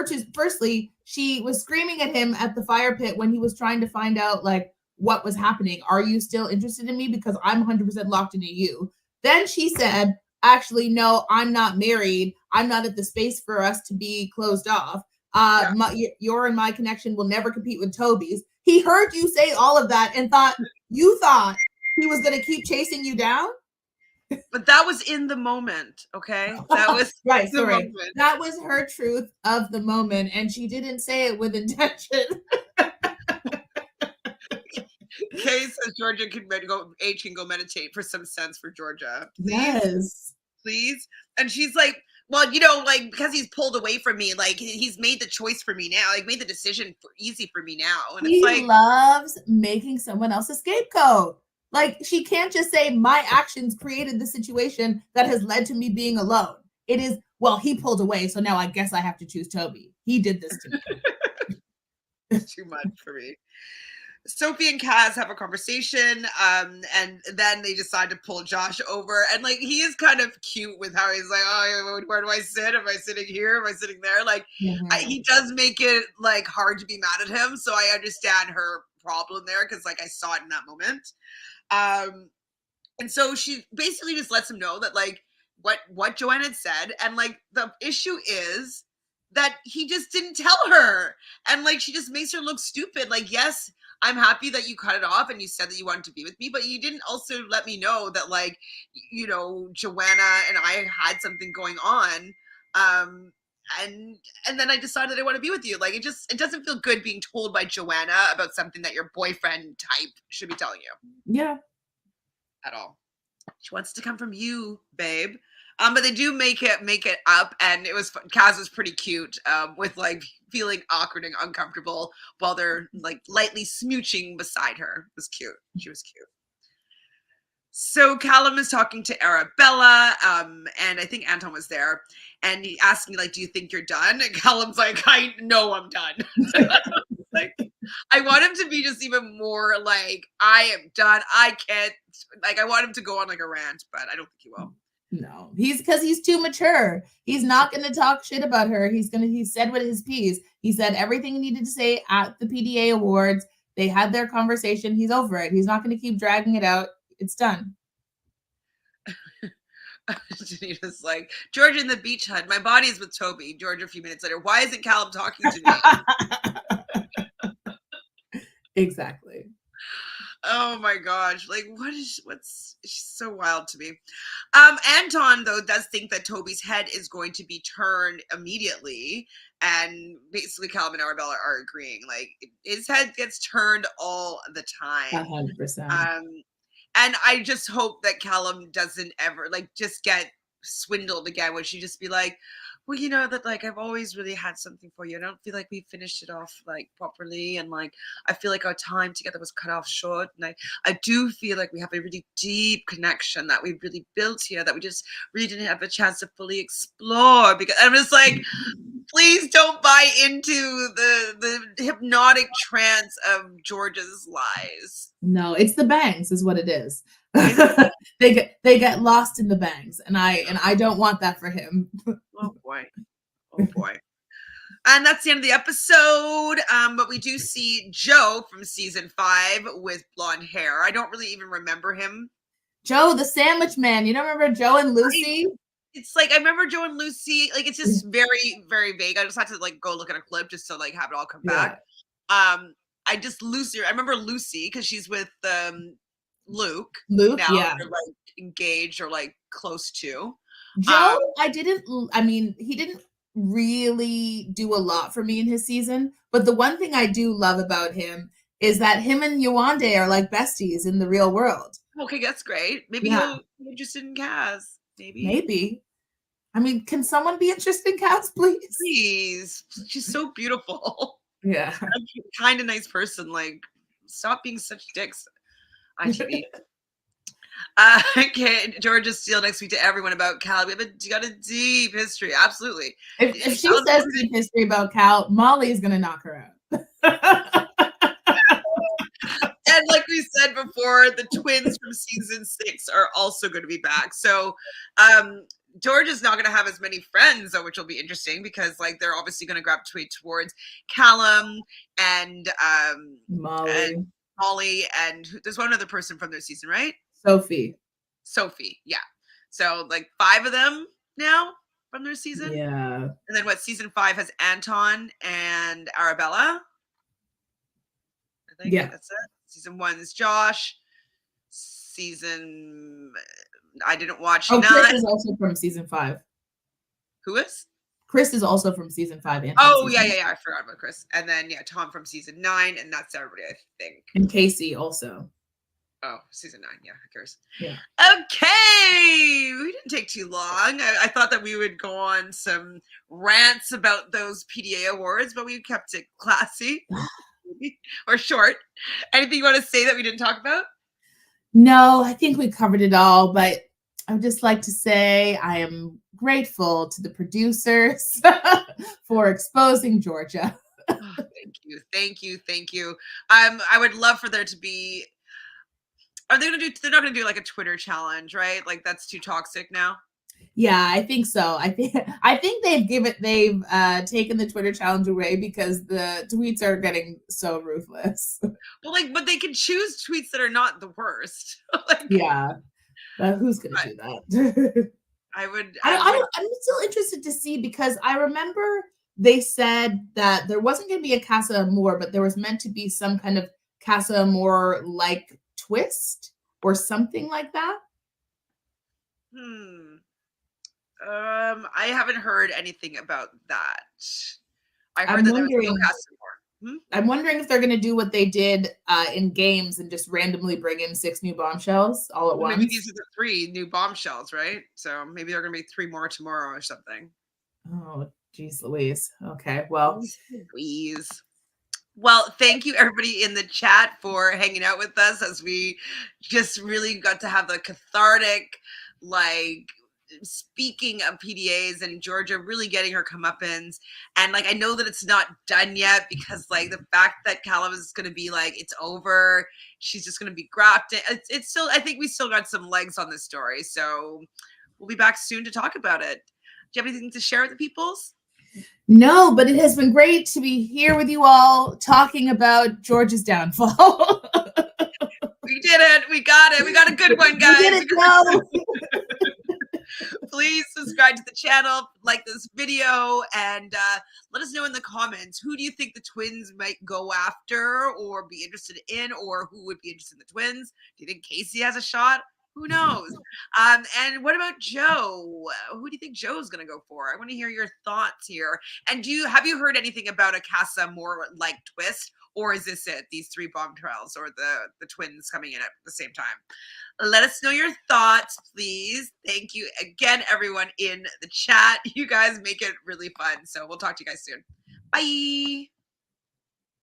to, firstly, she was screaming at him at the fire pit when he was trying to find out like what was happening. Are you still interested in me? Because I'm 100% locked into you. Then she said, actually, no, I'm not married. I'm not at the space for us to be closed off. Your and my connection will never compete with Toby's. He heard you say all of that and thought he was going to keep chasing you down. But that was in the moment, okay? That was right. Sorry, that was her truth of the moment, and she didn't say it with intention. Kay says Georgia can go meditate for some sense for Georgia. Please. Please. And she's like, well, like because he's pulled away from me, like he's made the choice for me now, like made the decision easy for me now. And he it's like loves making someone else a scapegoat. Like she can't just say my actions created the situation that has led to me being alone. It is, well, he pulled away, so now I guess I have to choose Toby. He did this to me. It's too much for me. Sophie and Kaz have a conversation, and then they decide to pull Josh over. And like he is kind of cute with how he's like, oh, where do I sit? Am I sitting here? Am I sitting there? Like he does make it like hard to be mad at him. So I understand her problem there because like I saw it in that moment. And so she basically just lets him know that like what Joanne had said, and like the issue is that he just didn't tell her, and like she just makes her look stupid. Like, yes, I'm happy that you cut it off and you said that you wanted to be with me, but you didn't also let me know that like, Joanna and I had something going on. And then I decided I want to be with you. Like it doesn't feel good being told by Joanna about something that your boyfriend type should be telling you. Yeah. At all. She wants to come from you, babe. But they do make it up, and it was Kaz was pretty cute, with like feeling awkward and uncomfortable while they're like lightly smooching beside her. It was cute. She was cute. So Callum is talking to Arabella, and I think Anton was there, and he asked me like, "Do you think you're done?" And Callum's like, "I know I'm done." Like, I want him to be just even more like, "I am done. I can't." Like, I want him to go on like a rant, but I don't think he will. No, because he's too mature. He's not going to talk shit about her. He said what his piece. He said everything he needed to say at the PDA Awards. They had their conversation. He's over it. He's not going to keep dragging it out. It's done. Janita's like, Georgia in the beach hut. My body is with Toby. Georgia a few minutes later. Why isn't Callum talking to me? Exactly. Oh my gosh. Like, it's so wild to me. Anton, though, does think that Toby's head is going to be turned immediately. And basically, Callum and Arabella are agreeing. Like, his head gets turned all the time. 100%. And I just hope that Callum doesn't ever, like, just get swindled again, where she just be like, well, that like I've always really had something for you. I don't feel like we finished it off like properly, and like I feel like our time together was cut off short, and I do feel like we have a really deep connection that we really built here that we just really didn't have a chance to fully explore. Because I'm just like, please don't buy into the hypnotic trance of Georgia's lies. No, it's the bangs is what it is. they get lost in the bangs, and I don't want that for him. Oh boy. And that's the end of the episode. But we do see Joe from season 5 with blonde hair. I don't really even remember him. Joe, the sandwich man. You don't remember Joe and Lucy? It's like I remember Joe and Lucy. Like it's just very, very vague. I just had to like go look at a clip just to like have it all come back. I remember Lucy because she's with Luke now, yeah. they're like engaged or like close to. Joe, he didn't really do a lot for me in his season, but the one thing I do love about him is that him and Yewande are like besties in the real world. Okay, that's great. Maybe he'll be interested in Kaz. Maybe. I mean, can someone be interested in Cass, please? Please. She's so beautiful. Yeah. Kind of nice person. Like, stop being such dicks. ITV. Okay, Georgia Steele next week to everyone about Cal. We got a deep history. Absolutely. If she says deep history about Cal, Molly is gonna knock her out. And like we said before, the twins from season 6 are also going to be back. So George is not going to have as many friends, though, which will be interesting because like they're obviously going to gravitate towards Callum and Molly, and there's one other person from their season, right? Sophie, yeah. So like 5 of them now from their season. Yeah. And then what, season 5 has Anton and Arabella. I think that's it. Season 1 is Josh. I didn't watch. Oh, 9. Chris is also from season 5. Who is? Chris is also from season 5. Oh, yeah. I forgot about Chris. And then, Tom from season 9. And that's everybody, I think. And Casey also. Oh, season 9. Yeah, who cares? Yeah. Okay. We didn't take too long. I thought that we would go on some rants about those PDA awards, but we kept it classy. Or short. Anything you want to say that we didn't talk about? No, I think we covered it all, but I would just like to say I am grateful to the producers for exposing Georgia. Oh, thank you. I would love for there to be. They're not gonna do like a Twitter challenge, right? Like that's too toxic now. Yeah, I think so. I think they've taken the Twitter challenge away because the tweets are getting so ruthless. Well, but they can choose tweets that are not the worst. Yeah, but who's gonna do that? I'm still interested to see because I remember they said that there wasn't going to be a Casa Amor, but there was meant to be some kind of Casa Amor like twist or something like that. I haven't heard anything about that. I heard that there was no Casa Amor. I'm wondering if they're going to do what they did in games and just randomly bring in 6 new bombshells all at once. Maybe these are the 3 new bombshells, right? So maybe there are going to be 3 more tomorrow or something. Oh, geez Louise. Okay, well. Louise. Well, thank you everybody in the chat for hanging out with us as we just really got to have the cathartic, speaking of PDAs and Georgia really getting her comeuppance. And I know that it's not done yet because the fact that Callum is going to be it's over, she's just going to be grafted. It's still, I think we still got some legs on this story. So we'll be back soon to talk about it. Do you have anything to share with the peoples? No, but it has been great to be here with you all talking about Georgia's downfall. We did it. We got it. We got a good one, guys. We did it, no. Please subscribe to the channel, like this video, and let us know in the comments, who do you think the twins might go after or be interested in, or who would be interested in the twins? Do you think Casey has a shot? Who knows? And what about Joe? Who do you think Joe's going to go for? I want to hear your thoughts here. And have you heard anything about a Casa Amor twist? Or is this it? These 3 bomb trials or the twins coming in at the same time? Let us know your thoughts, please. Thank you again, everyone in the chat. You guys make it really fun. So we'll talk to you guys soon. Bye.